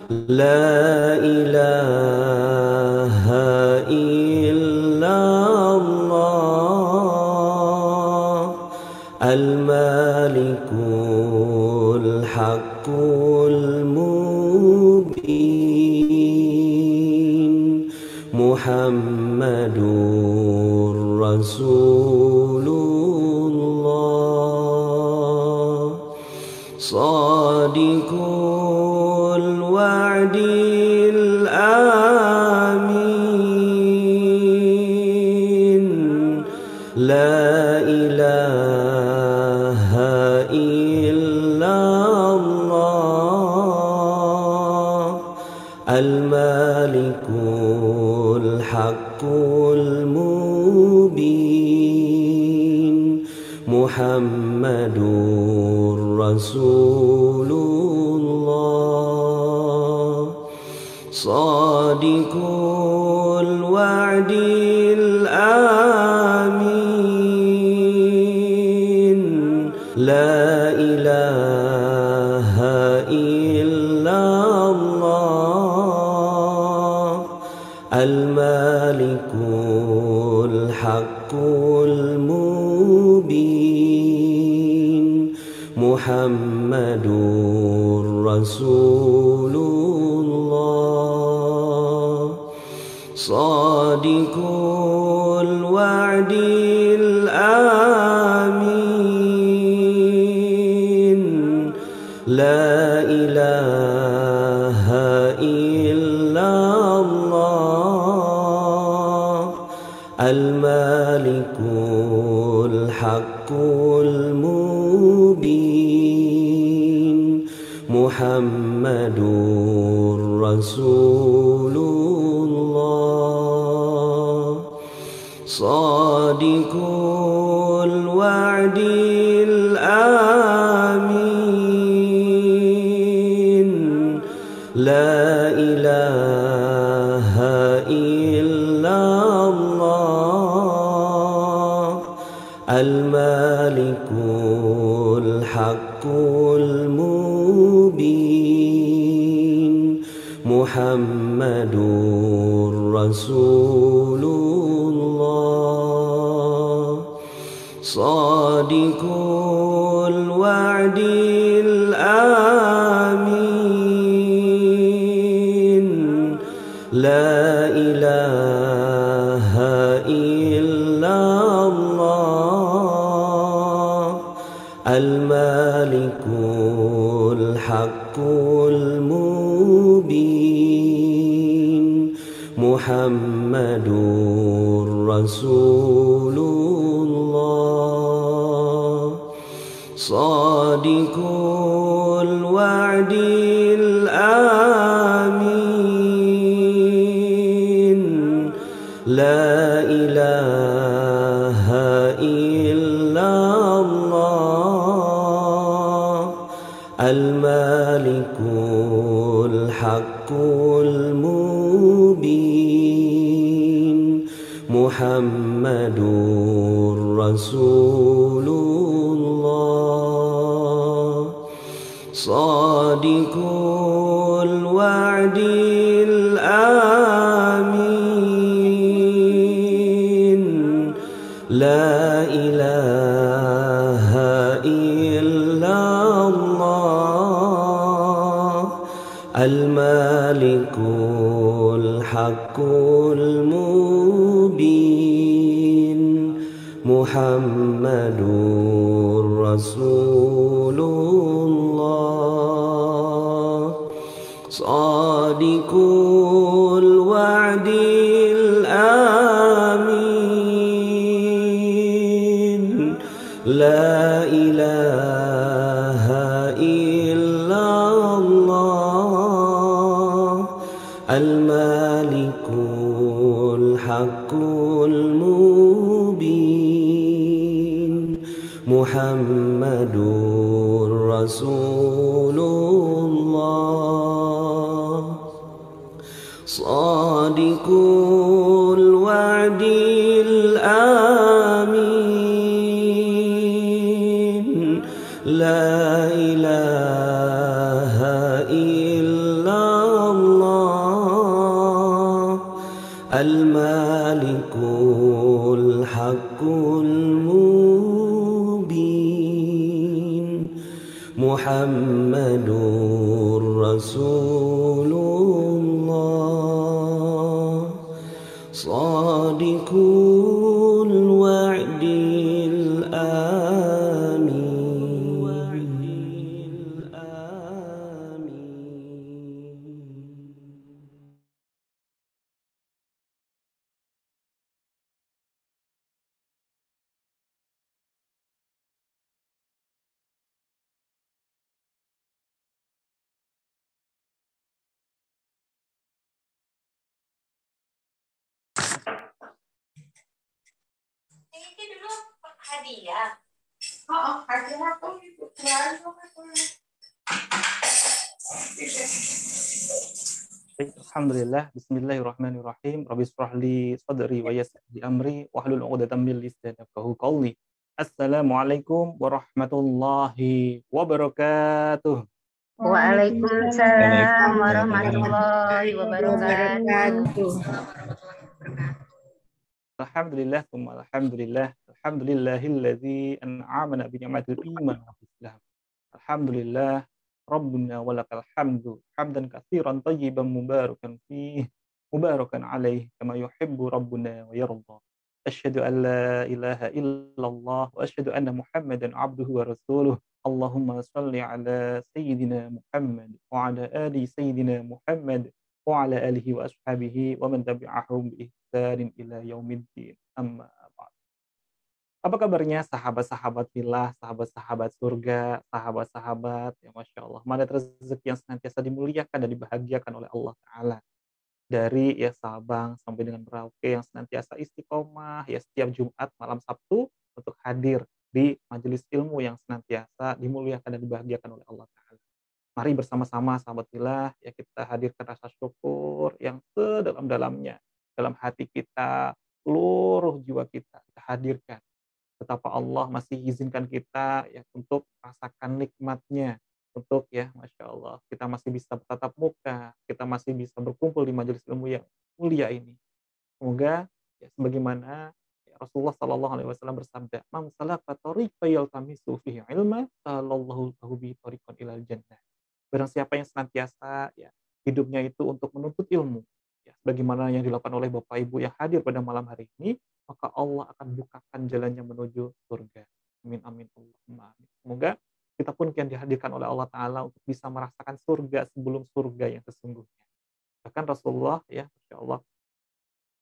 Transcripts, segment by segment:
لا إله إلا الله الملك الحق المبين محمد رسول الله صادق الوعد الآمين لا إله إلا الله الملك الحق المبين محمد رسول الله صادق الوعد الآمين لا إله إلا الله الملك الحق المبين محمد رسول الله صادق الوعد الآمين لا إله إلا الله الملك الحق المبين محمد رسول الله صادق الوعد الآمين لا إله إلا الله الملك الحق المبين محمد رسول الله صادق الوعد الآمين لا إله إلا الله الملك الحق المبين محمد رسول الله صادق الوعد الآمين لا إله إلا الله الملك الحق المبين محمد رسول الله صادق الوعد الآمين لا إله إلا الله الملك الحق المبين محمد رسول الله صادق الوعد الآمين لا إله إلا الله الملك الحق المبين محمد رسول الله صادق الوعد الآمين لا إله إلا المالك الحق المبين محمد رسول الله صادق الوعد Ini dulu hadiah. Oh, hadiah tuh itu baik. Alhamdulillah, bismillahirrahmanirrahim. Rabbi shrah li sadri wa yassir li amri wahlul 'uqdatam min lisani yafqahu qawli. Assalamualaikum warahmatullahi wabarakatuh. Waalaikumsalam warahmatullahi wabarakatuh. Alhamdulillah, tsumma alhamdulillah. Alhamdulillahilladzi an'amana bi ni'matil iman wal islam. Alhamdulillah, Rabbuna walakal hamdu hamdan katsiran thayyiban mubarakan fihi mubarakan alaihi kama yuhibbu rabbuna wa yarda. Asyhadu an la ilaha illallah wa asyhadu anna Muhammadan abduhu wa rasuluh. Allahumma shalli ala sayyidina Muhammad wa ala ali sayyidina Muhammad wa ala alihi wa ashabihi wa man tabi'ahum bi ihsanin ila yaumiddin. Amma ba'd. Apa kabarnya sahabat-sahabat fillah, sahabat-sahabat surga, sahabat-sahabat yang Masya Allah, mandat rezeki yang senantiasa dimuliakan dan dibahagiakan oleh Allah Ta'ala. Dari ya Sabang sampai dengan Merauke yang senantiasa istiqomah ya setiap Jumat malam Sabtu untuk hadir di majelis ilmu yang senantiasa dimuliakan dan dibahagiakan oleh Allah Ta'ala. Mari bersama-sama sahabat fillah ya kita hadirkan rasa syukur yang sedalam-dalamnya dalam hati kita, seluruh jiwa kita hadirkan betapa Allah masih izinkan kita ya untuk rasakan nikmatnya, untuk ya Masya Allah kita masih bisa bertatap muka, kita masih bisa berkumpul di majelis ilmu yang mulia ini. Semoga ya sebagaimana ya, Rasulullah Shallallahu Alaihi Wasallam bersabda, "Man salaka tariqan yaltamisu fihi ilma, sallallahu lahu bi tariqan ilal jannah." Barang siapa yang senantiasa ya hidupnya itu untuk menuntut ilmu, ya, sebagaimana yang dilakukan oleh Bapak Ibu yang hadir pada malam hari ini, maka Allah akan bukakan jalannya menuju surga. Amin amin Allahumma amin. Semoga kita pun yang dihadirkan oleh Allah Ta'ala untuk bisa merasakan surga sebelum surga yang sesungguhnya. Bahkan Rasulullah ya Masya Allah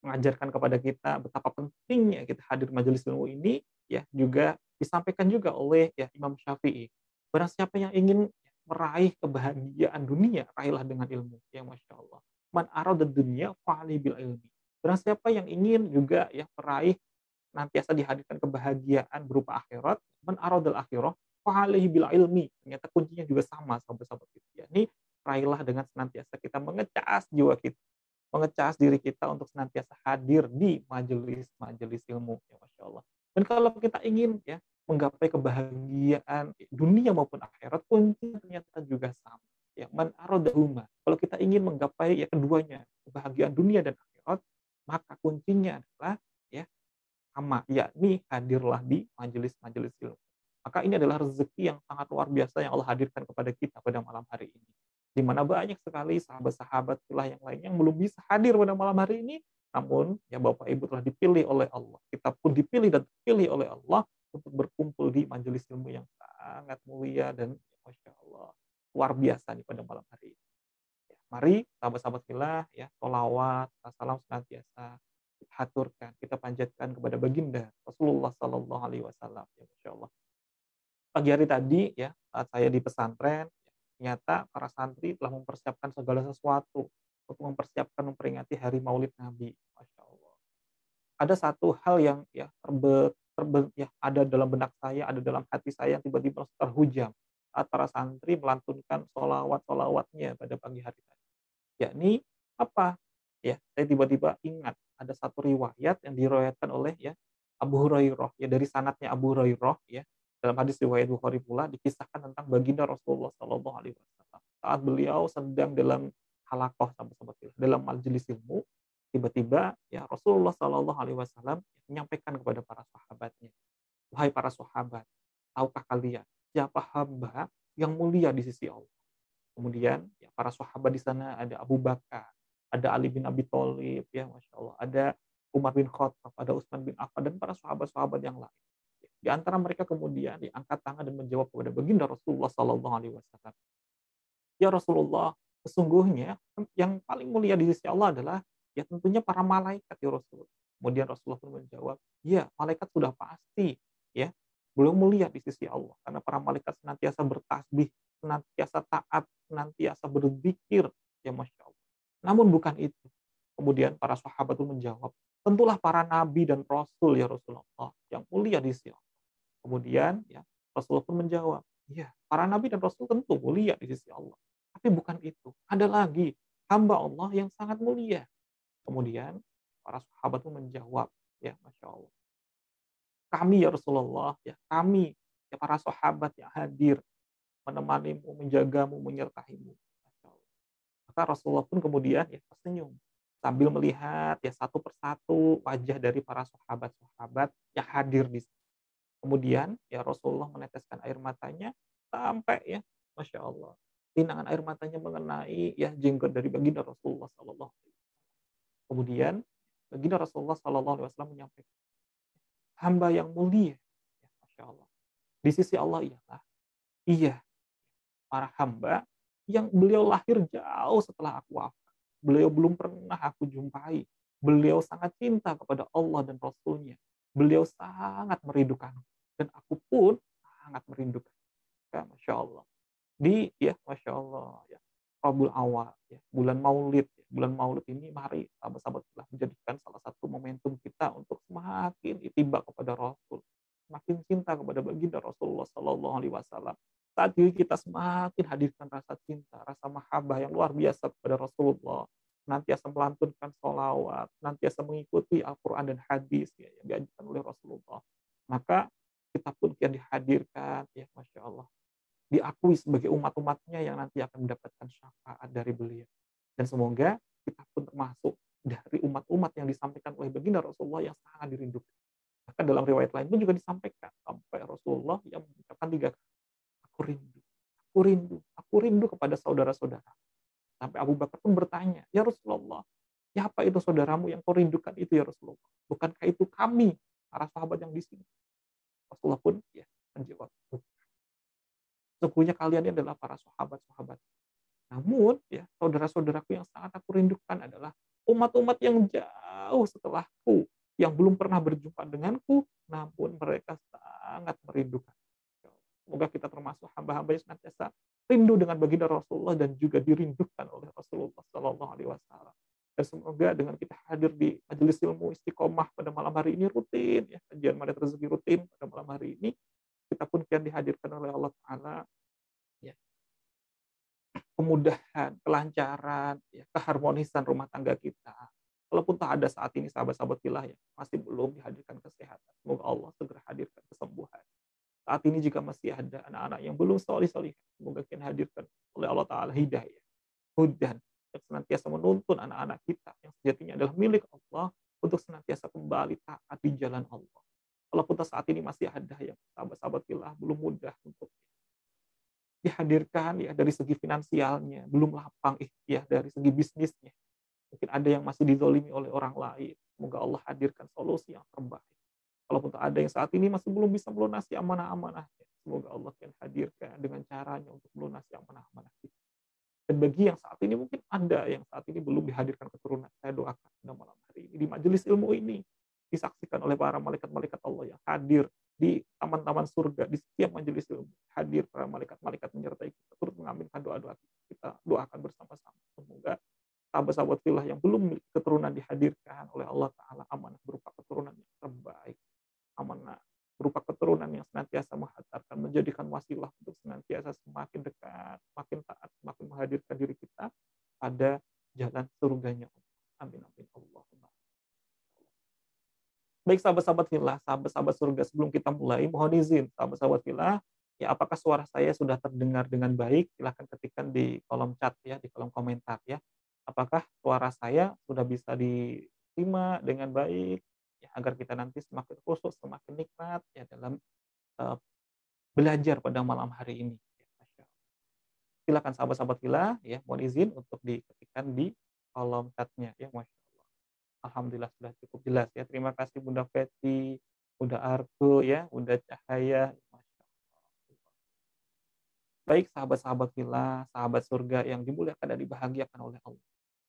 mengajarkan kepada kita betapa pentingnya kita hadir majelis ilmu ini, ya juga disampaikan juga oleh ya Imam Syafi'i. Barang siapa yang ingin meraih kebahagiaan dunia, raihlah dengan ilmu. Ya Masya Allah. Man arada dunya fa'ali bil ilmi. Barang siapa yang ingin juga ya meraih nantiasa dihadirkan kebahagiaan berupa akhirat, man aradal akhirah fa'alihi bil ilmi. Ternyata kuncinya juga sama sahabat-sahabat itu. Yakni raihlah dengan senantiasa kita mengecas jiwa kita, mengecas diri kita untuk senantiasa hadir di majelis-majelis ilmu. Ya Masya Allah. Dan kalau kita ingin ya menggapai kebahagiaan dunia maupun akhirat, kuncinya ternyata juga sama. Ya, man aradahuma. Kalau kita ingin menggapai ya keduanya, kebahagiaan dunia dan akhirat, maka kuncinya adalah ya sama, yakni hadirlah di majelis-majelis ilmu. Maka ini adalah rezeki yang sangat luar biasa yang Allah hadirkan kepada kita pada malam hari ini. Di mana banyak sekali sahabat-sahabat yang lain yang belum bisa hadir pada malam hari ini, namun ya Bapak Ibu telah dipilih oleh Allah. Kita pun dipilih dan terpilih oleh Allah untuk berkumpul di majelis ilmu yang sangat mulia dan Masya Allah luar biasa nih pada malam hari ini. Ya, mari sahabat-sahabat fillah ya sholawat, salam senantiasa kita haturkan, kita panjatkan kepada baginda Rasulullah Sallallahu Alaihi Wasallam. Ya Masya Allah. Pagi hari tadi ya saat saya di pesantren, ternyata para santri telah mempersiapkan segala sesuatu untuk memperingati hari Maulid Nabi. Masya Allah. Ada satu hal yang ya ya ada dalam benak saya, ada dalam hati saya yang tiba-tiba terhujam saat para santri melantunkan solawat-solawatnya pada pagi hari tadi. Yakni apa? Ya, saya tiba-tiba ingat ada satu riwayat yang diriwayatkan oleh ya Abu Hurairah ya dari sanadnya Abu Hurairah ya dalam hadis riwayat Bukhari pula dikisahkan tentang baginda Rasulullah Shallallahu Alaihi Wasallam saat beliau sedang dalam halakoh dalam majelis ilmu, tiba-tiba ya Rasulullah Shallallahu Alaihi Wasallam menyampaikan kepada para sahabatnya, wahai para sahabat, tahukah kalian siapa hamba yang mulia di sisi Allah? Kemudian ya, para sahabat di sana ada Abu Bakar, ada Ali bin Abi Thalib, ya Masya Allah, ada Umar bin Khattab, ada Utsman bin Affan, dan para sahabat-sahabat yang lain. Di antara mereka kemudian diangkat tangan dan menjawab kepada baginda Rasulullah Sallallahu Alaihi Wasallam, ya Rasulullah, sesungguhnya yang paling mulia di sisi Allah adalah ya tentunya para malaikat ya Rasul. Kemudian Rasulullah pun menjawab, ya malaikat sudah pasti ya belum mulia di sisi Allah karena para malaikat senantiasa bertasbih, senantiasa taat, senantiasa berzikir, ya Masya Allah. Namun bukan itu. Kemudian para sahabat itu menjawab, tentulah para nabi dan rasul ya Rasulullah yang mulia di sisi Allah. Kemudian ya Rasulullah pun menjawab, ya para nabi dan rasul tentu mulia di sisi Allah. Tapi bukan itu. Ada lagi hamba Allah yang sangat mulia. Kemudian para sahabat pun menjawab, ya Masya Allah, kami ya Rasulullah, ya kami, ya para sahabat yang hadir menemanimu, menjagamu, menyertaimu. Masya Allah. Maka Rasulullah pun kemudian ya tersenyum sambil melihat ya satu persatu wajah dari para sahabat-sahabat yang hadir di sana. Kemudian ya Rasulullah meneteskan air matanya sampai ya Masya Allah, tinangan air matanya mengenai ya jenggot dari baginda Rasulullah Sallallahu Alaihi Wasallam. Kemudian baginda Rasulullah Sallallahu Alaihi Wasallam menyampaikan, hamba yang mulia, ya, Masya Allah, di sisi Allah ialah iya para hamba yang beliau lahir jauh setelah aku wafat. Beliau belum pernah aku jumpai. Beliau sangat cinta kepada Allah dan Rasulnya. Beliau sangat merindukan. Dan aku pun sangat merindukan. Ya, Masya Allah. Di ya Masya Allah ya Rabiul Awal ya, bulan Maulid ya. Bulan Maulid ini mari sahabat-sahabat telah menjadikan salah satu momentum kita untuk semakin ittiba kepada Rasul, semakin cinta kepada baginda Rasulullah Sallallahu Alaihi Wasallam. Saat ini kita semakin hadirkan rasa cinta, rasa mahabbah yang luar biasa kepada Rasulullah, nantiasa melantunkan sholawat, nantiasa mengikuti Al-Quran dan hadis ya, yang diajarkan oleh Rasulullah. Maka kita pun kian dihadirkan, ya Masya Allah, diakui sebagai umat-umatnya yang nanti akan mendapatkan syafaat dari beliau. Dan semoga kita pun termasuk dari umat-umat yang disampaikan oleh baginda Rasulullah yang sangat dirindukan. Bahkan dalam riwayat lain pun juga disampaikan sampai Rasulullah yang mengucapkan 3 kali, aku rindu, aku rindu, aku rindu kepada saudara-saudara. Sampai Abu Bakar pun bertanya, ya Rasulullah, ya apa itu saudaramu yang kau rindukan itu ya Rasulullah? Bukankah itu kami, para sahabat yang di sini? Rasulullah pun ya menjawab, sesungguhnya kalian ini adalah para sahabat-sahabat. Namun ya saudara-saudaraku yang sangat aku rindukan adalah umat-umat yang jauh setelahku, yang belum pernah berjumpa denganku, namun mereka sangat merindukan. Semoga kita termasuk hamba-hamba yang senantiasa rindu dengan baginda Rasulullah dan juga dirindukan oleh Rasulullah Sallallahu Alaihi Wasallam. Dan semoga dengan kita hadir di majelis ilmu istiqomah pada malam hari ini rutin, ya kajian Madat Rezeki rutin pada malam hari ini, kita pun kian dihadirkan oleh Allah Taala, ya kemudahan, kelancaran, ya keharmonisan rumah tangga kita. Walaupun tak ada saat ini sahabat-sahabat fillah ya masih belum dihadirkan kesehatan, semoga Allah segera hadirkan kesembuhan. Saat ini jika masih ada anak-anak yang belum solih-solih, semoga kita hadirkan oleh Allah Ta'ala hidayah, hudan, yang senantiasa menuntun anak-anak kita yang sejatinya adalah milik Allah untuk senantiasa kembali taat di jalan Allah. Walaupun saat ini masih ada yang sahabat-sahabat fillah belum mudah untuk dihadirkan ya dari segi finansialnya, belum lapang ya dari segi bisnisnya. Mungkin ada yang masih dizolimi oleh orang lain. Semoga Allah hadirkan solusi yang terbaik. Walaupun tak ada yang saat ini masih belum bisa melunasi amanah-amanahnya, semoga Allah akan hadirkan dengan caranya untuk melunasi amanah-amanah kita. Dan bagi yang saat ini mungkin ada yang saat ini belum dihadirkan keturunan, saya doakan pada malam hari ini di majelis ilmu ini disaksikan oleh para malaikat-malaikat Allah yang hadir di taman-taman surga, di setiap majelis ilmu hadir para malaikat-malaikat menyertai kita, turut mengaminkan doa-doa kita doakan bersama-sama. Semoga sahabat-sahabat fillah yang belum memiliki keturunan dihadirkan oleh Allah Ta'ala amanah berupa keturunan yang terbaik, amanah berupa keturunan yang senantiasa menghantarkan, menjadikan wasilah untuk senantiasa semakin dekat, semakin taat, semakin menghadirkan diri kita pada jalan surganya. Amin amin Allahumma. Baik sahabat-sahabat fillah, sahabat-sahabat surga, sebelum kita mulai mohon izin sahabat-sahabat fillah, ya apakah suara saya sudah terdengar dengan baik? Silahkan ketikkan di kolom chat ya, di kolom komentar ya. Apakah suara saya sudah bisa diterima dengan baik, ya, agar kita nanti semakin khusyuk, semakin nikmat ya dalam eh, belajar pada malam hari ini. Ya, Masya Allah. Silakan sahabat-sahabat fillah, ya, mohon izin untuk diketikkan di kolom chatnya, ya, Masya Allah. Alhamdulillah sudah cukup jelas ya. Terima kasih Bunda Feti, Bunda Arko, ya, Bunda Cahaya. Masya Allah. Baik sahabat-sahabat fillah, sahabat surga yang dimuliakan dan dibahagiakan oleh Allah.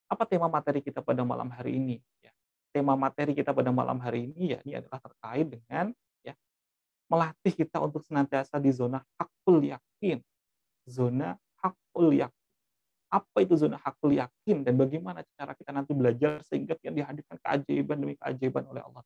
Apa tema materi kita pada malam hari ini? Ya. Tema materi kita pada malam hari ini ya ini adalah terkait dengan ya melatih kita untuk senantiasa di zona hakul yakin. Zona hakul yakin. Apa itu zona hakul yakin dan bagaimana cara kita nanti belajar sehingga kita dihadirkan keajaiban demi keajaiban oleh Allah.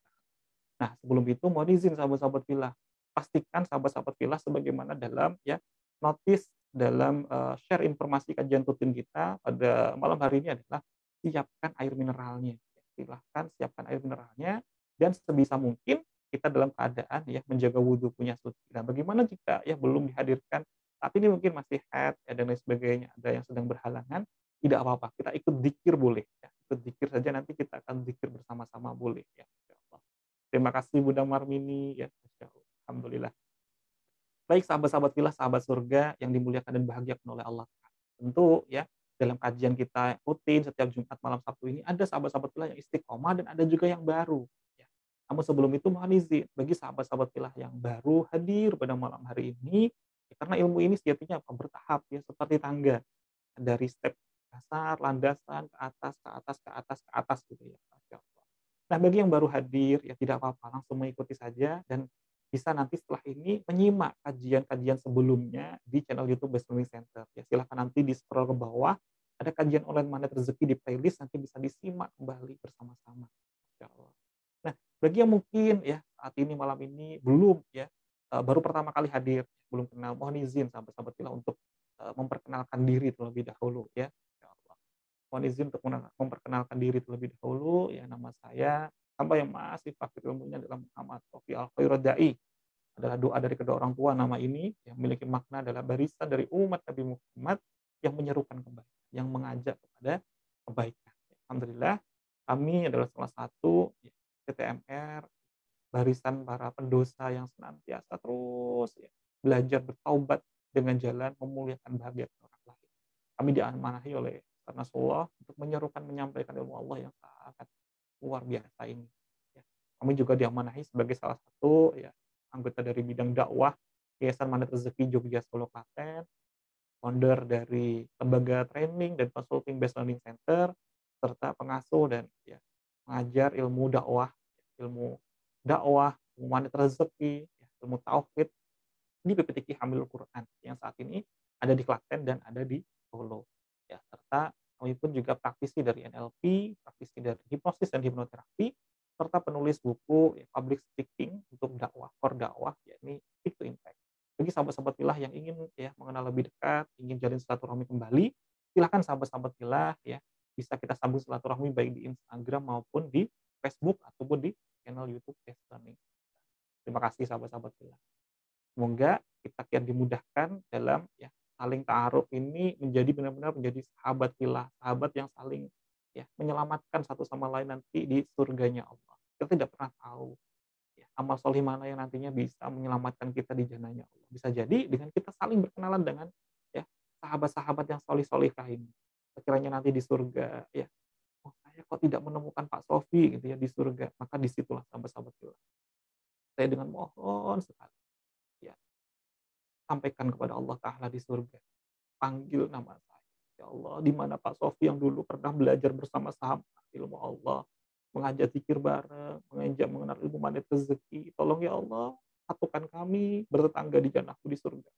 Nah, sebelum itu mohon izin sahabat-sahabat fillah, pastikan sahabat-sahabat fillah sebagaimana dalam ya notis dalam share informasi kajian rutin kita pada malam hari ini adalah siapkan air mineralnya. Silahkan siapkan air mineralnya dan sebisa mungkin kita dalam keadaan ya menjaga wudhu punya suci. Nah, bagaimana jika ya belum dihadirkan saat ini mungkin masih haid ya, dan lain sebagainya, ada yang sedang berhalangan, tidak apa-apa, kita ikut zikir boleh ya. Ikut zikir saja, nanti kita akan zikir bersama-sama boleh ya. Terima kasih Bunda Marmini ya, Masya Allah. Alhamdulillah. Baik sahabat-sahabat fillah, sahabat surga yang dimuliakan dan bahagiakan oleh Allah. Tentu ya dalam kajian kita rutin setiap Jumat malam Sabtu ini ada sahabat-sahabat fillah yang istiqomah dan ada juga yang baru. Ya. Namun sebelum itu mohon izin bagi sahabat-sahabat fillah yang baru hadir pada malam hari ini, ya, karena ilmu ini sejatinya bertahap ya seperti tangga dari step dasar, landasan ke atas, ke atas, ke atas, ke atas gitu ya. Masya Allah. Nah bagi yang baru hadir ya tidak apa-apa, langsung mengikuti saja dan bisa nanti setelah ini menyimak kajian-kajian sebelumnya di channel YouTube Best Learning Center. Ya, silahkan nanti di scroll ke bawah, ada kajian online Magnet Rezeki di playlist, nanti bisa disimak kembali bersama-sama. Insya Allah. Nah, bagi yang mungkin ya saat ini malam ini belum ya baru pertama kali hadir, belum kenal, mohon izin sahabat-sahabat fillah untuk memperkenalkan diri terlebih dahulu ya. Insya Allah. Mohon izin untuk memperkenalkan diri terlebih dahulu. Ya, nama saya hamba yang masih fakir ilmunya adalah Muhammad Sofi Al-Khairadai. Adalah doa dari kedua orang tua. Nama ini yang memiliki makna adalah barisan dari umat Nabi Muhammad yang menyerukan kebaikan, yang mengajak kepada kebaikan. Alhamdulillah, kami adalah salah satu CTMR, barisan para pendosa yang senantiasa terus ya, belajar bertaubat dengan jalan memuliakan bahagia orang lain. Kami diamanahi oleh Rasulullah untuk menyerukan menyampaikan ilmu Allah yang sangat luar biasa ini. Ya. Kami juga diamanahi sebagai salah satu ya anggota dari bidang dakwah Yayasan Magnet Rezeki Jogja Solo Klaten, founder dari lembaga training dan consulting Best Learning Center, serta pengasuh dan ya, mengajar ilmu dakwah, ilmu Magnet Rezeki, ya, ilmu tauhid di PPTQ Hamilul Quran yang saat ini ada di Klaten dan ada di Solo. Ya, serta kami pun juga praktisi dari NLP, praktisi dari hipnosis dan hipnoterapi, serta penulis buku ya, public speaking untuk dakwah, for dakwah, yakni Speak to Impact. Bagi sahabat-sahabat fillah yang ingin ya mengenal lebih dekat, ingin jalin silaturahmi kembali, silahkan sahabat-sahabat fillah ya bisa kita sambung silaturahmi baik di Instagram maupun di Facebook ataupun di channel YouTube Best Learning. Terima kasih sahabat-sahabat fillah. Semoga kita kian dimudahkan dalam ya saling ta'aruf ini menjadi benar-benar menjadi sahabat fillah, sahabat yang saling ya menyelamatkan satu sama lain nanti di surganya Allah. Kita tidak pernah tahu ya, amal soleh mana yang nantinya bisa menyelamatkan kita di jannahnya Allah. Bisa jadi dengan kita saling berkenalan dengan ya sahabat-sahabat yang soleh-solehah ini. Sekiranya nanti di surga ya, oh saya kok tidak menemukan Pak Sofi gitu ya di surga, maka disitulah sahabat-sahabat fillah. Saya dengan mohon sekali ya sampaikan kepada Allah Ta'ala di surga. Panggil nama saya. Ya Allah, di mana Pak Sofi yang dulu pernah belajar bersama-sama ilmu Allah, mengajak zikir bareng, mengajak mengenal ilmu Magnet Rezeki. Tolong ya Allah, satukan kami bertetangga di jannahku di surga.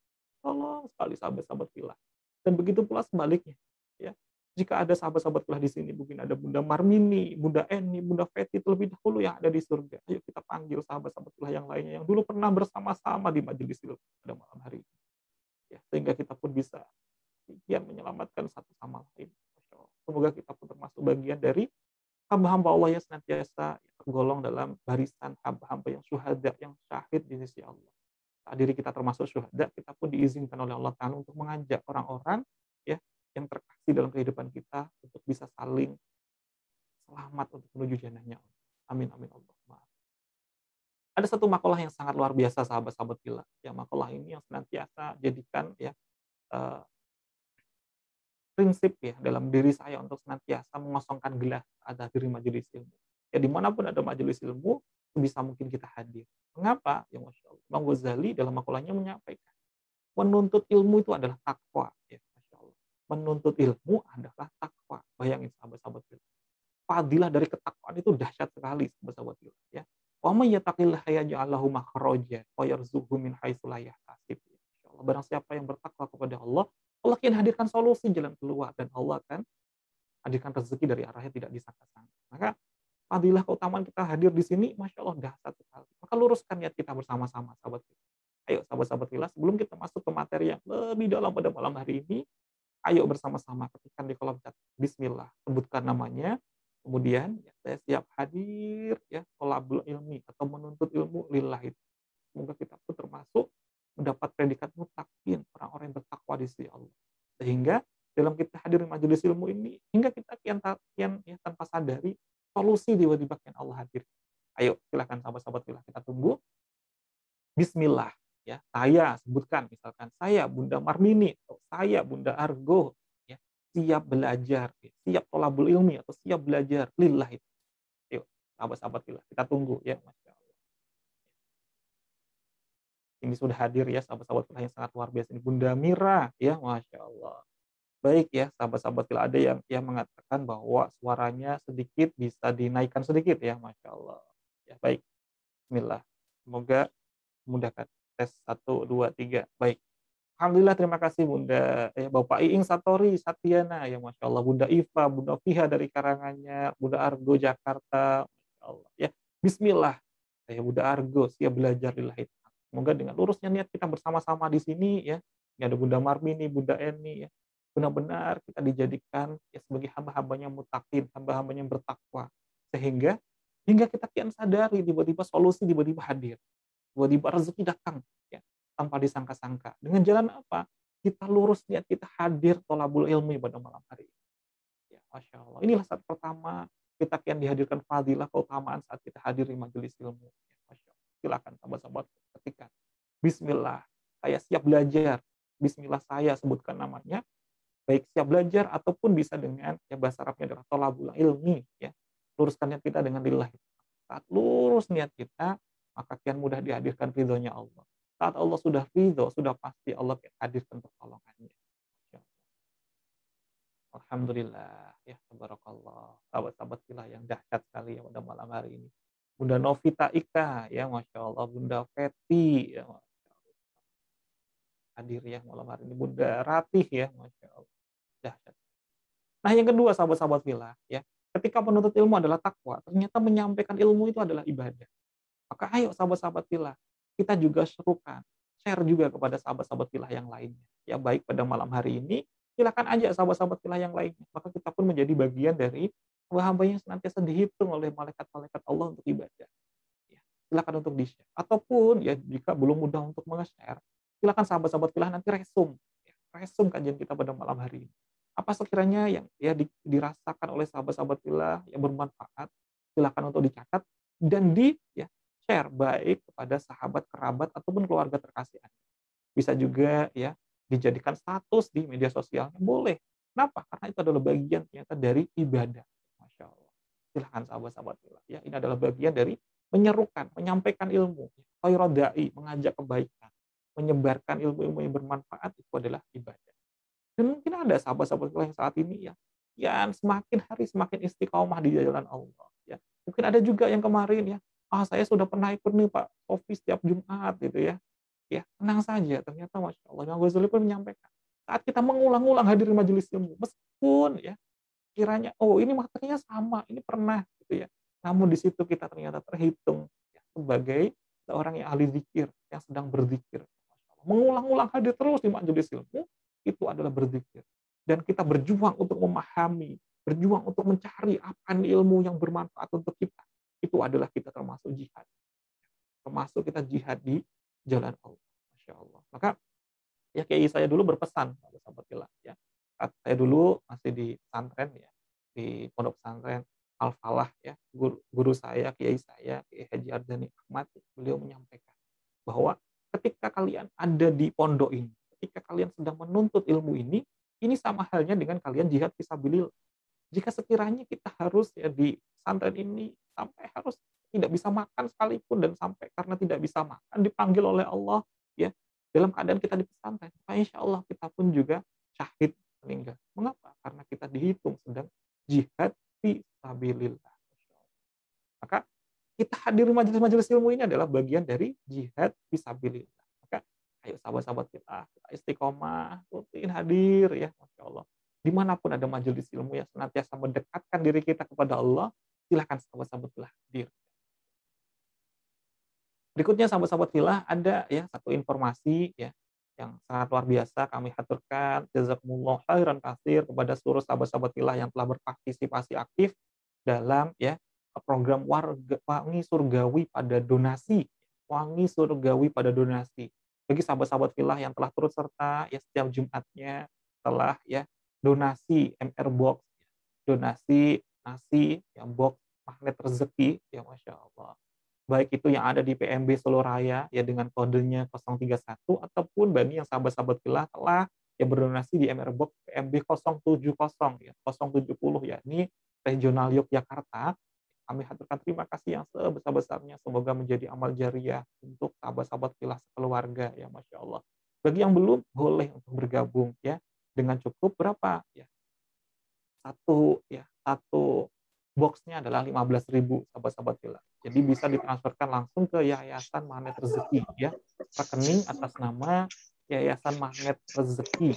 Tolong sekali sahabat-sahabat fillah. Dan begitu pula sebaliknya. Ya, jika ada sahabat-sahabat fillah di sini, mungkin ada Bunda Marmini, Bunda Eni, Bunda Feti terlebih dahulu yang ada di surga. Ayo kita panggil sahabat-sahabat fillah yang lainnya yang dulu pernah bersama-sama di majelis ilmu pada malam hari ini. Ya, sehingga kita pun bisa sekian menyelamatkan satu sama lain. Semoga kita pun termasuk bagian dari hamba-hamba Allah yang senantiasa tergolong dalam barisan hamba-hamba yang syuhada, yang syahid di sisi Allah. Saat diri kita termasuk syuhada, kita pun diizinkan oleh Allah Ta'ala untuk mengajak orang-orang ya yang terkasih dalam kehidupan kita untuk bisa saling rahmat untuk menuju jannahnya. Amin amin Allahumma. Ada satu makalah yang sangat luar biasa sahabat-sahabat fillah. Ya, makalah ini yang senantiasa jadikan ya eh, prinsip ya dalam diri saya untuk senantiasa mengosongkan gelas ada diri majelis ilmu. Ya dimanapun ada majelis ilmu, sebisa mungkin kita hadir. Mengapa? Ya Masya Allah. Imam Ghazali dalam makalahnya menyampaikan, menuntut ilmu itu adalah takwa. Ya, Masya Allah. Menuntut ilmu adalah takwa. Bayangin sahabat-sahabat ilmu. Fadilah dari ketakwaan itu dahsyat sekali sahabat-sahabat ilmu. Ya. Wa may yattaqillaha yaj'al lahu makhraja wa yarzuqhu min haitsu la yahtasib. Masya Allah. Barang siapa yang bertakwa kepada Allah, Allah akan hadirkan solusi jalan keluar dan Allah akan hadirkan rezeki dari arahnya tidak disangka-sangka. Maka fadilah keutamaan kita hadir di sini, Masya Allah dahsyat sekali. Maka luruskan niat kita bersama-sama, sahabat. Ayo sahabat-sahabat fillah, sebelum kita masuk ke materi yang lebih dalam pada malam hari ini, ayo bersama-sama ketikkan di kolom chat. Bismillah, sebutkan namanya. Kemudian ya, saya siap hadir ya thalabul ilmi atau menuntut ilmu lillahi. Semoga kita pun termasuk mendapat predikat mutakin, orang-orang yang bertakwa di sisi Allah. Sehingga dalam kita hadir di majelis ilmu ini, hingga kita kian ya, tanpa sadari solusi tiba-tiba yang Allah hadir. Ayo silakan sahabat-sahabat fillah, kita tunggu. Bismillah. Ya, saya sebutkan misalkan saya Bunda Marmini atau saya Bunda Argo ya, siap belajar, ya, siap thalabul ilmi atau siap belajar lillahi. Yuk, sahabat-sahabat fillah, kita tunggu ya, Masya Allah. Ini sudah hadir ya sahabat-sahabat fillah yang sangat luar biasa ini Bunda Mira ya, Masya Allah. Baik ya sahabat-sahabat fillah, ada yang mengatakan bahwa suaranya sedikit bisa dinaikkan sedikit ya, Masya Allah. Ya baik, Bismillah. Semoga memudahkan. Tes 1, 2, 3. Baik. Alhamdulillah, terima kasih Bunda Bapak Iing Satori Satyana ya, Masya Allah. Bunda Iva, Bunda Fiha dari Karanganyar, Bunda Argo Jakarta, Masya Allah ya. Bismillah, saya Bunda Argo siap belajar lillahi. Semoga dengan lurusnya niat kita bersama-sama di sini ya. Ini ada Bunda Marmini, Bunda Eni ya. Benar-benar kita dijadikan ya sebagai hamba-hambanya mutakin, hamba-hambanya bertakwa, sehingga hingga kita kian sadari tiba-tiba solusi tiba-tiba hadir. Tiba-tiba rezeki datang ya, tanpa disangka-sangka. Dengan jalan apa? Kita lurus niat kita hadir thalabul ilmi pada malam hari ini. Ya, Masya Allah. Inilah saat pertama kita akan dihadirkan fadilah keutamaan saat kita hadir di majelis ilmu. Ya, Masya Allah. Silakan sahabat-sahabat ketika Bismillah, saya siap belajar. Bismillah, saya sebutkan namanya. Baik siap belajar ataupun bisa dengan ya bahasa Arabnya adalah thalabul ilmi ya. Luruskan niat kita dengan lillahi. Saat lurus niat kita, maka kian mudah dihadirkan ridhonya Allah. Saat Allah sudah ridho, sudah pasti Allah hadirkan pertolongannya. Alhamdulillah, ya tabarakallah. Sahabat-sahabat fillah yang dahsyat sekali ya pada malam hari ini. Bunda Novita Ika, ya Masya Allah. Bunda Feti, ya Masya Allah. Hadir ya malam hari ini. Bunda Ratih, ya Masya Allah. Dahsyat. Nah yang kedua sahabat-sahabat fillah, ya. Ketika menuntut ilmu adalah takwa, ternyata menyampaikan ilmu itu adalah ibadah. Maka ayo sahabat-sahabat fillah, kita juga serukan, share juga kepada sahabat-sahabat fillah yang lainnya. Ya baik pada malam hari ini, silakan aja sahabat-sahabat fillah yang lainnya. Maka kita pun menjadi bagian dari hamba-hamba yang senantiasa dihitung oleh malaikat-malaikat Allah untuk ibadah. Ya, silakan untuk di-share. Ataupun ya jika belum mudah untuk meng-share, silakan sahabat-sahabat fillah nanti resum. Ya, resum kajian kita pada malam hari ini. Apa sekiranya yang ya dirasakan oleh sahabat-sahabat fillah yang bermanfaat, silakan untuk dicatat dan share baik kepada sahabat, kerabat ataupun keluarga terkasih Anda. Bisa juga ya dijadikan status di media sosialnya, boleh. Kenapa? Karena itu adalah bagian ternyata dari ibadah. Masya Allah. Silahkan sahabat-sahabat ya, ini adalah bagian dari menyerukan, menyampaikan ilmu, khairul da'i, mengajak kebaikan, menyebarkan ilmu-ilmu yang bermanfaat, itu adalah ibadah. Dan mungkin ada sahabat-sahabat yang saat ini yang semakin hari semakin istiqomah di jalan Allah. Ya. Mungkin ada juga yang kemarin saya sudah pernah ikut nih Pak Sofi setiap Jumat gitu ya. Ya, tenang saja. Ternyata Masya Allah, Imam Ghazali pun menyampaikan. Saat kita mengulang-ulang hadir di majelis ilmu, meskipun ya kiranya, ini materinya sama, ini pernah gitu ya. Namun di situ kita ternyata terhitung ya, sebagai seorang yang ahli zikir, yang sedang berzikir. Mengulang-ulang hadir terus di majelis ilmu, itu adalah berzikir. Dan kita berjuang untuk memahami, berjuang untuk mencari apa ilmu yang bermanfaat untuk kita. Itu adalah kita termasuk jihad. Termasuk kita jihad di jalan Allah. Masya Allah. Maka ya kiai saya dulu berpesan, sahabat fillah ya. Saat saya dulu masih di pesantren ya, di pondok pesantren, Al-Falah ya, guru saya, kiai saya, Kiai Haji Ardhani Ahmad, beliau menyampaikan bahwa ketika kalian ada di pondok ini, ketika kalian sedang menuntut ilmu ini sama halnya dengan kalian jihad fisabilillah. Jika sekiranya kita harus ya di pesantren ini sampai harus tidak bisa makan sekalipun, dan sampai karena tidak bisa makan dipanggil oleh Allah ya dalam keadaan kita di pesantren, maka insya Allah kita pun juga syahid meninggal. Mengapa? Karena kita dihitung sedang jihad fisabilillah. Maka kita hadir majelis-majelis ilmu ini adalah bagian dari jihad fisabilillah. Maka ayo sahabat-sahabat kita istiqomah, rutin hadir ya, masya Allah. Dimanapun ada majelis ilmu yang senantiasa mendekatkan diri kita kepada Allah, silahkan sahabat-sahabat fillah hadir. Berikutnya sahabat-sahabat fillah ada ya satu informasi ya yang sangat luar biasa kami haturkan jazakumullah khairan katsir kepada seluruh sahabat-sahabat fillah yang telah berpartisipasi aktif dalam ya program wangi surgawi pada donasi. Wangi surgawi pada donasi. Bagi sahabat-sahabat fillah yang telah turut serta ya setiap Jumatnya telah ya donasi MR box, donasi nasi yang box magnet rezeki ya masya Allah. Baik itu yang ada di PMB Solo Raya ya dengan kodenya 031 ataupun bagi yang sahabat-sahabat fillah telah ya berdonasi di MR box PMB 070 ya 070 ya ini regional Yogyakarta. Kami haturkan terima kasih yang sebesar-besarnya, semoga menjadi amal jariah untuk sahabat-sahabat fillah sekeluarga ya masya Allah. Bagi yang belum boleh untuk bergabung ya dengan cukup berapa ya satu boxnya adalah 15.000 sahabat-sahabat fillah. Jadi bisa ditransferkan langsung ke Yayasan Magnet Rezeki ya, rekening atas nama Yayasan Magnet Rezeki,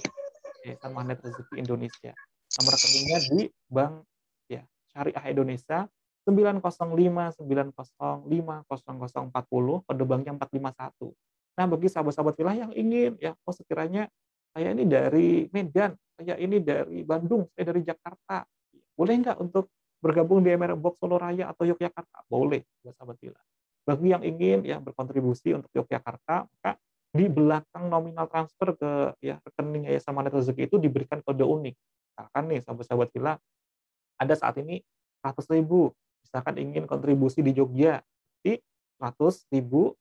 Yayasan Magnet Rezeki Indonesia. Nomor rekeningnya di Bank ya Syariah Indonesia 90590500040, kode banknya 451. Nah, bagi sahabat-sahabat fillah yang ingin ya, sekiranya saya ini dari Medan, saya ini dari Bandung, saya dari Jakarta, boleh nggak untuk bergabung di MR Box Solo Raya atau Yogyakarta? Boleh, sahabat fillah. Bagi yang ingin ya berkontribusi untuk Yogyakarta, maka di belakang nominal transfer ke ya rekening Yayasan Magnet Rezeki itu diberikan kode unik. Misalkan nih sahabat-sahabat fillah, ada saat ini 100.000, misalkan ingin kontribusi di Jogja, di 100.070,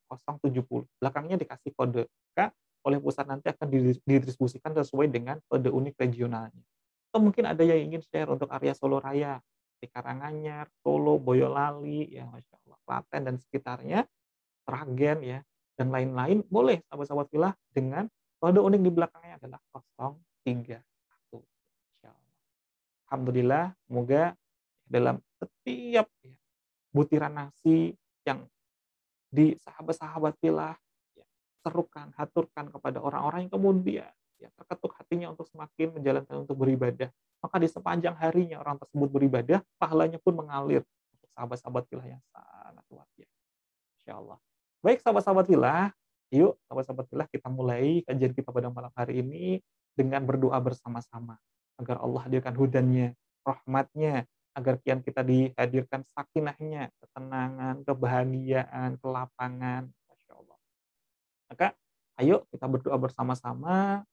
belakangnya dikasih kode. Maka oleh pusat nanti akan didistribusikan sesuai dengan kode unik regionalnya. Atau mungkin ada yang ingin share untuk area Solo Raya, di Karanganyar, Solo, Boyolali, ya masya Allah, Klaten dan sekitarnya, Sragen ya, dan lain-lain, boleh sahabat-sahabat fillah dengan kode unik di belakangnya adalah 031. Insya Allah. Alhamdulillah, semoga dalam setiap ya, butiran nasi yang di sahabat-sahabat fillah ya, serukan, haturkan kepada orang-orang yang kemudian ya, terketuk hatinya untuk semakin menjalankan untuk beribadah, maka di sepanjang harinya orang tersebut beribadah, pahalanya pun mengalir untuk sahabat-sahabat fillah yang sangat luar biasa. Insya Allah. Baik sahabat-sahabat fillah, yuk sahabat-sahabat fillah kita mulai kajian kita pada malam hari ini dengan berdoa bersama-sama agar Allah hadirkan hudannya, rahmatnya, agar kian kita dihadirkan sakinahnya, ketenangan, kebahagiaan, kelapangan, masya Allah. Maka ayo kita berdoa bersama-sama,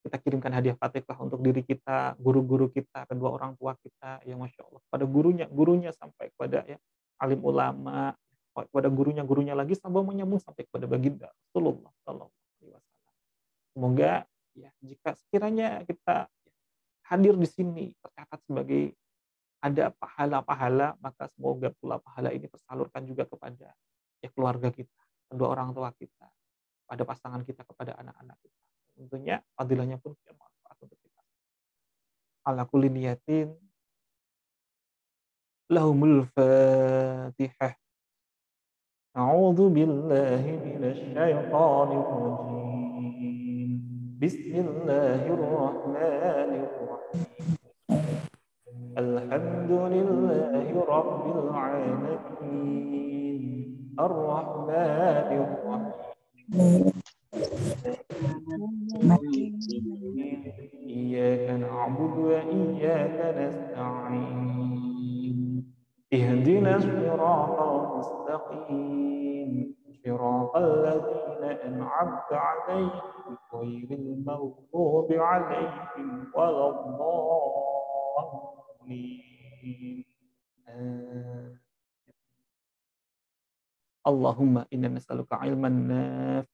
kita kirimkan hadiah Fatihah untuk diri kita, guru-guru kita, kedua orang tua kita, ya masya Allah, pada gurunya sampai kepada ya alim ulama, kepada gurunya lagi sampai menyambung sampai kepada baginda Rasulullah Sallallahu Alaihi Wasallam. Semoga ya jika sekiranya kita hadir di sini tercatat sebagai ada pahala-pahala, maka semoga pula pahala ini tersalurkan juga kepada ya keluarga kita, kedua orang tua kita, pada pasangan kita, kepada anak-anak kita. Tentunya fadilahnya pun bermanfaat untuk kita. Ala kulli niyatin lahumul fatihah. A'udzu billahi minasy syaithanir rajim. Bismillahirrahmanirrahim. Alhamdulillahi rabbil alamin. Ar-Rahmanir Rahim. إياك نعبد وإياك نستعين اهدنا الصراط المستقيم صراط الذين أنعمت عليهم غير المغضوب عليهم ولا الضالين Allahumma inna nas'aluka ilman nafi'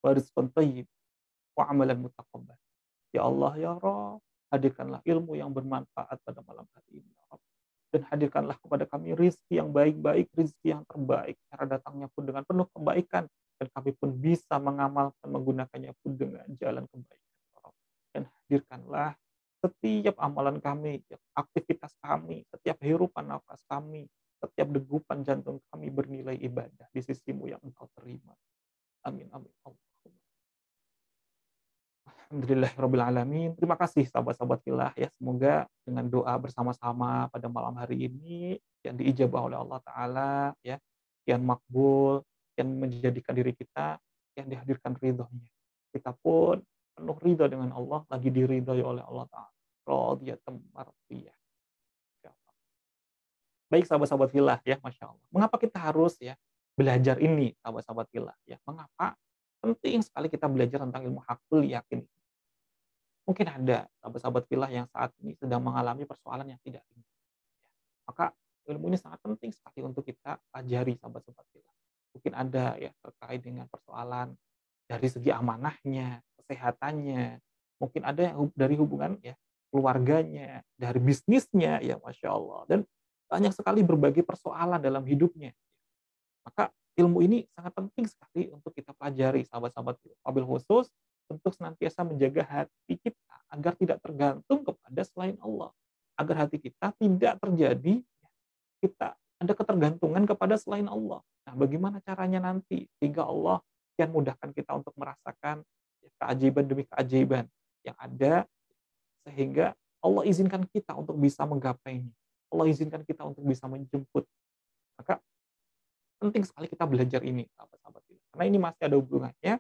wa rizqan thayyib wa amalan mutaqabbal. Ya Allah ya Rabb, hadirkanlah ilmu yang bermanfaat pada malam hari ini ya Rabb. Dan hadirkanlah kepada kami rizki yang baik-baik, rizki yang terbaik. Cara datangnya pun dengan penuh kebaikan. Dan kami pun bisa mengamalkan, menggunakannya pun dengan jalan kebaikan ya Rabb. Dan hadirkanlah setiap amalan kami, aktivitas kami, setiap hirupan nafas kami, setiap degupan jantung kami bernilai ibadah di sisimu yang engkau terima. Amin, amin. Alhamdulillahirabbil alamin. Terima kasih sahabat-sahabat fillah ya. Semoga dengan doa bersama-sama pada malam hari ini yang diijabah oleh Allah taala ya, yang makbul, yang menjadikan diri kita yang dihadirkan ridhonya. Kita pun penuh ridho dengan Allah, lagi diridhoi oleh Allah taala. Radiyatan mardiyah. Baik sahabat-sahabat fillah ya, Masya Allah. Mengapa kita harus ya belajar ini sahabat-sahabat fillah ya? Mengapa penting sekali kita belajar tentang ilmu hakul yakin? Mungkin ada sahabat-sahabat fillah yang saat ini sedang mengalami persoalan yang tidak ringan. Maka ilmu ini sangat penting sekali untuk kita pelajari sahabat-sahabat fillah. Mungkin ada ya terkait dengan persoalan dari segi amanahnya, kesehatannya, mungkin ada dari hubungan ya keluarganya, dari bisnisnya ya Masya Allah. Dan banyak sekali berbagai persoalan dalam hidupnya. Maka ilmu ini sangat penting sekali untuk kita pelajari sahabat-sahabat fillah. Wabil khusus untuk senantiasa menjaga hati kita agar tidak tergantung kepada selain Allah, agar hati kita tidak terjadi kita ada ketergantungan kepada selain Allah. Nah, bagaimana caranya nanti sehingga Allah yang mudahkan kita untuk merasakan keajaiban demi keajaiban yang ada, sehingga Allah izinkan kita untuk bisa menggapainya. Allah izinkan kita untuk bisa menjemput. Maka penting sekali kita belajar ini, sahabat-sahabat. Karena ini masih ada hubungannya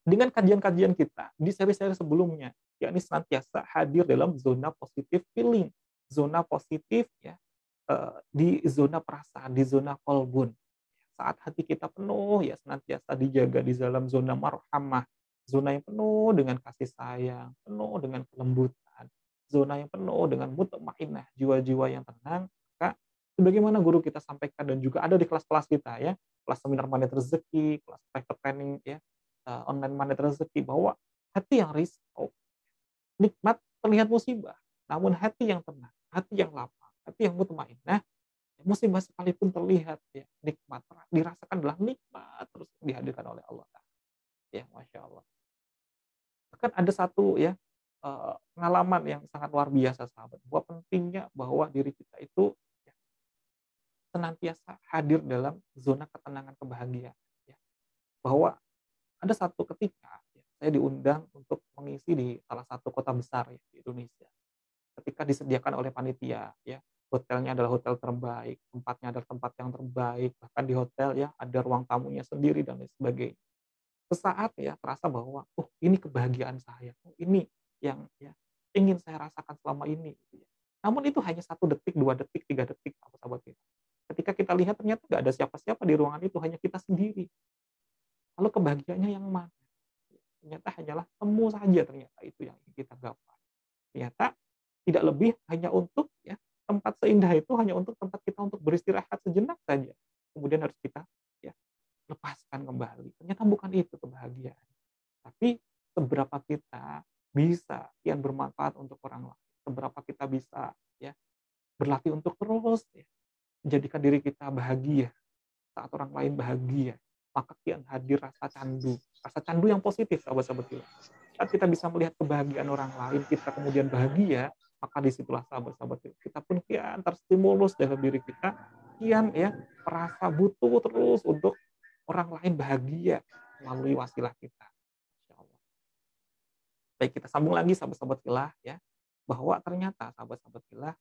dengan kajian-kajian kita di seri-seri sebelumnya, yakni senantiasa hadir dalam zona positif feeling, zona positif ya, di zona perasaan, di zona kolbun. Saat hati kita penuh ya senantiasa dijaga di dalam zona marhamah, zona yang penuh dengan kasih sayang, penuh dengan kelembutan, zona yang penuh dengan mutmainnah, jiwa-jiwa yang tenang. Maka sebagaimana guru kita sampaikan dan juga ada di kelas-kelas kita ya, kelas seminar Magnet Rezeki, kelas private training ya, online Magnet Rezeki, bahwa hati yang risau, nikmat terlihat musibah, namun hati yang tenang, hati yang lapang, hati yang mutmainnah, musibah sekalipun terlihat ya nikmat, dirasakan adalah nikmat terus dihadirkan oleh Allah. Ya, Masya Allah. Bahkan ada satu ya pengalaman yang sangat luar biasa sahabat, bahwa pentingnya bahwa diri kita itu ya, senantiasa hadir dalam zona ketenangan kebahagiaan. Ya. Bahwa ada satu ketika ya, saya diundang untuk mengisi di salah satu kota besar ya, di Indonesia. Ketika disediakan oleh panitia, ya hotelnya adalah hotel terbaik, tempatnya adalah tempat yang terbaik, bahkan di hotel ya ada ruang tamunya sendiri dan lain sebagainya. Sesaat ya terasa bahwa, ini kebahagiaan saya, ini yang ya ingin saya rasakan selama ini. Gitu ya. Namun itu hanya 1 detik, 2 detik, 3 detik, sahabat kita. Ketika kita lihat ternyata nggak ada siapa-siapa di ruangan itu, hanya kita sendiri. Lalu kebahagiaannya yang mana? Ternyata hanyalah temu saja, ternyata itu yang kita gapai. Ternyata tidak lebih hanya untuk ya tempat seindah itu hanya untuk tempat kita untuk beristirahat sejenak saja. Kemudian harus kita ya lepaskan kembali. Ternyata bukan itu kebahagiaan. Tapi seberapa kita bisa yang bermanfaat untuk orang lain. Seberapa kita bisa ya berlatih untuk terus ya, menjadikan diri kita bahagia saat orang lain bahagia. Maka kian hadir rasa candu yang positif, sahabat-sahabat kita. Saat kita bisa melihat kebahagiaan orang lain, kita kemudian bahagia, maka disitulah sahabat-sahabat kita pun kian terstimulus dalam diri kita, kian ya merasa butuh terus untuk orang lain bahagia melalui wasilah kita. Insya Allah. Baik, kita sambung lagi sahabat-sahabat fillah ya, bahwa ternyata sahabat-sahabat fillah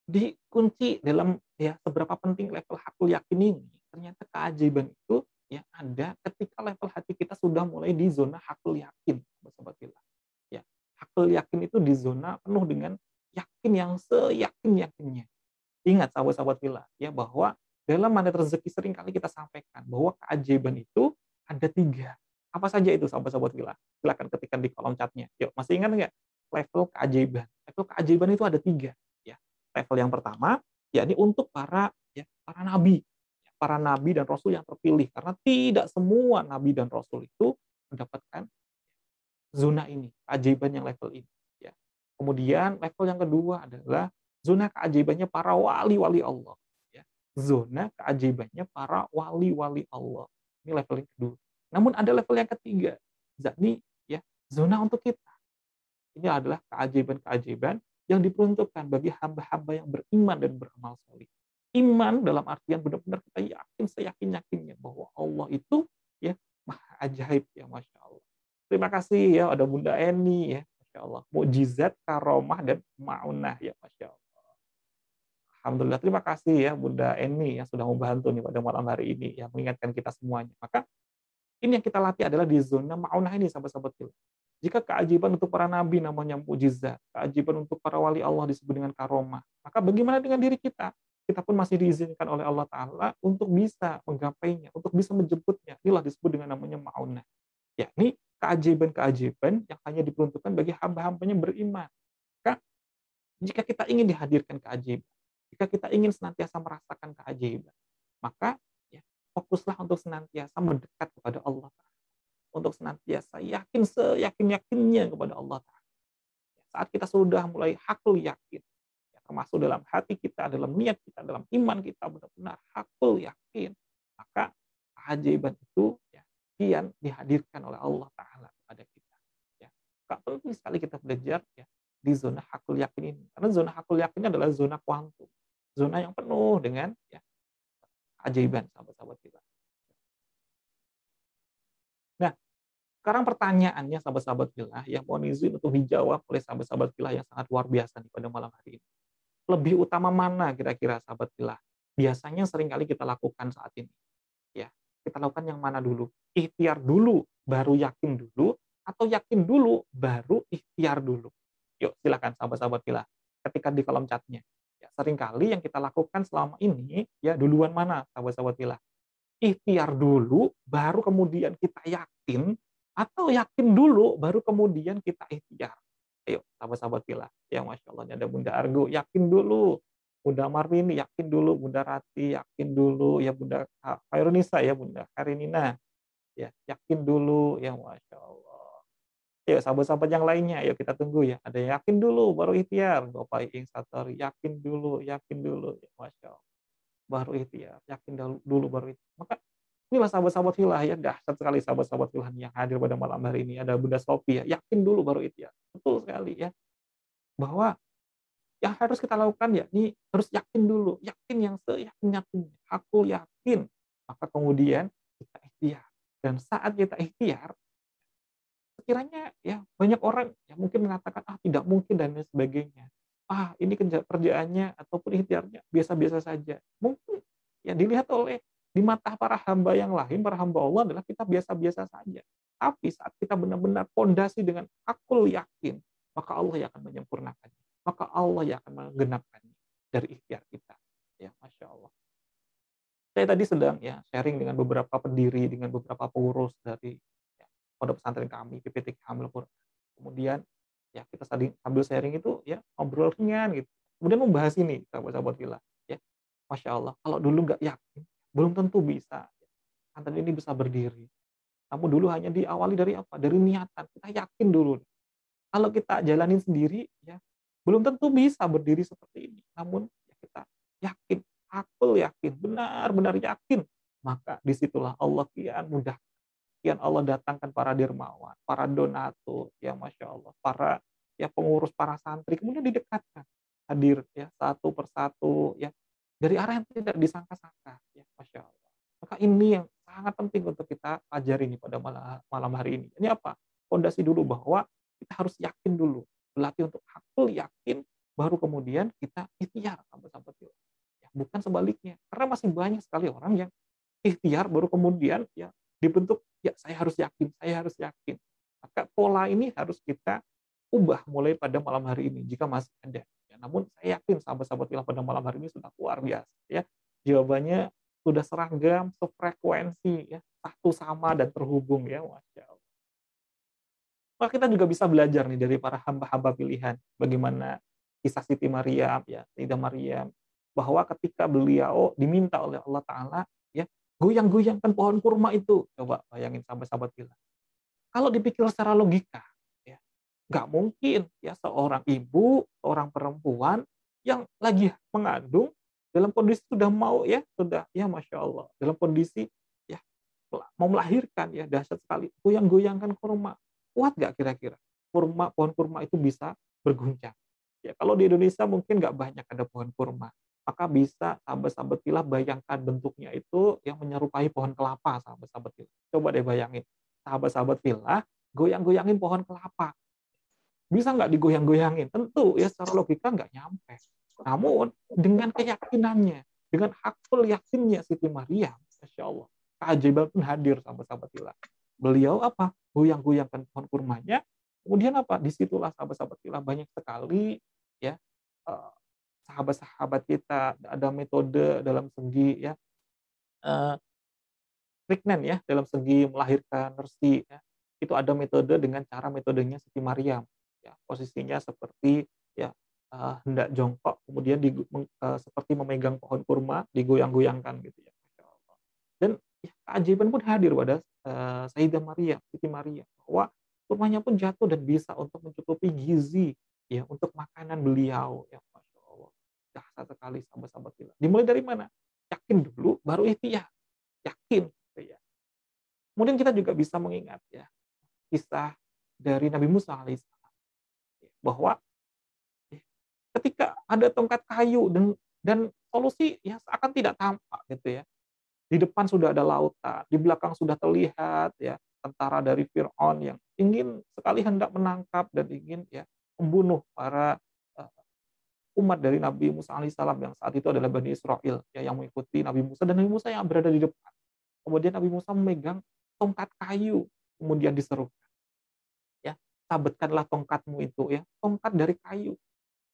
dikunci dalam ya seberapa penting level hakul yakin ini. Ternyata keajaiban itu ya ada ketika level hati kita sudah mulai di zona hakul yakin, sahabat fillah. Ya, hakul yakin itu di zona penuh dengan yakin yang seyakin-yakinnya. Ingat sahabat-sahabat fillah ya, bahwa dalam Magnet Rezeki sering kali kita sampaikan bahwa keajaiban itu ada 3. Apa saja itu sahabat-sahabat fillah? Silakan ketikkan di kolom chatnya. Yuk, masih ingat nggak? level keajaiban. Level keajaiban itu ada 3. Ya. Level yang pertama, yakni untuk para nabi, para nabi dan rasul yang terpilih, karena tidak semua nabi dan rasul itu mendapatkan zona ini, keajaiban yang level ini. Ya. Kemudian level yang kedua adalah zona keajaibannya para wali-wali Allah. Ya. Zona keajaibannya para wali-wali Allah. Ini level yang kedua. Namun ada level yang ketiga, yakni zona untuk kita. Ini adalah keajaiban-keajaiban yang diperuntukkan bagi hamba-hamba yang beriman dan beramal soleh. Iman dalam artian benar-benar kita yakin seyakin-yakinnya bahwa Allah itu maha ajaib, Masya Allah. Terima kasih ada Bunda Eni Masya Allah. Mukjizat, karomah, dan ma'unah Masya Allah. Alhamdulillah, terima kasih Bunda Eni yang sudah membantu nih pada malam hari ini mengingatkan kita semuanya. Maka ini yang kita latih adalah di zona ma'unah ini, sahabat-sahabat film. Jika keajaiban untuk para nabi namanya mukjizat, keajaiban untuk para wali Allah disebut dengan karomah, maka bagaimana dengan diri kita? Kita pun masih diizinkan oleh Allah Ta'ala untuk bisa menggapainya, untuk bisa menjemputnya. Inilah disebut dengan namanya ma'unah. Yakni keajaiban-keajaiban yang hanya diperuntukkan bagi hamba-hambanya beriman. Maka jika kita ingin dihadirkan keajaiban, jika kita ingin senantiasa merasakan keajaiban, maka fokuslah untuk senantiasa mendekat kepada Allah Ta'ala. Untuk senantiasa yakin seyakin-yakinnya kepada Allah Ta'ala. Saat kita sudah mulai hakul yakin, termasuk dalam hati kita, dalam niat kita, dalam iman kita benar-benar hakul yakin, maka keajaiban itu kian dihadirkan oleh Allah Ta'ala kepada kita. Penting sekali kita belajar di zona hakul yakin ini. Karena zona hakul yakin adalah zona kuantum. Zona yang penuh dengan keajaiban, sahabat-sahabat kita. Nah, sekarang pertanyaannya sahabat-sahabat filah yang mohon izin untuk dijawab oleh sahabat-sahabat filah yang sangat luar biasa pada malam hari ini. Lebih utama mana kira-kira sahabat filah? Biasanya seringkali kita lakukan saat ini. Kita lakukan yang mana dulu? Ikhtiar dulu, baru yakin dulu, atau yakin dulu, baru ikhtiar dulu? Yuk, silakan sahabat-sahabat filah. Ketika di kolom chatnya. Seringkali yang kita lakukan selama ini, duluan mana sahabat-sahabat filah? Ikhtiar dulu, baru kemudian kita yakin, atau yakin dulu, baru kemudian kita ikhtiar. Ayo, sahabat-sahabat filah. Masya Allah, ada Bunda Argo, yakin dulu. Bunda Marwini, yakin dulu. Bunda Rati, yakin dulu. Bunda Khairunisa, Bunda Karinina. Yakin dulu. Masya Allah. Sahabat-sahabat yang lainnya, kita tunggu Ada yang yakin dulu, baru ikhtiar. Bapak Ing Satori, yakin dulu. Masya Allah. Baru ikhtiar, yakin dulu baru ikhtiar. Maka inilah sahabat-sahabat filah dahsyat sekali sahabat-sahabat filah yang hadir pada malam hari ini. Ada Bunda Sofi yakin dulu baru ikhtiar. Betul sekali bahwa yang harus kita lakukan ini harus yakin dulu, yakin yang seyakin-yakinnya. Aku yakin, maka kemudian kita ikhtiar. Dan saat kita ikhtiar, sekiranya banyak orang yang mungkin mengatakan tidak mungkin dan lain sebagainya. Ini kerjaannya ataupun ikhtiarnya biasa-biasa saja. Mungkin dilihat oleh di mata para hamba yang lain, para hamba Allah adalah kita biasa-biasa saja. Tapi saat kita benar-benar fondasi dengan akul yakin, maka Allah yang akan menyempurnakannya. Maka Allah yang akan menggenapkannya dari ikhtiar kita. Masya Allah. Saya tadi sedang sharing dengan beberapa pendiri, dengan beberapa pengurus dari pondok pesantren kami, PPT Hamil Quran. Kemudian kita sambil sharing itu ngobrol ringan gitu. Kemudian membahas ini sahabat-sahabat filah. Masya Allah, kalau dulu nggak yakin, belum tentu bisa pesantren ini bisa berdiri. Namun dulu hanya diawali dari apa? Dari niatan. Kita yakin dulu. Kalau kita jalanin sendiri, belum tentu bisa berdiri seperti ini. Namun kita yakin, aku yakin, benar-benar yakin. Maka disitulah Allah kian mudah. Kian Allah datangkan para dermawan, para donatur, Masya Allah, para pengurus, para santri, kemudian didekatkan. Hadir satu persatu, dari arah yang tidak disangka-sangka. Masya Allah. Maka ini yang sangat penting untuk kita pelajari ini pada malam hari ini. Ini apa? Fondasi dulu bahwa kita harus yakin dulu. Berlatih untuk hakul yakin, baru kemudian kita ikhtiar sahabat-sahabat filah. Bukan sebaliknya. Karena masih banyak sekali orang yang ikhtiar baru kemudian dibentuk saya harus yakin. Maka pola ini harus kita ubah mulai pada malam hari ini jika masih ada. Namun saya yakin sahabat-sahabat filah pada malam hari ini sudah luar biasa. Jawabannya sudah seragam, sefrekuensi, satu sama dan terhubung. Masya Allah. Maka kita juga bisa belajar nih dari para hamba-hamba pilihan, bagaimana kisah Siti Maryam, ya, Sayyidah Maryam, bahwa ketika beliau diminta oleh Allah Ta'ala, ya, goyang-goyangkan pohon kurma itu. Coba bayangin sahabat-sahabat kita. Kalau dipikir secara logika, ya, nggak mungkin ya seorang ibu, seorang perempuan yang lagi mengandung dalam kondisi sudah mau ya, sudah ya Masya Allah, dalam kondisi ya mau melahirkan ya, dahsyat sekali, goyang-goyangkan kurma. Kuat nggak kira-kira? Pohon kurma itu bisa berguncang. Ya, kalau di Indonesia mungkin nggak banyak ada pohon kurma. Maka bisa sahabat-sahabat pilah bayangkan bentuknya itu yang menyerupai pohon kelapa, sahabat-sahabat pilah. Coba deh bayangin, sahabat-sahabat pilah goyang-goyangin pohon kelapa. Bisa nggak digoyang-goyangin? Tentu ya secara logika nggak nyampe. Namun dengan keyakinannya, dengan hakul yakinnya Siti Maryam, Masya Allah, keajaiban pun hadir sahabat-sahabat pilah. Beliau apa? Goyang-goyangkan pohon kurmanya. Kemudian apa? Disitulah sahabat-sahabat pilah banyak sekali ya eh, sahabat-sahabat kita ada metode dalam segi ya eh, pregnant ya, dalam segi melahirkan nersi ya. Itu ada metode dengan cara metodenya Siti Maryam ya, posisinya seperti ya hendak jongkok kemudian seperti memegang pohon kurma digoyang-goyangkan gitu ya, Masya Allah. Dan ya, keajaiban pun hadir pada Sayyidah Maryam, Siti Maryam, bahwa kurmanya pun jatuh dan bisa untuk mencukupi gizi ya untuk makanan beliau ya, Masya Allah. Dahsyat sekali sahabat-sahabat kita. Dimulai dari mana? Yakin dulu baru ikhtiar. Yakin gitu ya. Kemudian kita juga bisa mengingat ya kisah dari Nabi Musa alaihissalam bahwa ketika ada tongkat kayu dan solusi ya seakan tidak tampak gitu ya. Di depan sudah ada lautan, di belakang sudah terlihat ya tentara dari Fir'aun yang ingin sekali hendak menangkap dan ingin ya membunuh para umat dari Nabi Musa alaihissalam yang saat itu adalah Bani Israel ya, yang mengikuti Nabi Musa, dan Nabi Musa yang berada di depan. Kemudian Nabi Musa memegang tongkat kayu, kemudian diserukan, ya, sabetkanlah tongkatmu itu, ya, tongkat dari kayu.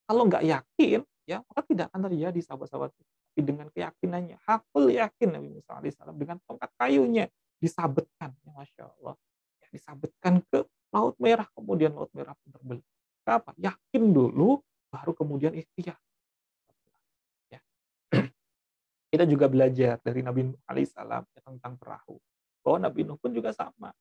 Kalau nggak yakin, ya, maka tidak akan terjadi, sahabat-sahabat. Tapi dengan keyakinannya, hakul yakin Nabi Musa alaihissalam dengan tongkat kayunya disabetkan, ya, Masya Allah, ya, disabetkan ke Laut Merah, kemudian Laut Merah pun terbelah. Apa? Yakin dulu, baru kemudian ikhtiar. Ya. Kita juga belajar dari Nabi Nuh alaihissalam tentang perahu. Bahwa Nabi Nuh pun juga sama,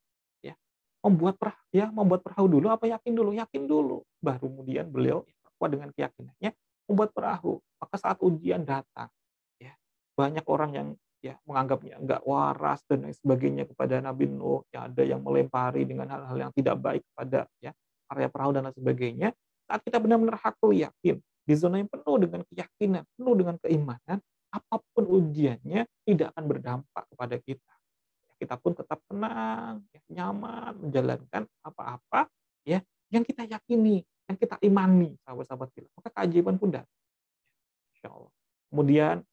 ya, membuat perahu dulu apa yakin dulu? Yakin dulu, baru kemudian beliau kuat dengan keyakinannya membuat perahu. Maka saat ujian datang, ya, banyak orang yang ya menganggapnya enggak waras dan lain sebagainya kepada Nabi Nuh, ya, ada yang melempari dengan hal-hal yang tidak baik kepada ya area perahu dan lain sebagainya. Saat kita benar-benar hakul yakin di zona yang penuh dengan keyakinan, penuh dengan keimanan, apapun ujiannya tidak akan berdampak kepada kita. Kita pun tetap tenang, ya, nyaman menjalankan apa-apa ya yang kita yakini, yang kita imani, sahabat-sahabat kita. Maka keajaiban pun datang. Insya Allah. Kemudian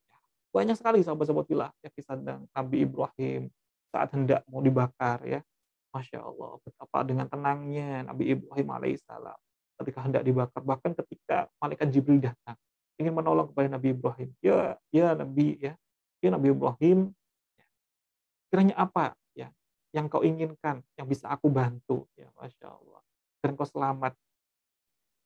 banyak sekali sahabat-sahabat kita ya kisah tentang Nabi Ibrahim saat hendak mau dibakar ya. Masya Allah, betapa dengan tenangnya Nabi Ibrahim alaihissalam ketika hendak dibakar, bahkan ketika malaikat Jibril datang ingin menolong kepada Nabi Ibrahim, ya Nabi Ibrahim, kiranya apa ya yang kau inginkan yang bisa aku bantu, ya, Masya Allah, dan kau selamat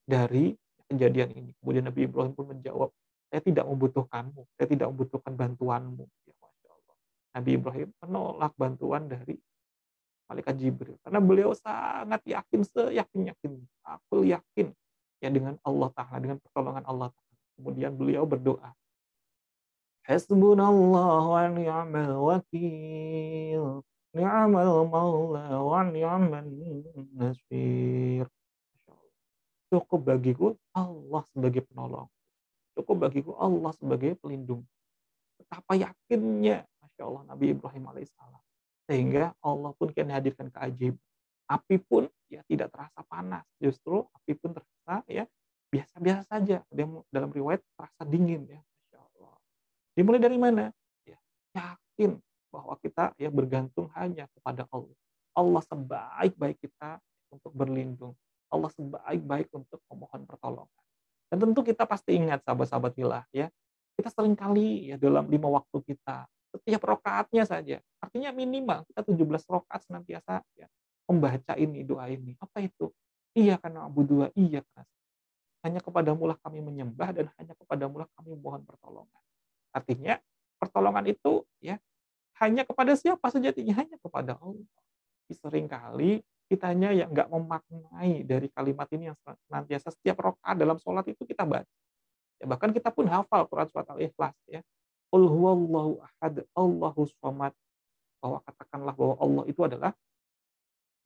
dari kejadian ini. Kemudian Nabi Ibrahim pun menjawab, saya tidak membutuhkanmu, saya tidak membutuhkan bantuanmu, ya, Masya Allah. Nabi Ibrahim menolak bantuan dari malaikat Jibril karena beliau sangat yakin, seyakin-yakin, aku yakin ya dengan Allah Ta'ala, dengan pertolongan Allah Ta'ala. Kemudian beliau berdoa, hasbunallahu wa ni'mal wakil, ni'mal maula wa ni'man nasir. Cukup bagiku Allah sebagai penolong, cukup bagiku Allah sebagai pelindung. Betapa yakinnya, Masya Allah, Nabi Ibrahim alaihissalam, sehingga Allah pun kian hadirkan keajaiban. Api pun ya tidak terasa panas, justru api pun terasa ya biasa-biasa saja. Dalam riwayat terasa dingin, ya, Masya Allah. Dimulai dari mana? Ya, yakin bahwa kita ya bergantung hanya kepada Allah. Allah sebaik-baik kita untuk berlindung. Allah sebaik-baik untuk memohon pertolongan. Dan tentu kita pasti ingat, sahabat-sahabat filah, ya, kita seringkali ya dalam 5 waktu kita, setiap rokaatnya saja, artinya minimal kita 17 rokaat senantiasa ya membaca ini, doa ini. Apa itu? Iya karena Abu Dua, iya karena hanya kepadamulah kami menyembah dan hanya kepadamulah kami mohon pertolongan. Artinya pertolongan itu ya hanya kepada siapa sejatinya? Hanya kepada Allah. Seringkali kitanya yang nggak memaknai dari kalimat ini yang senantiasa setiap rakaat dalam sholat itu kita baca. Ya, bahkan kita pun hafal Quran surat Al-Ikhlas ya. Qul huwallahu ahad, Allahus samad. Bahwa katakanlah bahwa Allah itu adalah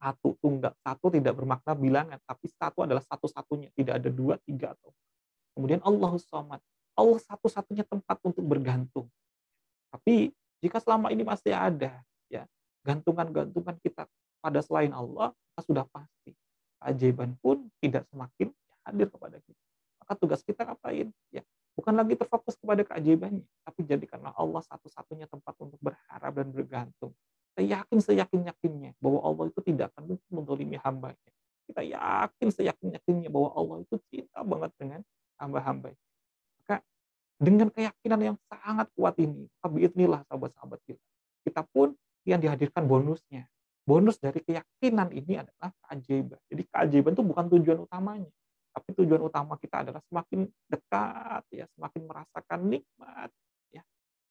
satu tunggal. Satu tidak bermakna bilangan, tapi satu adalah satu-satunya. Tidak ada dua, tiga atau. Kemudian Allahus samad. Allah satu-satunya tempat untuk bergantung. Tapi jika selama ini masih ada ya gantungan-gantungan kita pada selain Allah, maka sudah pasti keajaiban pun tidak semakin hadir kepada kita. Maka tugas kita ngapain? Ya, bukan lagi terfokus kepada keajaibannya, tapi jadikanlah Allah satu-satunya tempat untuk berharap dan bergantung. Kita yakin seyakin-yakinnya bahwa Allah itu tidak akan mungkin menzalimi hambanya. Kita yakin seyakin-yakinnya bahwa Allah itu cinta banget dengan hamba-hambanya. Maka dengan keyakinan yang sangat kuat ini, biidznillah sahabat-sahabat kita pun yang dihadirkan bonusnya. Bonus dari keyakinan ini adalah keajaiban. Jadi keajaiban itu bukan tujuan utamanya, tapi tujuan utama kita adalah semakin dekat, ya, semakin merasakan nikmat, ya,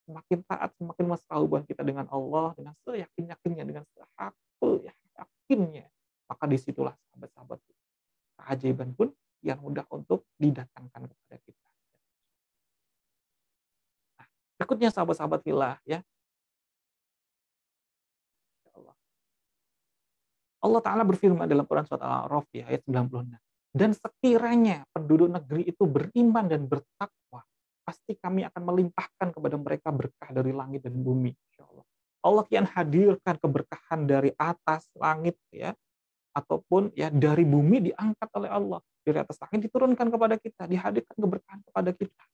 semakin taat, semakin mesra hubungan kita dengan Allah, dengan seyakin-yakinnya, dengan sehakul yakinnya. Maka disitulah sahabat-sahabat keajaiban pun yang mudah untuk didatangkan kepada kita. Nah, berikutnya sahabat-sahabat fillah, ya. Allah Ta'ala berfirman dalam Quran surat Al-A'raf ya, ayat 96. Dan sekiranya penduduk negeri itu beriman dan bertakwa, pasti kami akan melimpahkan kepada mereka berkah dari langit dan bumi. Insyaallah. Allah kian hadirkan keberkahan dari atas langit ya, ataupun ya dari bumi diangkat oleh Allah. Dari atas langit diturunkan kepada kita, dihadirkan keberkahan kepada kita.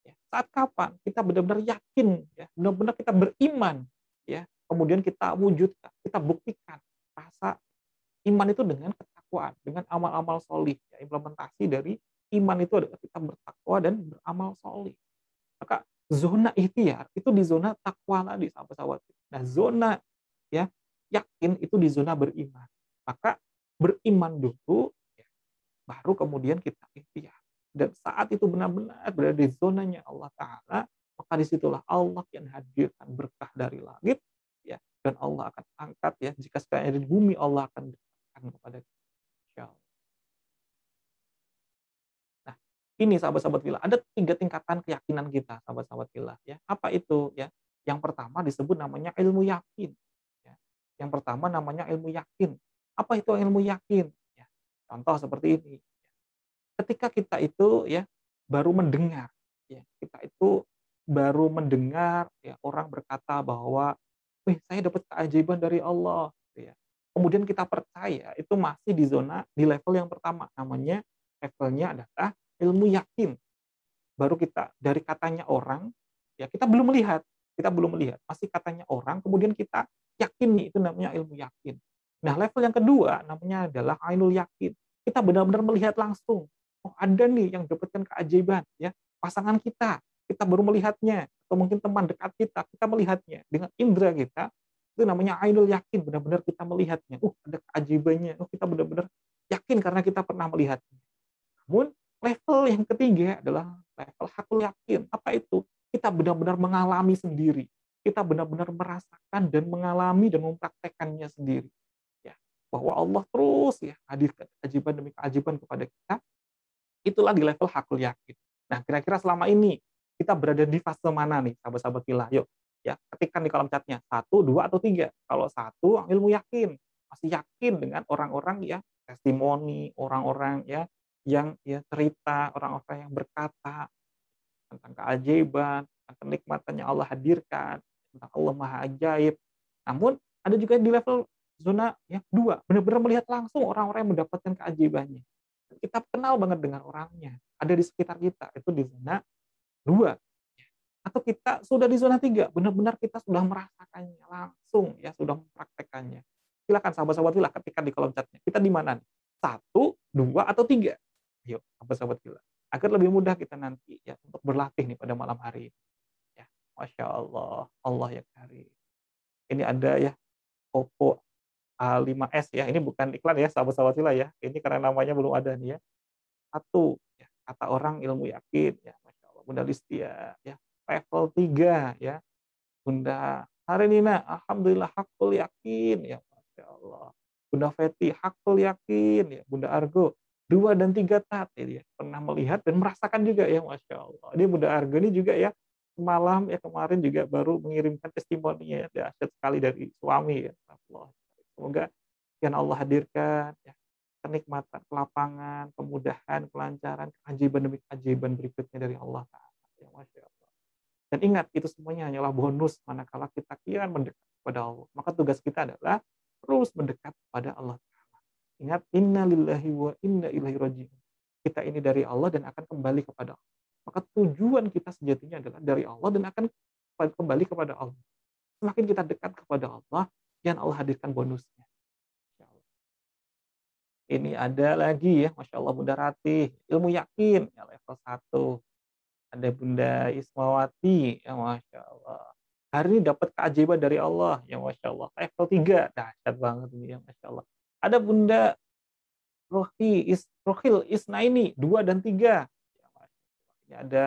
Ya, saat kapan? Kita benar-benar yakin, ya, benar-benar kita beriman, ya, kemudian kita wujudkan, kita buktikan rasa iman itu dengan ketakwaan, dengan amal-amal solih. Ya, implementasi dari iman itu adalah kita bertakwa dan beramal solih. Maka zona ikhtiar itu di zona takwa tadi, sahabat-sahabat. Nah, zona ya yakin itu di zona beriman. Maka beriman dulu, ya, baru kemudian kita ikhtiar. Dan saat itu benar-benar berada di zonanya Allah Ta'ala, maka disitulah Allah yang hadirkan berkah dari langit, ya, dan Allah akan angkat, ya, jika sekiranya di bumi Allah akan dekatkan kepada kita. Insyaallah. Nah, ini sahabat-sahabat fillah, ada 3 tingkatan keyakinan kita, sahabat-sahabat fillah, ya. Apa itu, ya? Yang pertama disebut namanya ilmu yakin, ya. Yang pertama namanya ilmu yakin. Apa itu ilmu yakin? Ya, contoh seperti ini. Ketika kita itu ya baru mendengar, ya, kita itu baru mendengar ya orang berkata bahwa saya dapat keajaiban dari Allah, gitu ya. Kemudian kita percaya, itu masih di zona di level yang pertama, namanya levelnya adalah ilmu yakin. Baru kita dari katanya orang, ya kita belum melihat, masih katanya orang, kemudian kita yakin nih, itu namanya ilmu yakin. Nah, level yang kedua namanya adalah ainul yakin. Kita benar-benar melihat langsung, oh ada nih yang dapatkan keajaiban, ya, pasangan kita baru melihatnya, atau mungkin teman dekat kita melihatnya dengan indera kita, itu namanya ainul yakin, benar-benar kita melihatnya, ada keajaibannya, kita benar-benar yakin karena kita pernah melihatnya. Namun level yang ketiga adalah level hakul yakin. Apa itu? Kita benar-benar mengalami sendiri, kita benar-benar merasakan dan mengalami dan mempraktekannya sendiri, ya, bahwa Allah terus ya hadirkan keajaiban demi keajaiban kepada kita. Itulah di level hakul yakin. Nah, kira-kira selama ini kita berada di fase mana nih, sahabat-sahabat fillah? Yuk, ya, ketikkan di kolom chatnya 1, 2, atau 3. Kalau 1, ilmu yakin, masih yakin dengan orang-orang ya testimoni, orang-orang ya yang ya cerita, orang-orang yang berkata tentang keajaiban, tentang kenikmatan yang Allah hadirkan, tentang Allah Maha Ajaib. Namun ada juga di level zona yang 2, benar-benar melihat langsung orang-orang yang mendapatkan keajaibannya. Kita kenal banget dengan orangnya, ada di sekitar kita, itu di zona 2. Atau kita sudah di zona 3, benar-benar kita sudah merasakannya langsung, ya, sudah mempraktekannya. Silakan sahabat-sahabat fillah ketikkan di kolom chatnya. Kita di mana nih? 1, 2, atau 3? Yuk, sahabat-sahabat fillah. Agar lebih mudah kita nanti ya untuk berlatih nih pada malam hari ini. Ya, Masya Allah, Allah ya karim. Ini ada ya Oppo A5S ya. Ini bukan iklan ya, sahabat-sahabat Villa ya. Ini karena namanya belum ada nih ya. Satu, ya, kata orang ilmu yakin ya, Masya Allah. Bunda Listia ya, level 3 ya. Bunda Harinina, alhamdulillah hakul yakin ya, Masya Allah. Bunda Feti hakul yakin ya. Bunda Argo 2 dan 3 tat ya, pernah melihat dan merasakan juga ya, Masya Allah. Ini Bunda Argo ini juga ya, semalam ya, kemarin juga baru mengirimkan testimoninya ya, dahsyat sekali dari suami ya. Allah. Semoga yang Allah hadirkan ya, kenikmatan, kelapangan, kemudahan, kelancaran, keajaiban demi keajaiban berikutnya dari Allah Ta'ala. Ya, Masya Allah. Dan ingat, itu semuanya hanyalah bonus manakala kita kian mendekat kepada Allah. Maka tugas kita adalah terus mendekat kepada Allah Ta'ala. Ingat, inna lillahi wa inna ilaihi raji'un. Kita ini dari Allah dan akan kembali kepada Allah. Maka tujuan kita sejatinya adalah dari Allah dan akan kembali kepada Allah. Semakin kita dekat kepada Allah, yang Allah hadirkan bonusnya. Ini ada lagi ya, Masya Allah, Bunda Ratih, ilmu yakin, ya, level 1. Ada Bunda Ismawati, ya Masya Allah. Hari ini dapat keajaiban dari Allah, ya Masya Allah. Level 3, dahsyat banget ini, ya Masya Allah. Ada Bunda Rohil Isnaini, 2 dan 3. Ya, Masya Allah. Ini ada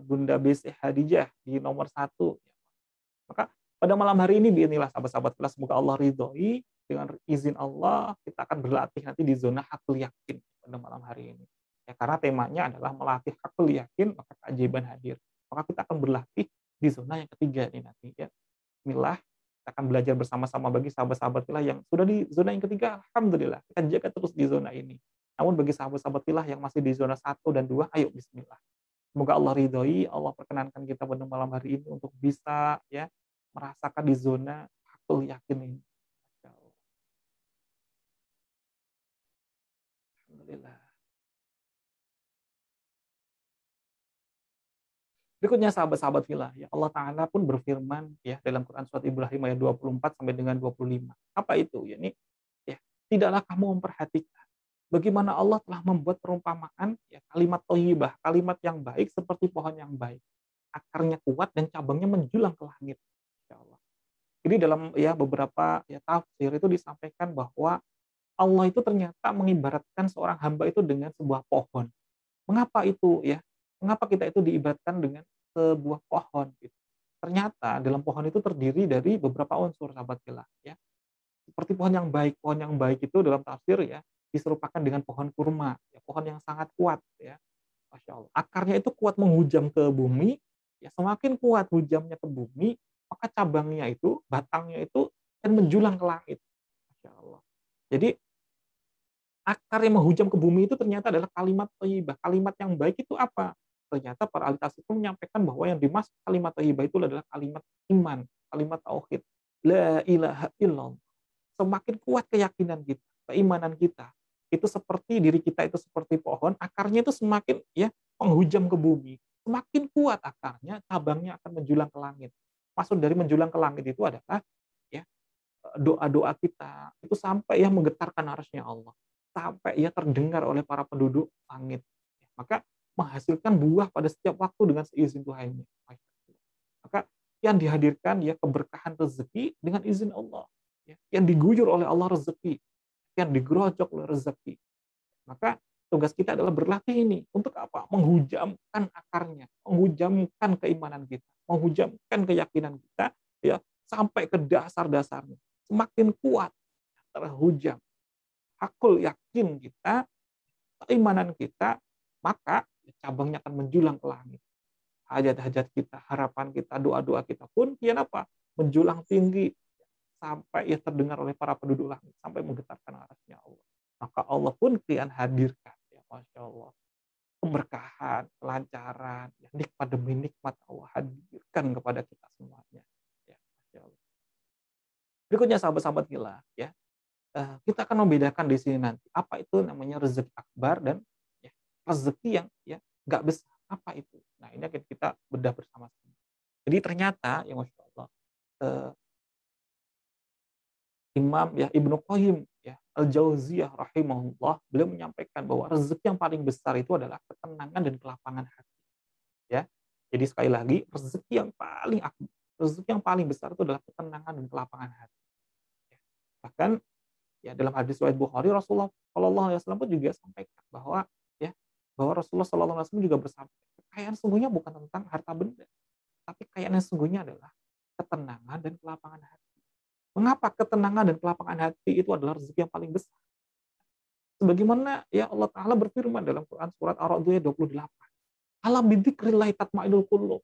Bunda BC Hadijah di nomor 1. Maka pada malam hari ini, inilah sahabat-sahabat kelas, semoga Allah ridhoi. Dengan izin Allah, kita akan berlatih nanti di zona hakul yakin pada malam hari ini. Ya, karena temanya adalah melatih hakul yakin, maka keajaiban hadir. Maka kita akan berlatih di zona yang ketiga ini nanti. Ya. Bismillah, kita akan belajar bersama-sama bagi sahabat-sahabat filah yang sudah di zona yang ketiga, alhamdulillah, kita jaga terus di zona ini. Namun bagi sahabat-sahabat filah yang masih di zona 1 dan 2, ayo bismillah. Semoga Allah ridhoi, Allah perkenankan kita pada malam hari ini untuk bisa ya merasakan di zona hakul yakin ini. Alhamdulillah. Berikutnya sahabat-sahabat filah, ya Allah Ta'ala pun berfirman ya dalam Quran surat Ibrahim ayat 24 sampai dengan 25. Apa itu? Ya, ini ya, tidaklah kamu memperhatikan bagaimana Allah telah membuat perumpamaan ya, kalimat thayyibah, kalimat yang baik seperti pohon yang baik. Akarnya kuat dan cabangnya menjulang ke langit. Ya Allah. Jadi dalam ya beberapa ya tafsir itu disampaikan bahwa Allah itu ternyata mengibaratkan seorang hamba itu dengan sebuah pohon. Mengapa itu ya? Mengapa kita itu diibaratkan dengan sebuah pohon? Gitu. Ternyata dalam pohon itu terdiri dari beberapa unsur, sahabat filah. Ya. Seperti pohon yang baik. Pohon yang baik itu dalam tafsir ya diserupakan dengan pohon kurma, ya, pohon yang sangat kuat. Ya. Masya Allah. Akarnya itu kuat menghujam ke bumi. Ya, semakin kuat hujamnya ke bumi, maka cabangnya itu, batangnya itu akan menjulang ke langit. Masya Allah. Jadi akar yang menghujam ke bumi itu ternyata adalah kalimat thayyibah. Kalimat yang baik itu apa? Ternyata para ahli tafsir itu menyampaikan bahwa yang dimaksud kalimat thayyibah itu adalah kalimat iman, kalimat tauhid. La ilaha illallah. Semakin kuat keyakinan kita, keimanan kita, itu seperti diri kita itu seperti pohon, akarnya itu semakin ya menghujam ke bumi. Semakin kuat akarnya, cabangnya akan menjulang ke langit. Maksud dari menjulang ke langit itu adalah ya doa-doa kita itu sampai ya menggetarkan arasnya Allah, sampai ia terdengar oleh para penduduk langit. Maka menghasilkan buah pada setiap waktu dengan seizin Tuhannya. Maka yang dihadirkan ya keberkahan rezeki dengan izin Allah. Yang diguyur oleh Allah rezeki, yang digerojok oleh rezeki. Maka tugas kita adalah berlatih ini. Untuk apa? Menghujamkan akarnya, menghujamkan keimanan kita, menghujamkan keyakinan kita ya sampai ke dasar-dasarnya. Semakin kuat terhujam hakul yakin kita, keimanan kita, maka cabangnya akan menjulang ke langit. Hajat-hajat kita, harapan kita, doa-doa kita pun kian apa? Menjulang tinggi sampai ya terdengar oleh para penduduk langit, sampai menggetarkan arasnya Allah. Maka Allah pun kian hadirkan, ya Masya Allah, keberkahan, kelancaran, ya, nikmat demi nikmat Allah hadirkan kepada kita semuanya. Ya, Masya Allah. Berikutnya sahabat-sahabat gila, ya kita akan membedakan di sini nanti apa itu namanya rezeki akbar dan ya, rezeki yang ya nggak besar, apa itu. Nah ini akan kita bedah bersama-sama. Jadi ternyata ya Masya Allah Imam ya Ibnu Qayyim ya Al-Jauziyah rahimahullah, beliau menyampaikan bahwa rezeki yang paling besar itu adalah ketenangan dan kelapangan hati. Ya, jadi sekali lagi rezeki yang paling besar itu adalah ketenangan dan kelapangan hati. Bahkan ya dalam hadis riwayat Bukhari, Rasulullah Shallallahu Alaihi Wasallam pun juga sampaikan bahwa ya bahwa Rasulullah Shallallahu Alaihi Wasallam juga bersabda, kekayaan sungguhnya bukan tentang harta benda, tapi kekayaan yang sungguhnya adalah ketenangan dan kelapangan hati. Mengapa ketenangan dan kelapangan hati itu adalah rezeki yang paling besar? Sebagaimana ya Allah Ta'ala berfirman dalam Quran surat Ar-Ra'd ayat 28. Ala bidzikrillah tatma'innul qulub.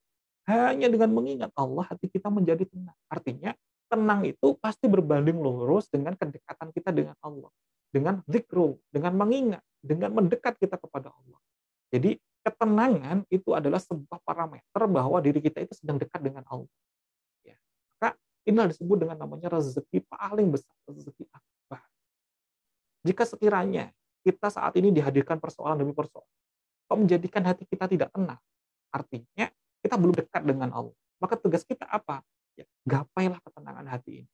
Hanya dengan mengingat Allah hati kita menjadi tenang. Artinya tenang itu pasti berbanding lurus dengan kedekatan kita dengan Allah. Dengan zikru, dengan mengingat, dengan mendekat kita kepada Allah. Jadi ketenangan itu adalah sebuah parameter bahwa diri kita itu sedang dekat dengan Allah. Ya. Maka inilah disebut dengan namanya rezeki paling besar, rezeki akbar. Jika sekiranya kita saat ini dihadirkan persoalan demi persoalan, kok menjadikan hati kita tidak tenang, artinya kita belum dekat dengan Allah. Maka tugas kita apa? Ya, gapailah ketenangan hati ini.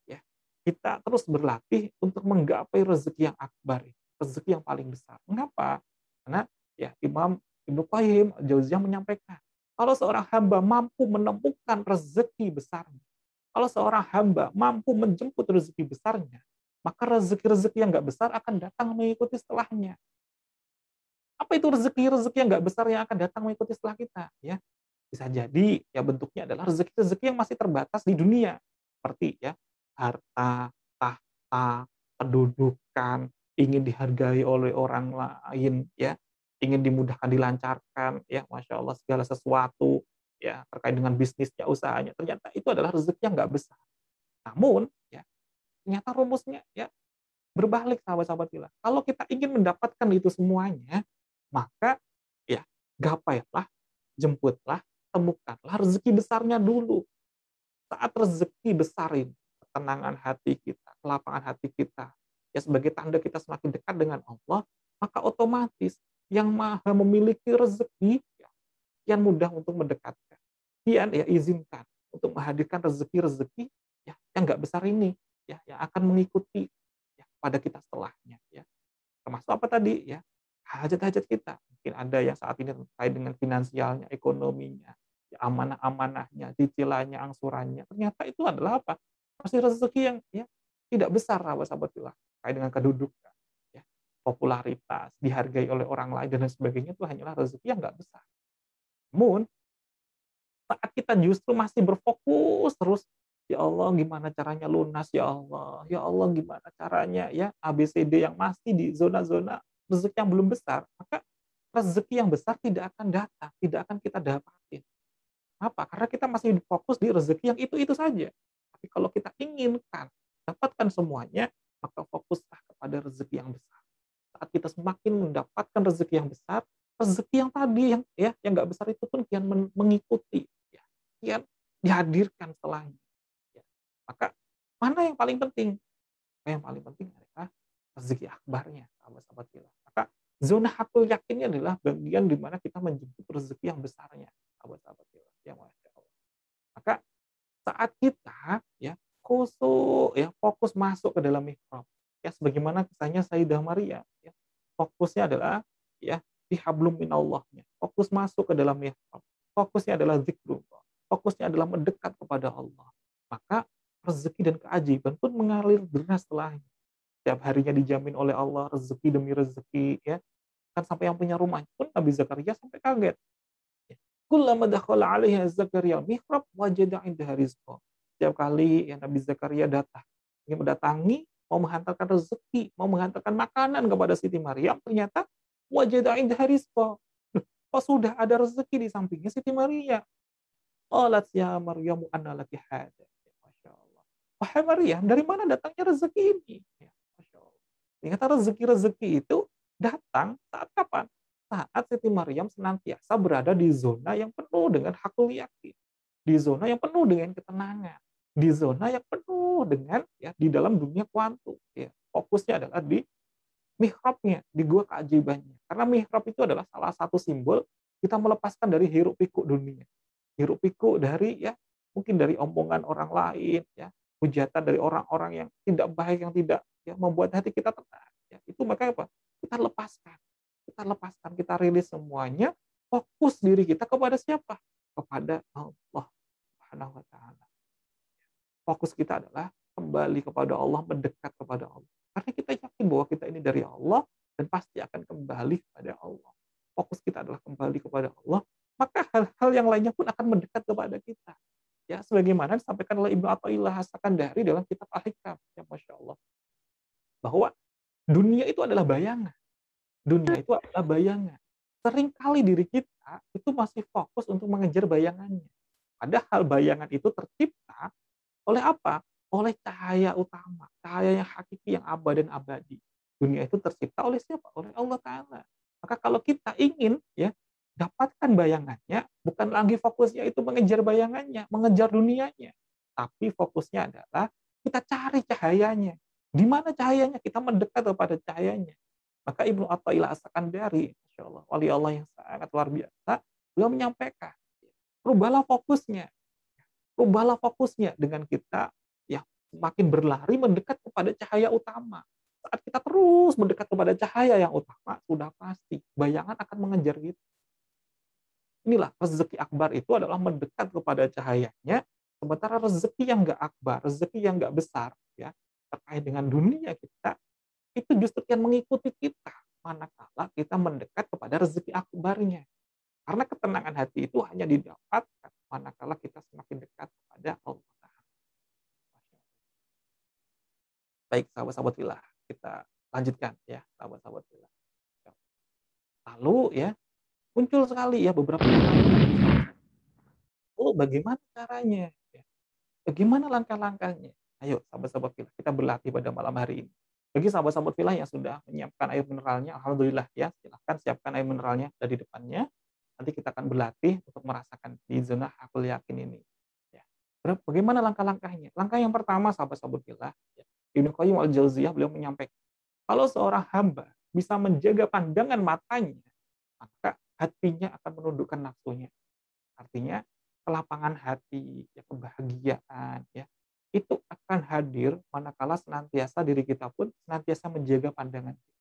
Ya, kita terus berlatih untuk menggapai rezeki yang akbar, rezeki yang paling besar. Mengapa? Karena ya Imam Ibnu Qayyim Al-Jauziyah menyampaikan, kalau seorang hamba mampu menemukan rezeki besarnya, kalau seorang hamba mampu menjemput rezeki besarnya, maka rezeki-rezeki yang nggak besar akan datang mengikuti setelahnya. Apa itu rezeki-rezeki yang nggak besar yang akan datang mengikuti setelah kita? Ya, bisa jadi ya bentuknya adalah rezeki-rezeki yang masih terbatas di dunia, seperti ya harta, tahta, kedudukan, ingin dihargai oleh orang lain, ya, ingin dimudahkan, dilancarkan, ya, masya Allah segala sesuatu, ya terkait dengan bisnisnya, usahanya, ternyata itu adalah rezeki yang nggak besar. Namun, ya ternyata rumusnya ya berbalik, sahabat-sahabat bila. Kalau kita ingin mendapatkan itu semuanya, maka ya gapailah, jemputlah, temukanlah rezeki besarnya dulu. Saat rezeki besar ini, ketenangan hati kita, kelapangan hati kita, ya sebagai tanda kita semakin dekat dengan Allah, maka otomatis yang maha memiliki rezeki, ya, kian mudah untuk mendekatkan. Kian ya izinkan untuk menghadirkan rezeki-rezeki ya, yang nggak besar ini, ya, yang akan mengikuti ya, pada kita setelahnya. Ya. Termasuk apa tadi? Ya, hajat-hajat kita. Mungkin ada yang saat ini terkait dengan finansialnya, ekonominya, ya, amanah-amanahnya, cicilannya, angsurannya. Ternyata itu adalah apa? Masih rezeki yang ya, tidak besar, sahabat-sahabat Allah. Terkait dengan kedudukan, ya, popularitas, dihargai oleh orang lain, dan sebagainya, itu hanyalah rezeki yang nggak besar. Namun, saat kita justru masih berfokus terus, ya Allah gimana caranya lunas, ya Allah gimana caranya ya ABCD yang masih di zona-zona rezeki yang belum besar, maka rezeki yang besar tidak akan datang, tidak akan kita dapatin. Apa? Karena kita masih fokus di rezeki yang itu saja. Tapi kalau kita inginkan dapatkan semuanya, maka fokuslah kepada rezeki yang besar. Saat kita semakin mendapatkan rezeki yang besar, rezeki yang tadi yang nggak besar itu pun kian mengikuti, ya, kian dihadirkan setelahnya. Ya. Maka mana yang paling penting? Yang paling penting adalah rezeki akbarnya, sahabat-sahabat kita. Maka zona hakul yakinnya adalah bagian di mana kita menjemput rezeki yang besarnya, sahabat-sahabat kita. Ya, Masya Allah. Maka saat kita ya khusyuk, ya fokus masuk ke dalam mihrab, ya sebagaimana kisahnya Sayyidah Maryam, ya, fokusnya adalah ya di hablum minallahnya, fokus masuk ke dalam mihrab, fokusnya adalah zikrullah, fokusnya adalah mendekat kepada Allah, maka rezeki dan keajaiban pun mengalir deras setelahnya. Setiap harinya dijamin oleh Allah rezeki demi rezeki, ya kan sampai yang punya rumah pun Nabi Zakaria sampai kaget. Kullama dakhala 'alaiha Zakaria mihrab wajada 'indaha rizqa. Setiap kali yang Nabi Zakaria ingin mendatangi, mau menghantarkan rezeki, mau menghantarkan makanan kepada Siti Maryam, ternyata wajada 'indaha rizqa. Oh, sudah ada rezeki di sampingnya Siti Maryam. Qalat ya Maryamu anna laki hadza. Masya Allah. Wahai Maryam, dari mana datangnya rezeki ini? Ya, Masya Allah. Ternyata rezeki-rezeki itu datang saat kapan? Saat Siti Maryam senantiasa berada di zona yang penuh dengan hakul yakin, di zona yang penuh dengan ketenangan, di zona yang penuh dengan ya di dalam dunia kuantum. Ya, fokusnya adalah di mihrabnya, di gua keajaibannya. Karena mihrab itu adalah salah satu simbol kita melepaskan dari hiruk pikuk dunia, hiruk pikuk dari ya mungkin dari omongan orang lain, ya hujatan dari orang-orang yang tidak baik, yang tidak ya membuat hati kita tenang. Ya, itu makanya apa? Kita lepaskan, kita rilis semuanya, fokus diri kita kepada siapa? Kepada Allah Subhanahu wa taala. Fokus kita adalah kembali kepada Allah, mendekat kepada Allah. Karena kita yakin bahwa kita ini dari Allah dan pasti akan kembali kepada Allah. Fokus kita adalah kembali kepada Allah, maka hal-hal yang lainnya pun akan mendekat kepada kita. Ya, sebagaimana disampaikan oleh Ibnu Athaillah As-Sakandari dalam kitab Al-Hikam, ya Masya Allah. Bahwa dunia itu adalah bayangan. Dunia itu adalah bayangan. Seringkali diri kita itu masih fokus untuk mengejar bayangannya. Padahal bayangan itu tercipta oleh apa? Oleh cahaya utama, cahaya yang hakiki, yang abadi dan abadi. Dunia itu tercipta oleh siapa? Oleh Allah Ta'ala. Maka kalau kita ingin ya dapatkan bayangannya, bukan lagi fokusnya itu mengejar bayangannya, mengejar dunianya. Tapi fokusnya adalah kita cari cahayanya. Di mana cahayanya? Kita mendekat kepada cahayanya. Maka Ibnu Athaillah As-Sakandari, Masya Allah, wali Allah yang sangat luar biasa, beliau menyampaikan, rubahlah fokusnya. Rubahlah fokusnya dengan kita ya semakin berlari mendekat kepada cahaya utama. Saat kita terus mendekat kepada cahaya yang utama, sudah pasti bayangan akan mengejar kita. Inilah rezeki akbar itu adalah mendekat kepada cahayanya, sementara rezeki yang nggak akbar, rezeki yang nggak besar, ya terkait dengan dunia kita, itu justru yang mengikuti kita, manakala kita mendekat kepada rezeki akbarnya. Karena ketenangan hati itu hanya didapatkan manakala kita semakin dekat kepada Allah Ta'ala. Baik, sahabat-sahabat fillah, kita lanjutkan ya, sahabat-sahabat fillah. Lalu ya, muncul sekali ya beberapa pertanyaan. Oh, bagaimana caranya? Bagaimana langkah-langkahnya? Ayo, sahabat-sahabat fillah, kita berlatih pada malam hari ini. Bagi sahabat-sahabat fillah yang sudah menyiapkan air mineralnya, alhamdulillah ya, silahkan siapkan air mineralnya dari depannya. Nanti kita akan berlatih untuk merasakan di zona hakul yakin ini. Ya. Bagaimana langkah-langkahnya? Langkah yang pertama, sahabat-sahabat fillah, ya, Ibnu Qayyim Al-Jauziyah beliau menyampaikan, kalau seorang hamba bisa menjaga pandangan matanya, maka hatinya akan menundukkan nafsunya. Artinya kelapangan hati, ya, kebahagiaan, ya, itu akan hadir manakala senantiasa diri kita pun senantiasa menjaga pandangan kita.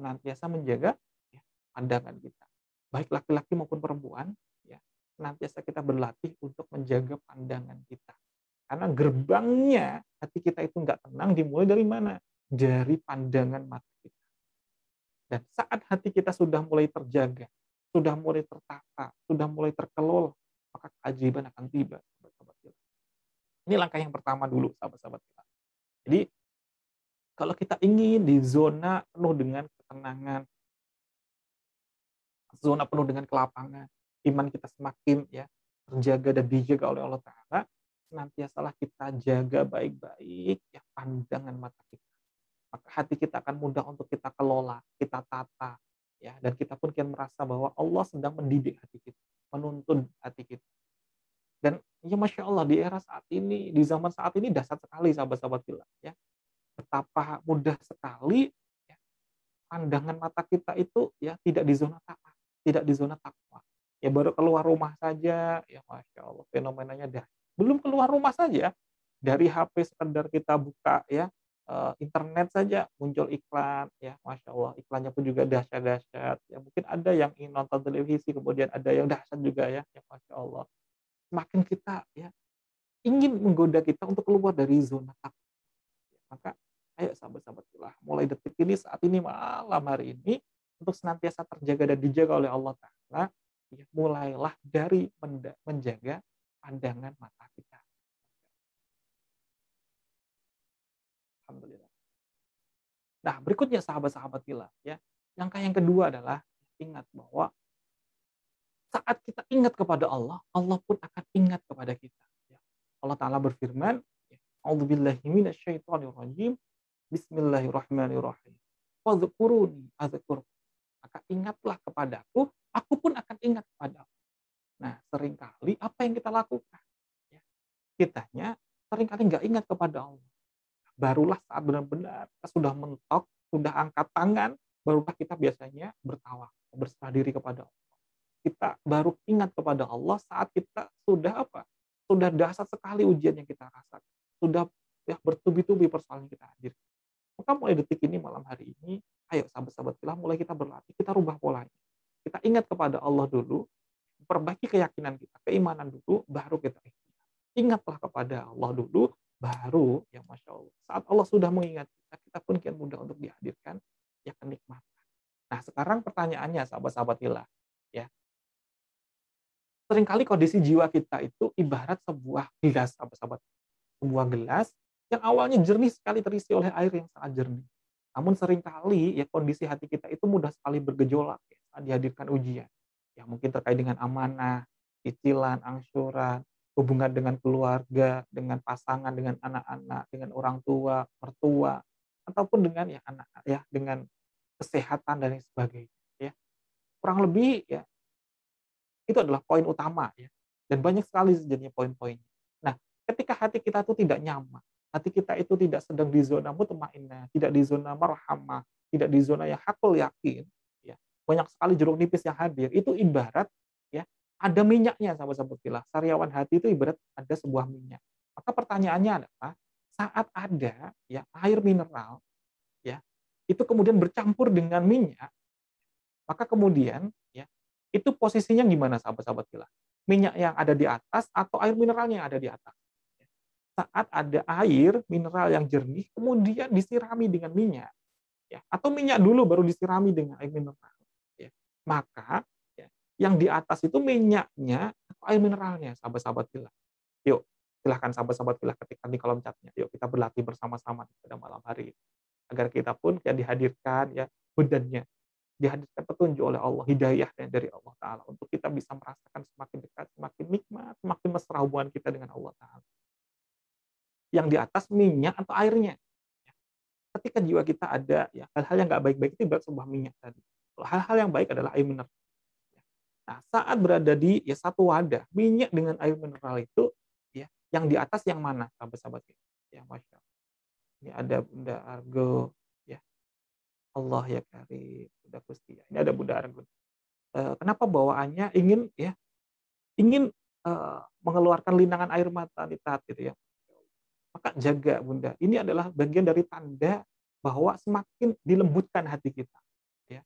Senantiasa menjaga ya, pandangan kita. Baik laki-laki maupun perempuan, ya, senantiasa kita berlatih untuk menjaga pandangan kita. Karena gerbangnya hati kita itu nggak tenang dimulai dari mana? Dari pandangan mata kita. Dan saat hati kita sudah mulai terjaga, sudah mulai tertata, sudah mulai terkelola, maka keajaiban akan tiba. Ini langkah yang pertama dulu, sahabat-sahabat kita. Jadi, kalau kita ingin di zona penuh dengan ketenangan, zona penuh dengan kelapangan, iman kita semakin ya terjaga dan dijaga oleh Allah Ta'ala, senantiasalah kita jaga baik-baik ya pandangan mata kita. Maka hati kita akan mudah untuk kita kelola, kita tata, ya, dan kita pun akan merasa bahwa Allah sedang mendidik hati kita, menuntun hati kita. Dan ya Masya Allah, di era saat ini, di zaman saat ini dahsyat sekali sahabat-sahabat fillah, ya. Betapa mudah sekali ya, pandangan mata kita itu ya tidak di zona taat, tidak di zona takwa. Ya baru keluar rumah saja, ya Masya Allah, fenomenanya dah. Belum keluar rumah saja, dari HP sekedar kita buka ya, internet saja muncul iklan, ya Masya Allah, iklannya pun juga dahsyat-dahsyat. Ya mungkin ada yang ingin nonton televisi, kemudian ada yang dahsyat juga ya Masya Allah. Semakin kita ya ingin menggoda kita untuk keluar dari zona takwa. Maka ayo sahabat-sahabat fillah, mulai detik ini, saat ini, malam hari ini, untuk senantiasa terjaga dan dijaga oleh Allah Ta'ala, ya, mulailah dari menjaga pandangan mata kita. Alhamdulillah. Nah, berikutnya sahabat-sahabat fillah, ya, langkah yang kedua adalah ingat bahwa saat kita ingat kepada Allah, Allah pun akan ingat kepada kita. Ya. Allah Ta'ala berfirman, A'udzubillahi minasyaitonirrajim, Bismillahirrahmanirrahim. Wadhkuruni adzkurkum. Maka ingatlah kepadaku, aku pun akan ingat kepadamu. Nah, seringkali apa yang kita lakukan? Ya, kitanya seringkali nggak ingat kepada Allah. Barulah saat benar-benar kita sudah mentok, sudah angkat tangan, barulah kita biasanya bertawakal, berserah diri kepada Allah. Kita baru ingat kepada Allah saat kita sudah apa? Sudah dahsyat sekali ujian yang kita rasakan. Sudah ya bertubi-tubi persoalan yang kita hadir. Maka mulai detik ini, malam hari ini, ayo sahabat-sahabat fillah, mulai kita berlatih, kita rubah polanya. Kita ingat kepada Allah dulu, perbaiki keyakinan kita, keimanan dulu, baru kita ikhtiar. Ingatlah kepada Allah dulu, baru ya Masya Allah. Saat Allah sudah mengingat kita, kita pun kian mudah untuk dihadirkan ya kenikmatan. Nah sekarang pertanyaannya sahabat-sahabat hilal, ya seringkali kondisi jiwa kita itu ibarat sebuah gelas, sahabat-sahabat. Sebuah gelas yang awalnya jernih sekali terisi oleh air yang sangat jernih. Namun seringkali ya kondisi hati kita itu mudah sekali bergejolak ya, saat dihadirkan ujian. Ya mungkin terkait dengan amanah, cicilan, angsuran, hubungan dengan keluarga, dengan pasangan, dengan anak-anak, dengan orang tua, mertua, ataupun dengan ya anak ya dengan kesehatan dan lain sebagainya. Ya kurang lebih ya itu adalah poin utama ya. Dan banyak sekali sebenarnya poin-poinnya. Nah, ketika hati kita itu tidak nyaman, hati kita itu tidak sedang di zona mutmainnah, tidak di zona marhamah, tidak di zona yang hakul yakin, ya. Banyak sekali jeruk nipis yang hadir. Itu ibarat ya, ada minyaknya sahabat-sahabat fillah. Sariawan hati itu ibarat ada sebuah minyak. Maka pertanyaannya adalah saat ada ya air mineral ya, itu kemudian bercampur dengan minyak, maka kemudian ya itu posisinya gimana sahabat-sahabat fillah? Minyak yang ada di atas atau air mineralnya yang ada di atas? Saat ada air mineral yang jernih, kemudian disirami dengan minyak, ya, atau minyak dulu baru disirami dengan air mineral, ya, maka ya, yang di atas itu minyaknya atau air mineralnya, sahabat-sahabat fillah. Yuk, silahkan sahabat-sahabat fillah ketikkan di kolom chatnya. Yuk kita berlatih bersama-sama pada malam hari ini, agar kita pun yang dihadirkan ya bedannya dihadirkan petunjuk oleh Allah, hidayah dari Allah Ta'ala, untuk kita bisa merasakan semakin dekat, semakin nikmat, semakin mesra hubungan kita dengan Allah Ta'ala. Yang di atas minyak atau airnya. Ketika jiwa kita ada ya hal-hal yang nggak baik-baik itu ibarat sebuah minyak tadi. Hal-hal yang baik adalah air mineral. Nah, saat berada di ya satu wadah, minyak dengan air mineral itu, ya yang di atas yang mana, sahabat-sahabat? Ya, Masya Allah. Ini ada Bunda Argo, ya Allah ya Karim, Bunda Kustia. Ini ada Bunda Argo. Kenapa bawaannya ingin mengeluarkan linangan air mata di saat gitu ya. Maka jaga Bunda. Ini adalah bagian dari tanda bahwa semakin dilembutkan hati kita. Ya.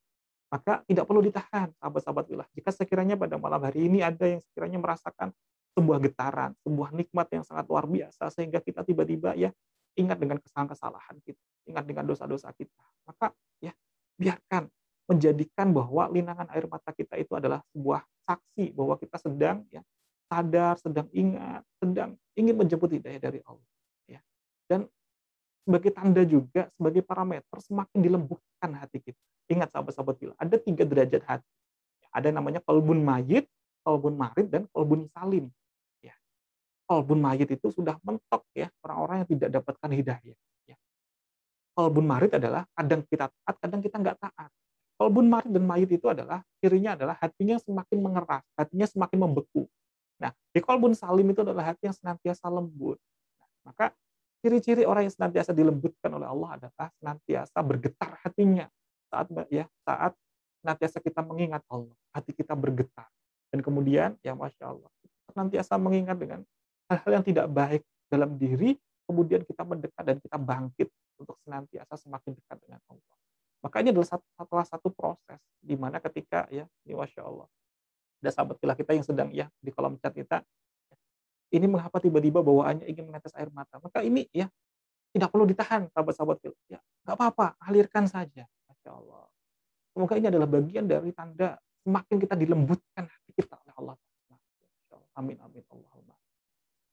Maka tidak perlu ditahan, sahabat-sahabat fillah. Jika sekiranya pada malam hari ini ada yang sekiranya merasakan sebuah getaran, sebuah nikmat yang sangat luar biasa, sehingga kita tiba-tiba ya ingat dengan kesalahan-kesalahan kita, ingat dengan dosa-dosa kita. Maka ya biarkan, menjadikan bahwa linangan air mata kita itu adalah sebuah saksi bahwa kita sedang ya sadar, sedang ingat, sedang ingin menjemput hidayah dari Allah. Ya. Dan sebagai tanda juga, sebagai parameter semakin dilembutkan hati kita. Ingat sahabat-sahabat fillah, ada 3 derajat hati. Ada namanya qalbun mayyit, qalbun marid, dan qalbun salim. Ya. Qalbun mayyit itu sudah mentok ya orang-orang yang tidak dapatkan hidayah. Ya. Qalbun marid adalah kadang kita taat, kadang kita nggak taat. Qalbun marid dan mayit itu adalah cirinya adalah hatinya semakin mengeras, hatinya semakin membeku. Nah, di qalbun salim itu adalah hati yang senantiasa lembut. Nah, maka ciri-ciri orang yang senantiasa dilembutkan oleh Allah adalah senantiasa bergetar hatinya saat senantiasa kita mengingat Allah, hati kita bergetar. Dan kemudian ya Masya Allah, senantiasa mengingat dengan hal-hal yang tidak baik dalam diri, kemudian kita mendekat dan kita bangkit untuk senantiasa semakin dekat dengan Allah. Maka ini adalah salah satu proses di mana ketika ya, Masya Allah, ada sahabat fillah kita yang sedang ya di kolom chat kita, ini mengapa tiba-tiba bawaannya ingin menetes air mata. Maka ini ya tidak perlu ditahan, sahabat-sahabat fillah. Ya, nggak apa-apa, alirkan saja. Masya Allah. Semoga ini adalah bagian dari tanda semakin kita dilembutkan hati kita oleh Allah. Amin, amin, Allahumma.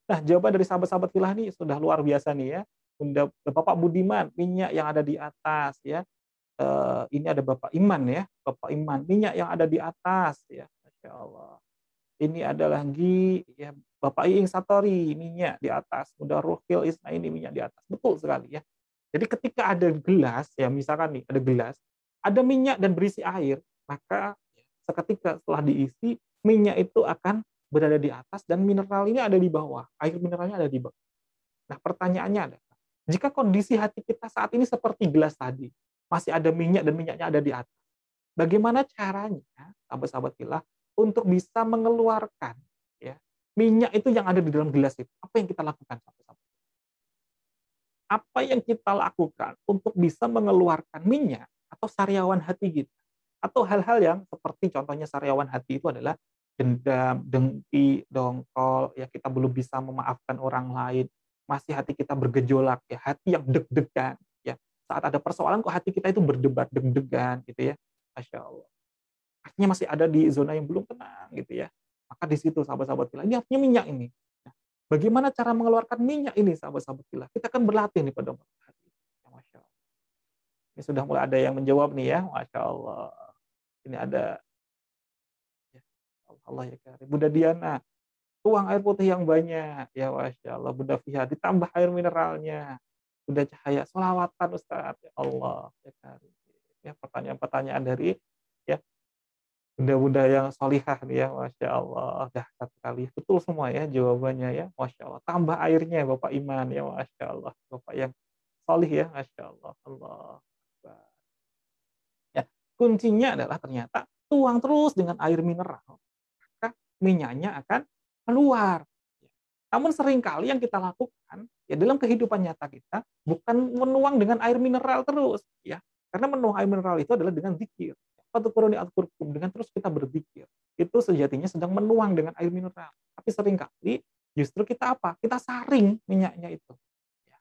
Nah, jawaban dari sahabat-sahabat fillah ini sudah luar biasa nih ya. Bunda Bapak Budiman, minyak yang ada di atas ya. Ini ada Bapak Iman ya, Bapak Iman, minyak yang ada di atas ya, Masya Allah. Ini ada lagi ya Bapak Iing Satori, minyak di atas, Bunda Ruhil Isna ini minyak di atas, betul sekali ya. Jadi ketika ada gelas ya, misalkan nih ada gelas, ada minyak dan berisi air, maka seketika setelah diisi minyak itu akan berada di atas dan mineralnya ada di bawah, air mineralnya ada di bawah. Nah pertanyaannya adalah, jika kondisi hati kita saat ini seperti gelas tadi, masih ada minyak dan minyaknya ada di atas. Bagaimana caranya, sahabat-sahabat fillah, untuk bisa mengeluarkan ya minyak itu yang ada di dalam gelas itu? Apa yang kita lakukan, sahabat-sahabat? Apa yang kita lakukan untuk bisa mengeluarkan minyak atau sariawan hati kita? Atau hal-hal yang seperti contohnya sariawan hati itu adalah dendam, dengki, dongkol, ya kita belum bisa memaafkan orang lain. masih hati kita bergejolak, ya, hati yang deg-degan, ya. Saat ada persoalan kok hati kita itu berdebar, deg-degan, gitu ya. Masya Allah. Artinya masih ada di zona yang belum tenang, gitu ya. Maka di situ sahabat-sahabat fillah, ini artinya minyak ini. Nah, bagaimana cara mengeluarkan minyak ini, sahabat-sahabat fillah? Kita kan berlatih nih pada malam hari. Ya, Masya Allah. Ini sudah mulai ada yang menjawab nih ya, Masya Allah. Ini ada, ya, Allah ya karim. Bunda Diana, tuang air putih yang banyak. Ya Masya Allah. Bunda Fiha, ditambah air mineralnya. Bunda Cahaya, sholawatan Ustaz. Ya Allah. Ya karim. Ya, pertanyaan-pertanyaan dari, ya, bunda-bunda yang solihah nih ya, Masya Allah, dahsyat sekali. Betul semua ya jawabannya ya, Masya Allah. Tambah airnya Bapak Iman ya, Masya Allah. Bapak yang solih ya, Masya Allah. Allah. Ya, kuncinya adalah ternyata tuang terus dengan air mineral, maka minyaknya akan keluar. Namun seringkali yang kita lakukan ya dalam kehidupan nyata kita bukan menuang dengan air mineral terus, ya. Karena menuang air mineral itu adalah dengan zikir. Fadhkuruni adzkurkum, dengan terus kita berzikir. Itu sejatinya sedang menuang dengan air mineral. Tapi seringkali justru kita apa? Kita saring minyaknya itu. Ya.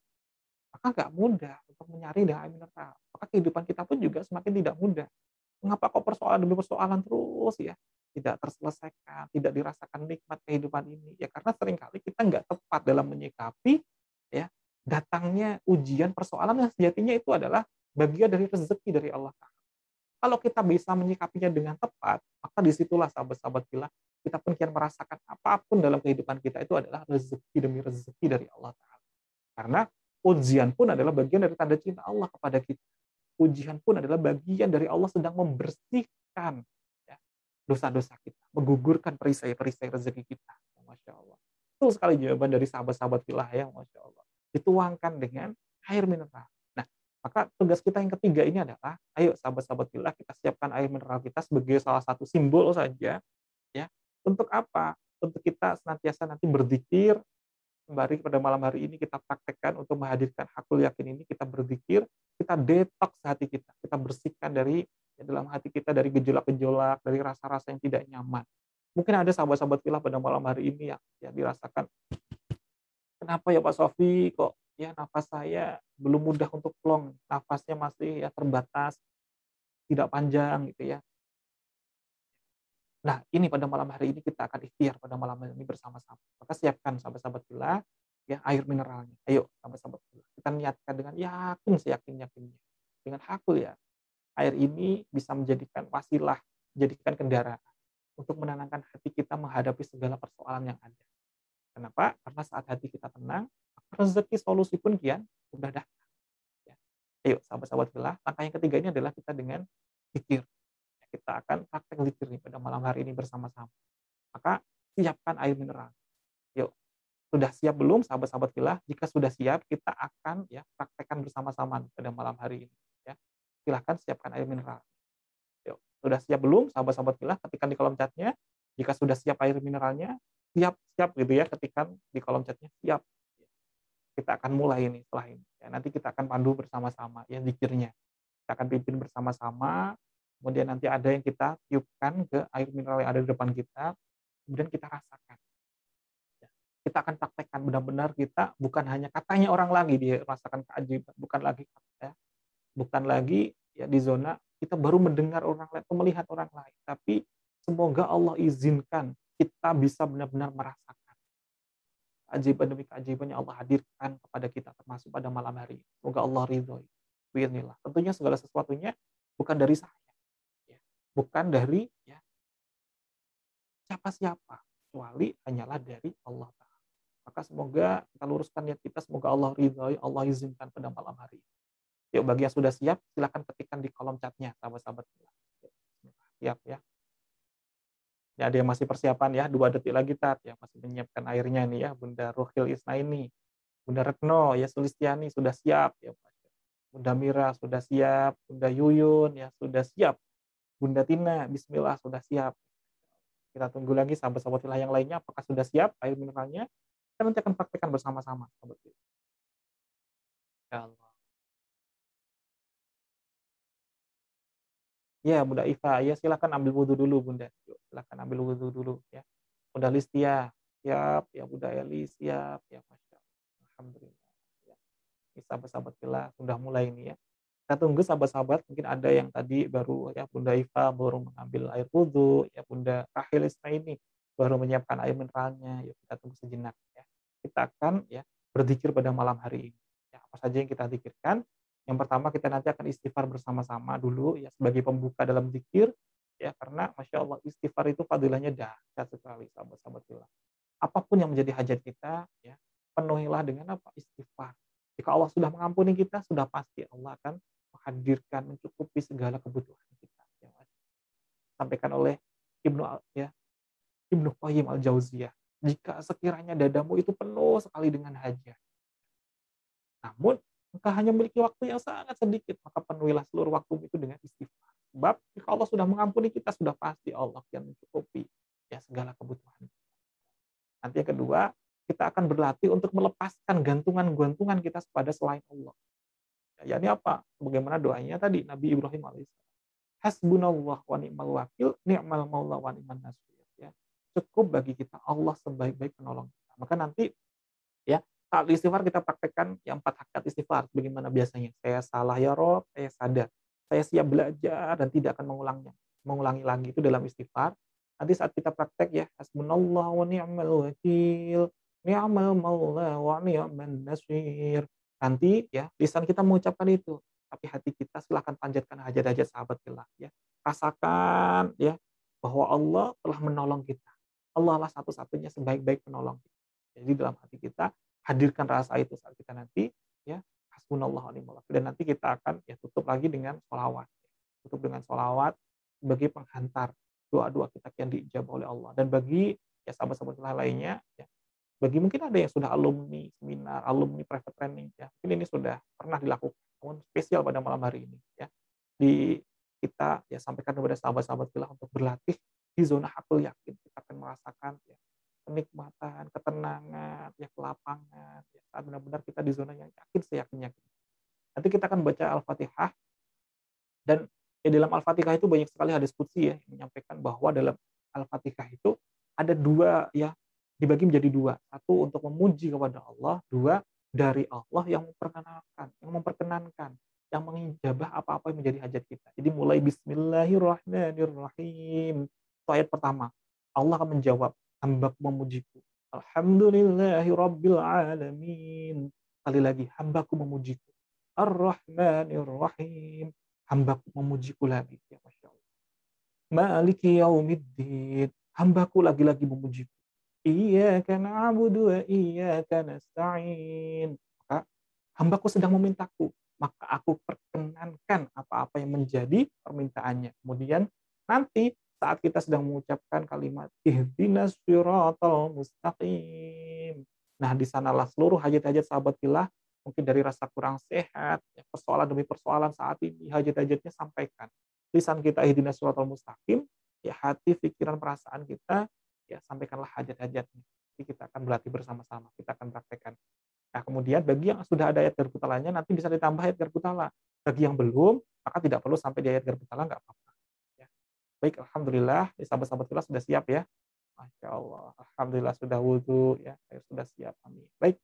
Maka nggak mudah untuk mencari dengan air mineral. Maka kehidupan kita pun juga semakin tidak mudah. Mengapa kok persoalan demi persoalan terus ya? Tidak terselesaikan, tidak dirasakan nikmat kehidupan ini. Ya karena seringkali kita nggak tepat dalam menyikapi ya datangnya ujian persoalan yang sejatinya itu adalah bagian dari rezeki dari Allah Ta'ala. Kalau kita bisa menyikapinya dengan tepat, maka disitulah sahabat-sahabat kita, kita pun kian merasakan apapun dalam kehidupan kita itu adalah rezeki demi rezeki dari Allah Ta'ala. Karena ujian pun adalah bagian dari tanda cinta Allah kepada kita. Ujian pun adalah bagian dari Allah sedang membersihkan ya, dosa-dosa kita, menggugurkan perisai-perisai rezeki kita. Masya Allah. Betul sekali jawaban dari sahabat-sahabat filah ya, Masya Allah. Dituangkan dengan air mineral. Nah, maka tugas kita yang ketiga ini adalah, ayo sahabat-sahabat filah, kita siapkan air mineral kita sebagai salah satu simbol saja. Ya, untuk apa? Untuk kita senantiasa nanti berzikir. Kembali pada malam hari ini kita praktekkan untuk menghadirkan hakul yakin ini, kita berzikir, kita detoks hati kita bersihkan dari ya, dalam hati kita dari gejolak-gejolak, dari rasa-rasa yang tidak nyaman. Mungkin ada sahabat-sahabat filah pada malam hari ini yang dirasakan, kenapa ya Pak Sofi kok ya nafas saya belum mudah untuk plong, nafasnya masih ya terbatas, tidak panjang gitu ya. Nah, ini pada malam hari ini kita akan ikhtiar pada malam hari ini bersama-sama. Maka siapkan sahabat-sahabat filah ya air mineralnya. Ayo sahabat-sahabat filah, kita niatkan dengan yakin seyakin-yakinnya. Dengan hakul ya. Air ini bisa menjadikan wasilah, menjadikan kendaraan untuk menenangkan hati kita menghadapi segala persoalan yang ada. Kenapa? Karena saat hati kita tenang, rezeki solusi pun kian mudah datang. Ya. Ayo sahabat-sahabat filah, langkah yang ketiga ini adalah kita dengan zikir. Kita akan praktek zikir nih pada malam hari ini bersama-sama. Maka siapkan air mineral. Yuk, sudah siap belum sahabat-sahabat filah? Jika sudah siap, kita akan ya praktekkan bersama-sama pada malam hari ini. Ya, silahkan siapkan air mineral. Yuk, sudah siap belum sahabat-sahabat filah? Ketikkan di kolom chatnya. Jika sudah siap air mineralnya, siap gitu ya. Ketikkan di kolom chatnya siap. Kita akan mulai ini setelah ini. Ya, nanti kita akan pandu bersama-sama ya zikirnya. Kita akan pimpin bersama-sama. Kemudian nanti ada yang kita tiupkan ke air mineral yang ada di depan kita, kemudian kita rasakan. Kita akan praktekkan benar-benar kita bukan hanya katanya orang lagi dia rasakan keajaiban, bukan lagi ya di zona kita baru mendengar orang lain atau melihat orang lain, tapi semoga Allah izinkan kita bisa benar-benar merasakan keajaiban demi keajaiban yang Allah hadirkan kepada kita termasuk pada malam hari. Semoga Allah ridhoi. Bismillah. Tentunya segala sesuatunya bukan dari saya. Bukan dari ya, siapa-siapa, kecuali hanyalah dari Allah Ta'ala. Maka semoga kita luruskan niat kita, semoga Allah ridhoi, Allah izinkan pada malam hari. Yuk, bagi yang sudah siap, silakan ketikkan di kolom chatnya, sahabat-sahabat. Siap ya. Ya, ada yang masih persiapan ya, 2 detik lagi Tat, ya masih menyiapkan airnya nih ya, Bunda Ruhil Isnaini, Bunda Retno, ya Sulistiani sudah siap, ya Bunda Mira sudah siap, Bunda Yuyun ya sudah siap. Bunda Tina, bismillah sudah siap. Kita tunggu lagi sahabat-sahabat filah yang lainnya apakah sudah siap air mineralnya. Kita nanti akan praktekkan bersama-sama. Ya Allah. Ya, Bunda Iva, ya silakan ambil wudhu dulu Bunda. Yuk, silakan ambil wudhu dulu ya. Bunda Listia, siap ya Bunda Eli, siap ya Masya Allah. Alhamdulillah. Ya. Ini sahabat-sahabat fillah sudah mulai ini ya. Kita tunggu sahabat-sahabat, mungkin ada yang tadi baru ya Bunda Iva baru mengambil air wudhu, ya Bunda Rahil ini baru menyiapkan air mineralnya. Yuk kita tunggu sejenak ya. Kita akan ya berzikir pada malam hari ini. Ya, apa saja yang kita zikirkan? Yang pertama kita nanti akan istighfar bersama-sama dulu ya sebagai pembuka dalam zikir ya karena masya Allah istighfar itu fadilahnya dahsyat sekali sahabat-sahabat fillah. Apapun yang menjadi hajat kita ya penuhilah dengan apa? Istighfar. Jika Allah sudah mengampuni kita, sudah pasti Allah akan menghadirkan, mencukupi segala kebutuhan kita. Ya, sampaikan oleh Ibnu Qayyim al-Jauziyah. Jika sekiranya dadamu itu penuh sekali dengan hajat, namun engkau hanya memiliki waktu yang sangat sedikit, maka penuhilah seluruh waktu itu dengan istighfar. Sebab jika Allah sudah mengampuni kita, sudah pasti Allah yang mencukupi ya segala kebutuhan. Nanti yang kedua, kita akan berlatih untuk melepaskan gantungan-gantungan kita kepada selain Allah. Ya, ini apa? Bagaimana doanya tadi Nabi Ibrahim alaihissalam. Hasbunallah wa ni'mal wakil, ni'mal maula wa ni'man nasir. Ya, cukup bagi kita Allah sebaik-baik penolong kita. Maka nanti ya saat istighfar kita praktekkan yang 4 hakikat istighfar. Bagaimana biasanya? Saya salah ya Rob, saya sadar. Saya siap belajar dan tidak akan mengulangi lagi itu dalam istighfar. Nanti saat kita praktek ya, hasbunallah wa ni'mal wakil, ni'mal maula wa ni'man nasir. Nanti ya lisan kita mengucapkan itu, tapi hati kita silahkan panjatkan hajat-hajat sahabat fillah ya. Rasakan ya bahwa Allah telah menolong kita. Allah lah satu-satunya sebaik-baik penolong kita. Jadi dalam hati kita hadirkan rasa itu saat kita nanti ya hasbunallah wa ni'mal wakil. Dan nanti kita akan ya tutup lagi dengan sholawat. Tutup dengan sholawat sebagai penghantar doa-doa kita yang diijabah oleh Allah. Dan bagi ya sahabat-sahabat fillah lainnya ya, bagi mungkin ada yang sudah alumni seminar, alumni private training, ya mungkin ini sudah pernah dilakukan, namun spesial pada malam hari ini, ya kita ya sampaikan kepada sahabat-sahabat fillah untuk berlatih di zona hakul yakin. Kita akan merasakan ya kenikmatan, ketenangan, ya kelapangan, ya saat benar-benar kita di zona yang yakin seyakin-yakin. Nanti kita akan baca Al-Fatihah dan ya dalam Al-Fatihah itu banyak sekali hadis qudsi ya yang menyampaikan bahwa dalam Al-Fatihah itu ada dua ya dibagi menjadi dua. Satu untuk memuji kepada Allah, dua dari Allah yang memperkenankan, yang mengijabah apa-apa yang menjadi hajat kita. Jadi mulai Bismillahirrahmanirrahim. Itu ayat pertama. Allah akan menjawab, hambaku memujiku. Alhamdulillahirabbil alamin. Sekali lagi, hambaku memujiku. Ar-Rahmanirrahim. Hambaku memujiku lagi. Ya Masya Allah. Maliki yaumiddin. Hambaku lagi-lagi memujiku. Iyyaka na'budu wa iyyaka nasta'in. Maka hambaku sedang memintaku, maka aku perkenankan apa-apa yang menjadi permintaannya. Kemudian nanti saat kita sedang mengucapkan kalimat ihdinas siratal mustaqim. Nah, di sanalah seluruh hajat-hajat sahabat fillah, mungkin dari rasa kurang sehat, persoalan demi persoalan saat ini, hajat-hajatnya sampaikan. Lisan kita ihdinas siratal mustaqim, ya hati, pikiran, perasaan kita ya sampaikanlah hajat-hajatnya. Jadi kita akan berlatih bersama-sama, kita akan praktekkan. Nah, kemudian bagi yang sudah ada ayat garbutalanya nanti bisa ditambah ayat garbutala. Bagi yang belum, maka tidak perlu sampai di ayat garbutala, nggak apa-apa. Ya. Baik, alhamdulillah, sahabat-sahabat fillah sudah siap ya. Masya Allah, alhamdulillah sudah wudhu ya, air sudah siap. Amin. Baik,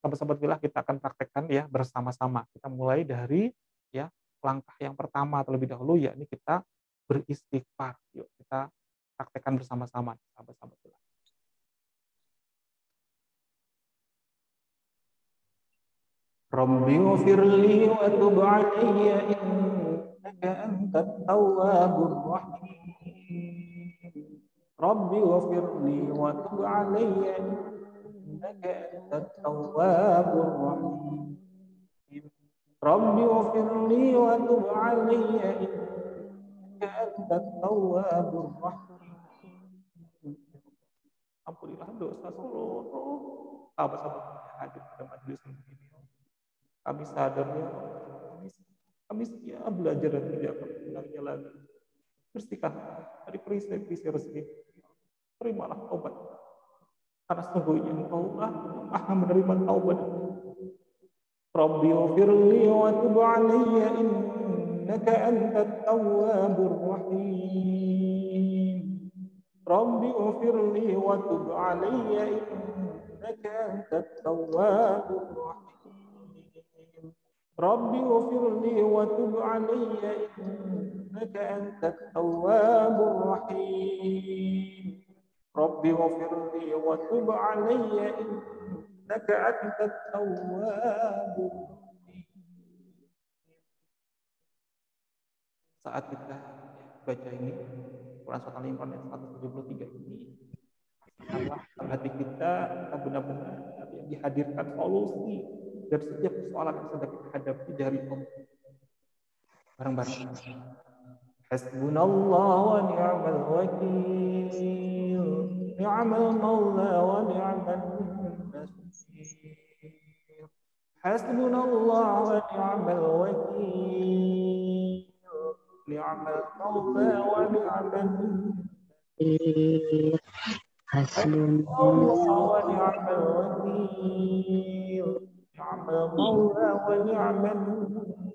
sahabat-sahabat fillah kita akan praktekkan ya bersama-sama. Kita mulai dari ya langkah yang pertama terlebih dahulu, yakni kita beristighfar. Yuk kita praktekkan bersama-sama, sahabat-sahabat fillah. Rabbi ghfirli wa tub alayya innaka antat tawwabur rahim. Rabbi ghfirli wa tub alayya innaka antat tawwabur rahim. Rabbi ghfirli wa tub alayya innaka antat tawwabur rahim. Ampunilah dosa seluruh sahabat-sahabat yang hadir pada majelis ini. Kami sadar ya, kami siap belajar dan tidak akan mengulanginya lagi. Bersihkan dari perisai-perisai rezeki. Terimalah taubat. Karena sesungguhnya Engkau lah Maha menerima taubat. Rabbi ghfirli wa tub alayya innaka antat tawwabur rahim. Rabbi ghfirli wa tub alayya innaka إنك أنت التواب الرحيم رب اغفر لي وتب علي إنك أنت التواب الرحيم رب اغفر لي وتب علي إنك أنت التواب الرحيم. Saat kita baca ini Quran Surat Al-Imran ayat 173 ini, rasakanlah dalam hati kita benar-benar dihadirkan solusi dari setiap persoalan yang sedang kita hadapi dari Allah. Bareng-bareng. Hasbunallah wa ni'mal wakil, ni'mal maula wa ni'mal nasir. Hasbunallah wa ni'mal wakil, ni'mal maula wa ni'mal nasir. Hasbunallah wa ni'mal wakil, ni'mal maula wa ni'mal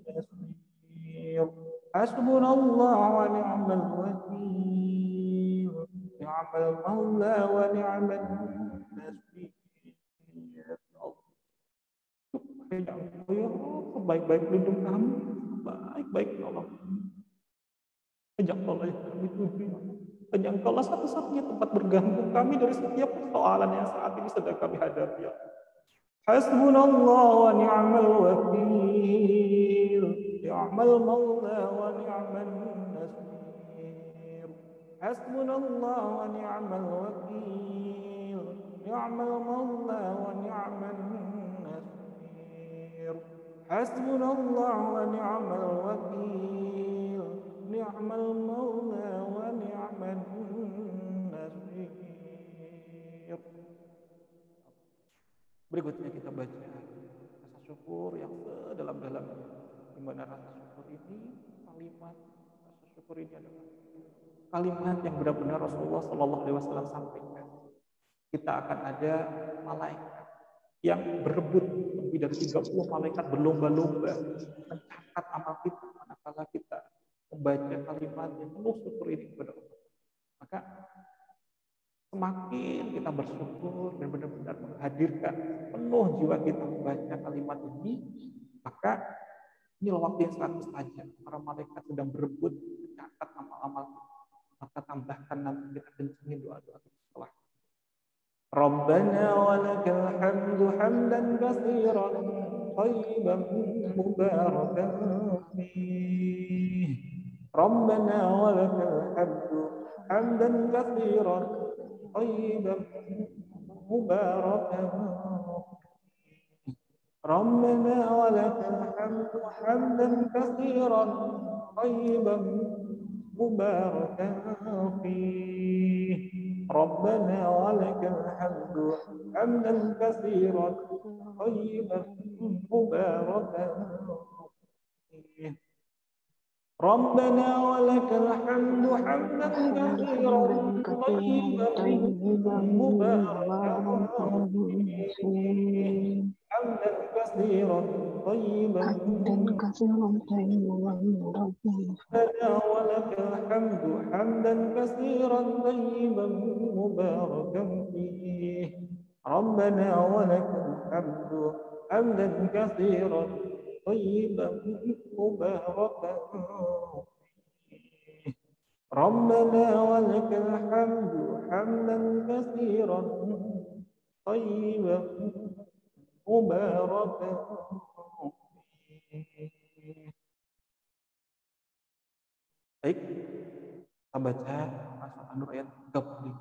nasir. Hasbunallah wa ni'mal wakil, ni'mal maula wa ni'mal nasir. Ya sebaik-baik pelindung kami, baik-baik ya Allah. Hanya Allah yang kami tuju. Hanya Engkaulah satu-satunya tempat bergantung kami dari setiap persoalan yang saat ini sedang kami hadapi. Hasbunallah wa ni'mal wakil, ni'mal maula wa ni'mal nasir. Hasbunallah wa ni'mal wakil, ni'mal maula wa ni'mal nasir. Hasbunallah wa ni'mal wakil, ni'mal maula wa ni'mal nasir. Berikutnya kita baca rasa syukur yang sedalam-dalamnya. Di mana rasa syukur ini, kalimat rasa syukur ini adalah kalimat yang benar-benar Rasulullah SAW sampaikan. Kita akan ada malaikat yang berebut, lebih dari 30 malaikat berlomba-lomba mencatat amal kita manakala kita membaca kalimat yang penuh syukur ini kepada Allah. Maka semakin kita bersyukur dan benar-benar menghadirkan penuh jiwa kita membaca kalimat ini, maka inilah waktu yang sangat mustajab. Para malaikat sedang berebut mencatat amal-amal kita. Maka tambahkan nanti kita kencengin doa-doa kita setelah. Rabbana wa lakal hamdu hamdan katsiran thayyiban mubarakan fih. Rabbana wa lakal hamdu hamdan katsiran طيبا مباركا ربنا ولك الحمد حمدا كثيرا طيبا مباركا فيه ربنا ولك الحمد حمدا كثيرا طيبا مباركا فيه ربنا ولك الحمد حمدا كثيرا طيبا مباركا فيه حمدا كثيرا طيبا ربنا ولك الحمد حمدا كثيرا طيبا مباركا فيه ربنا ولك الحمد حمدا كثيرا طيبا مباركا فيه ربنا ولك الحمد حمدا كثيرا طيبا مباركا فيه. Baik, kita baca surah An-Nur ayat 35.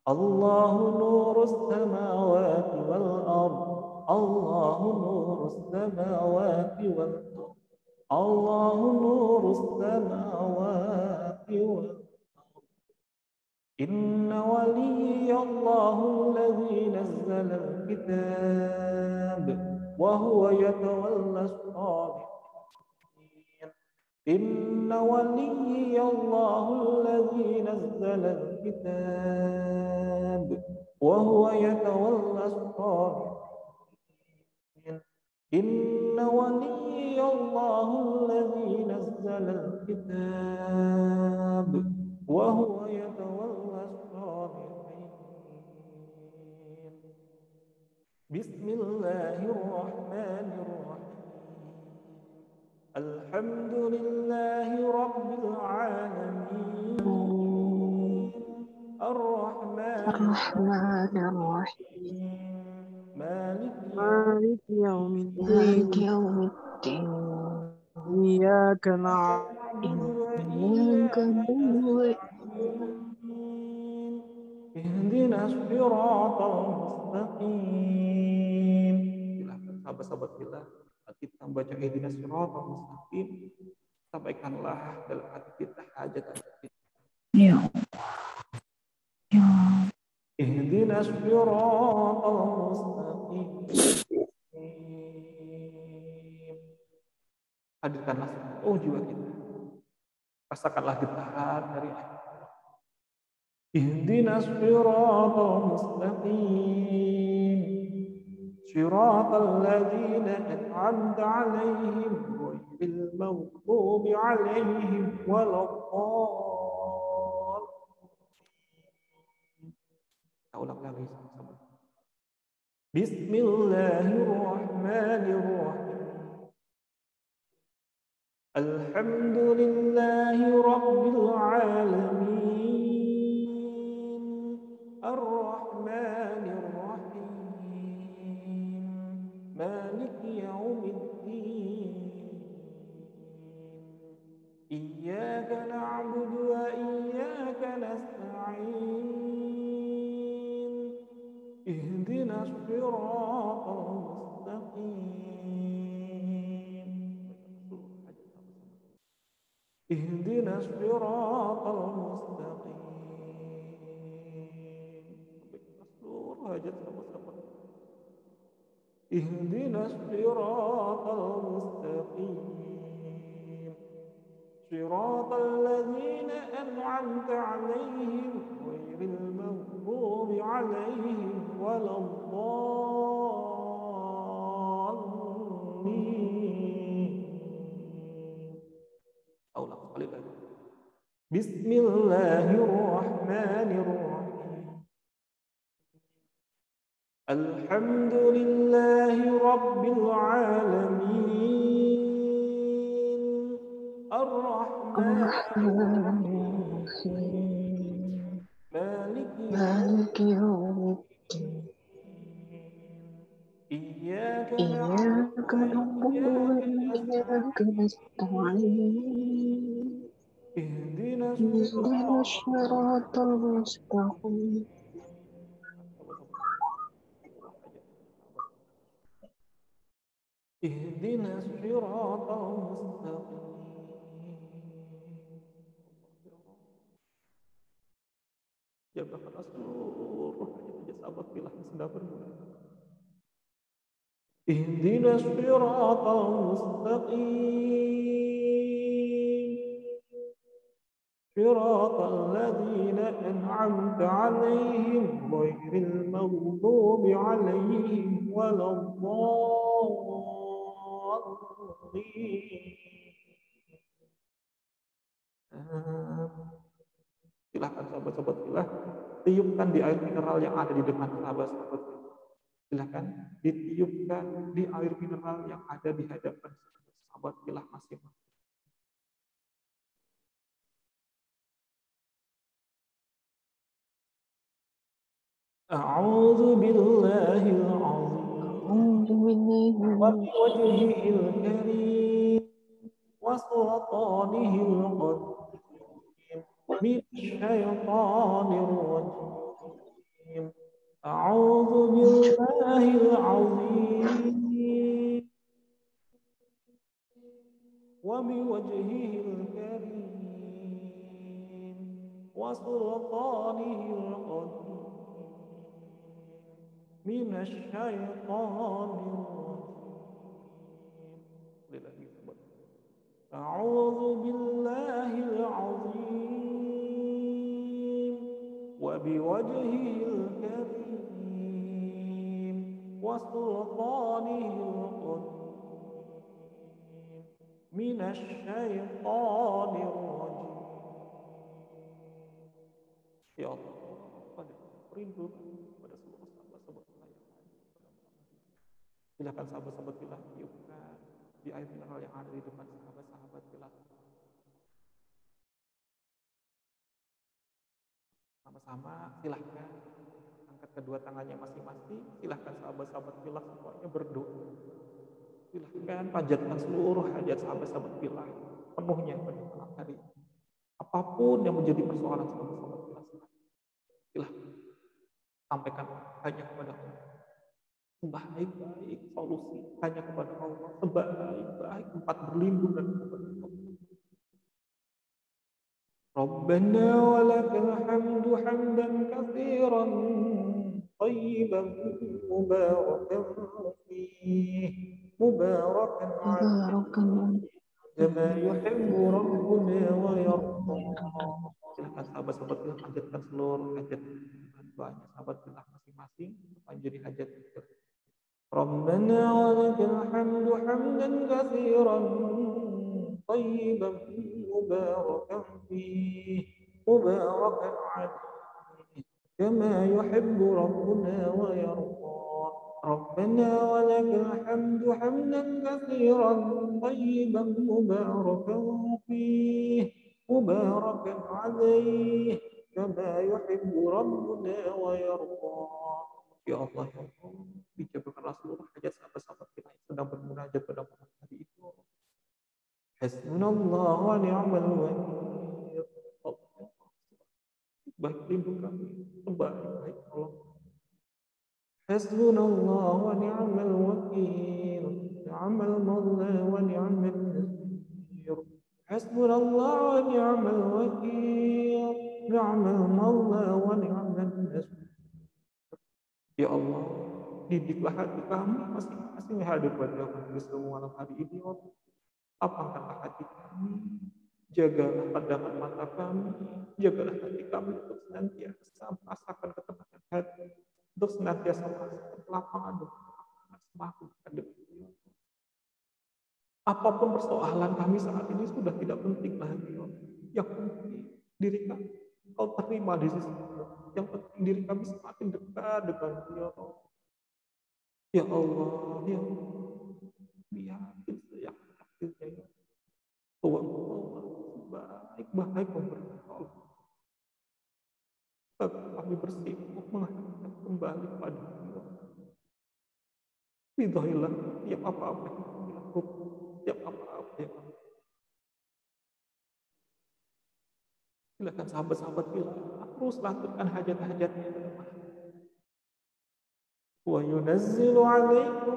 Allahu nurus samawati wal ardh الله نور السماوات والأرض الله نور السماوات والأرض إن ولي الله الذي نزل الكتاب وهو يتولى الصالحين إن ولي الله الذي نزل الكتاب وهو يتولى الصالحين إن ولي الله الذي نزل الكتاب وهو يتولى الصالحين Bismillahirrahmanirrahim. Alhamdulillahi rabbil alamin. الرحمن الرحيم Maliki مالك يوم مالك الدين يوم الدين إياك na'budu wa إياك iyyaka نعبد nasta'in. Ihdinas siratal mustaqim. Silakan sahabat-sahabat bila kita baca ihdinas siratal mustaqim, sampaikanlah dalam hati kita hajat-hajat kita. يا يا Ihdinas siratal mustaqim. Hadirkanlah seluruh jiwa kita. Rasakanlah getaran dari ihdinas siratal mustaqim. Siratal ladzina an'amta 'alaihim ghairil maghdubi 'alaihim waladdallin. Kita ulang lagi sama-sama. Bismillahirrahmanirrahim. Alhamdulillahi rabbil alamin. Ar-Rahmanir Rahim. Maliki yaumiddin. Iyyaka na'budu wa iyyaka nasta'in. Ihdinas siratal mustaqim. Ihdinas siratal mustaqim. Seluruh hajat sama-sama. Ihdinas siratal mustaqim. Siratal ladzina an'amta 'alaihim ghairil maghdubi 'alaihim waladdallin. Ulang sekali lagi. Bismillahirrahmanirrahim. Alhamdulillahi rabbil alamin. الرحمن Ar-Rahmanir الرحيم Maliki مالك يوم الدين Iyyaka إياك na'budu نعبد wa وإياك نستعين ihdinas اهدنا الصراط المستقيم ihdinas siratal mustaqim. Jagakanlah seluruh hajat sahabat bila sedang berguna. Ihdinas siratal mustaqim. Siratal ladzina an'amta 'alaihim ghairil maghdubi 'alaihim waladdallin. Silahkan sahabat-sahabat bila tiupkan di air mineral yang ada di depan sahabat-sahabat. Silahkan ditiupkan di air mineral yang ada di hadapan sahabat bila masing-masing. A'udzu billahil azim أعوذ بالله wa من biwajhihil karim wa sultanihil qadim min syaitanir rajim. A'udzu billahil azim wa biwajhihil karim wa sultanihil qadim من الشيطان الرجيم. أعوذ بالله العظيم وبوجهه الكريم وسلطانه القديم من الشيطان الرجيم. Ya Allah, pada rindu pada seluruh sahabat-sahabat yang ada. Silakan sahabat-sahabat fillah tiupkan di air mineral yang ada di depan sahabat-sahabat fillah. Sama-sama silahkan angkat kedua tangannya masing-masing. Silahkan sahabat-sahabat fillah semuanya berdoa. Silahkan panjatkan seluruh hajat sahabat-sahabat fillah penuhnya pada malam hari. Apapun yang menjadi persoalan sahabat-sahabat fillah, silahkan sampaikan hanya kepada Allah. Sebaik-baik solusi hanya kepada Allah. Sebaik-baik tempat berlindung dan kepada Allah. Rabbana wa lakal hamdu hamdan katsiran tayyiban mubarakan fihi mubarakan alaihi kama yuhibbu rabbuna wa yarda. Silakan sahabat-sahabat kita panjatkan seluruh hajat doanya sahabat kita masing-masing menjadi hajat kita. Rabbana wa lakal hamdu hamdan katsiran tayyiban mubarakan fihi mubarakan alaihi kama yuhibbu rabbuna wa yarda. Rabbana wa lakal hamdu hamdan katsiran tayyiban mubarakan fihi mubarakan alaihi kama yuhibbu rabbuna wa yarda. Ya Allah, ya Allah, dijabahkanlah seluruh hajat sahabat-sahabat kita yang sedang bermunajat pada malam hari itu. Hasbunallah wa ni'mal wakil. Baik lindung kami, sebaik-baik tolong. Hasbunallah wa ni'mal wakil. Ni'mal mawla wa ni'mal nasir. Hasbunallah wa ni'mal wakil. Ni'mal mawla wa ni'mal nasir. Ya Allah, didiklah hati kami masing-masing hadir pada semua malam hari ini. Ya Allah, lapangkanlah hati kami, jagalah pandangan mata kami, jagalah hati kami untuk senantiasa merasakan ketenangan hati, untuk senantiasa merasakan kelapangan dan semangat hadapi. Apapun persoalan kami saat ini sudah tidak penting lagi. Yang penting diri kami Kau terima di sisi Allah. Yang penting diri kami semakin dekat dengan Ya Allah. Ya Allah, ya Allah. Biarkan saya akhirnya ya Allah. Sebaik-baik memberikan Allah. Kami bersibuk mengharapkan kembali pada Allah. Ridhoilah tiap apa-apa yang kami lakukan, tiap apa-apa yang kami. Silakan sahabat-sahabat kita terus lakukan hajat-hajatnya dalam hati. Wa yunazzilu 'alaikum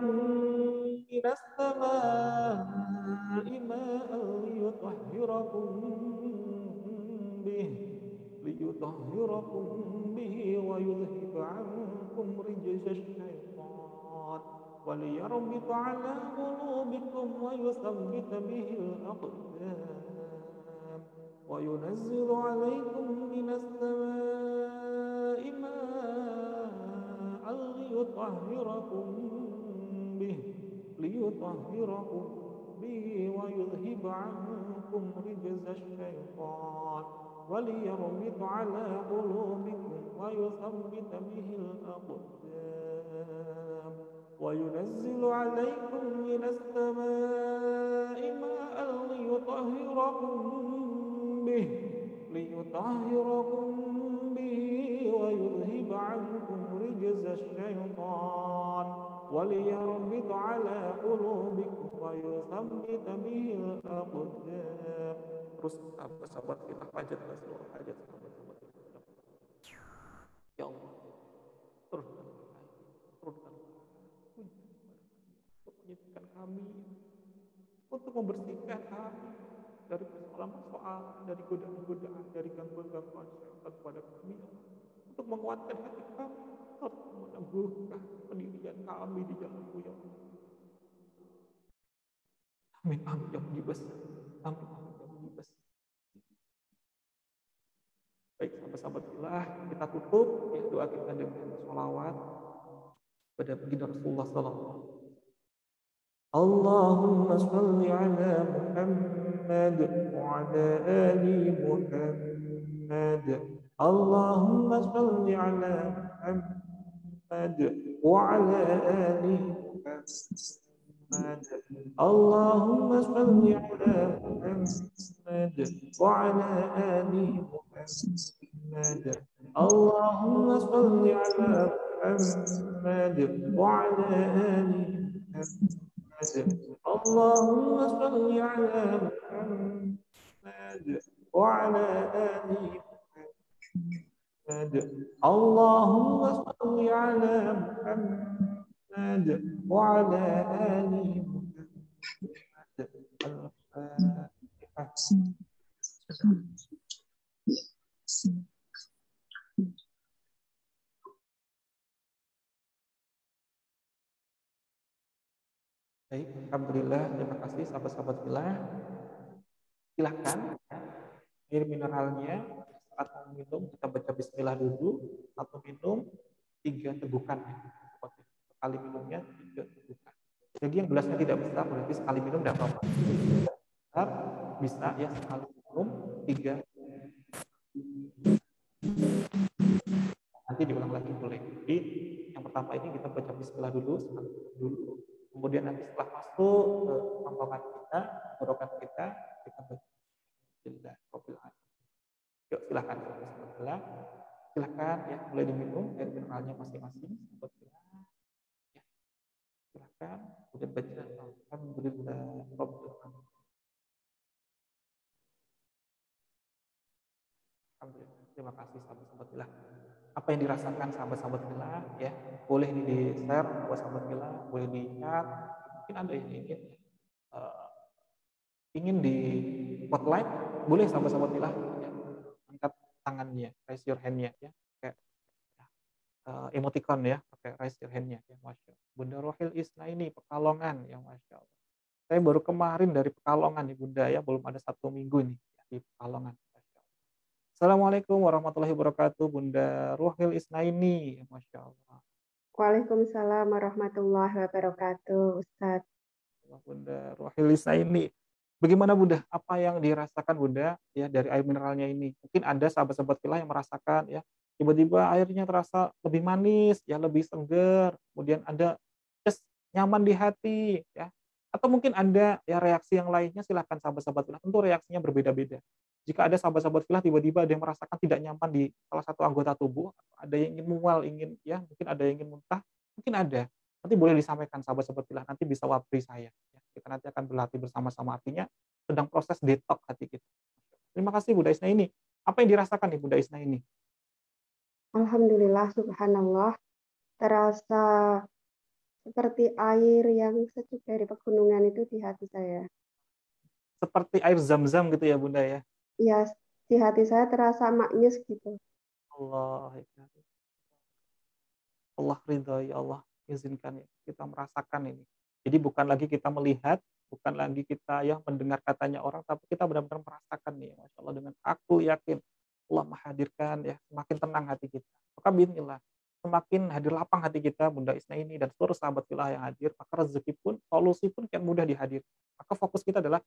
minas samaa'i ma'an liyutahhirakum bihi wa yudhhiba 'ankum rijza asy-syaitan wa liyarbita 'ala qulubikum wa yuthabbita bihi al-aqdam. وينزل عليكم من السماء ماء ليطهركم به ويذهب عنكم رجز الشيطان وليربط على قلوبكم ويثبت به الأقدام وينزل عليكم من السماء ماء ليطهركم به ويذهب عنكم رجز الشيطان وليربط على قلوبكم ويثبت به الأقدام. Terus sahabat-sahabat kita panjatkan seluruh hajat sahabat-sahabat kita. Ya Allah, turunkan untuk menyucikan kami, untuk membersihkan kami dari persoalan-persoalan, dari godaan-godaan, dari gangguan-gangguan syaitan kepada kami, untuk menguatkan hati kami, serta meneguhkan pendirian kami di jalan-Mu, ya Allah. Amin, amin, ya Allah. Amin, amin, ya Allah. Baik, sahabat-sahabat fillah, kita tutup ya doa kita dengan sholawat pada baginda Rasulullah sallallahu. Allahumma shalli ala Muhammad wa ala ali Muhammad. Allahumma shalli ala Muhammad wa ala ali محمد اللهم صل على محمد وعلى آل محمد اللهم صل على محمد وعلى آل محمد اللهم صل على محمد وعلى آل محمد اللهم صل على محمد وعلى آل محمد الفاتحة. Baik, alhamdulillah, terima kasih sahabat-sahabat fillah. Silahkan air mineralnya saat mau minum kita baca bismillah dulu, atau minum 3 tegukan ya. Sekali minumnya 3 tegukan. Jadi yang gelasnya tidak besar berarti sekali minum tidak apa-apa. Besar bisa ya sekali minum 3. Nanti diulang lagi boleh. Jadi yang pertama ini kita baca bismillah dulu, sekali dulu. Kemudian nanti setelah masuk ke rombongan kita, rombongan kita baca bismillah. Yuk silakan, silakan ya mulai diminum air mineralnya masing-masing. Ya, silakan. Kemudian baca alhamdulillah rabbil alamin. Alhamdulillah. Terima kasih sahabat-sahabat fillah. Apa yang dirasakan sahabat-sahabat fillah ya, boleh di-share sahabat-sahabat fillah, boleh di-chat. Mungkin ada yang ingin di spotlight, boleh sahabat-sahabat fillah ya, angkat tangannya, raise your hand-nya ya, kayak emoticon ya, pakai raise your hand-nya ya, Masya Allah. Bunda Rohil Isnaini Pekalongan ya, Masya Allah. Saya baru kemarin dari Pekalongan nih Bunda ya, belum ada 1 minggu nih ya, di Pekalongan. Assalamualaikum warahmatullahi wabarakatuh, Bunda Rohil Isnaini, Masya Allah. Waalaikumsalam warahmatullahi wabarakatuh, Ustaz. Bunda Rohil Isnaini, bagaimana Bunda? Apa yang dirasakan Bunda ya dari air mineralnya ini? Mungkin ada sahabat-sahabat fillah yang merasakan ya, tiba-tiba airnya terasa lebih manis, ya lebih segar, kemudian ada nyaman di hati ya. Atau mungkin ada ya reaksi yang lainnya, silahkan sahabat-sahabat fillah. Tentu reaksinya berbeda-beda. Jika ada sahabat-sahabat fillah tiba-tiba ada yang merasakan tidak nyaman di salah satu anggota tubuh, ada yang ingin mual, ingin ya, mungkin ada yang ingin muntah, mungkin ada. Nanti boleh disampaikan sahabat-sahabat fillah, nanti bisa wabri saya. Ya. Kita nanti akan berlatih bersama-sama, artinya sedang proses detox hati kita. Terima kasih Bunda Isna ini. Apa yang dirasakan nih Bunda Isna ini? Alhamdulillah, subhanallah, terasa seperti air yang sejuk dari pegunungan itu di hati saya. Seperti air zam-zam gitu ya Bunda ya? Ya, di hati saya terasa maknyus gitu. Allah ridho ya Allah, izinkan ya kita merasakan ini. Jadi bukan lagi kita melihat, bukan lagi kita ya mendengar katanya orang, tapi kita benar-benar merasakan nih, Masya Allah, dengan aku yakin Allah menghadirkan ya, semakin tenang hati kita. Maka bismillah, semakin hadir lapang hati kita, Bunda Isna ini dan seluruh sahabat fillah yang hadir, maka rezeki pun, solusi pun kian mudah dihadir. Maka fokus kita adalah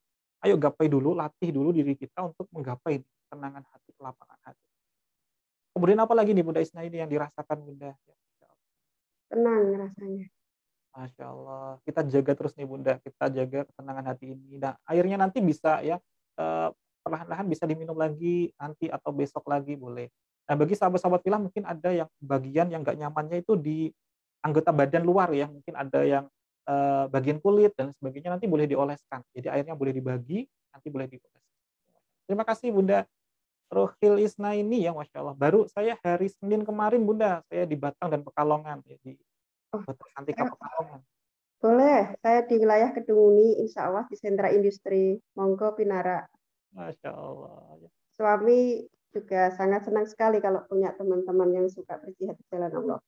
ayo gapai dulu, latih dulu diri kita untuk menggapai ketenangan hati, kelapangan hati. Kemudian apa lagi nih Bunda Isna ini yang dirasakan Bunda? Tenang rasanya. Masya Allah. Kita jaga terus nih Bunda, kita jaga ketenangan hati ini. Nah, airnya nanti bisa ya perlahan-lahan bisa diminum lagi nanti atau besok lagi boleh. Nah, bagi sahabat-sahabat fillah mungkin ada yang bagian yang nggak nyamannya itu di anggota badan luar ya, mungkin ada yang bagian kulit dan sebagainya, nanti boleh dioleskan. Jadi airnya boleh dibagi, nanti boleh dioleskan. Terima kasih Bunda Rohil Isna ini ya, Masya Allah. Baru saya hari Senin kemarin Bunda, saya di Batang dan Pekalongan, ya, di Batang Santika Pekalongan. Boleh, saya di wilayah Kedunguni, insya Allah di sentra industri Monggo Pinara. Masya Allah. Suami juga sangat senang sekali kalau punya teman-teman yang suka berjihad di jalan Allah.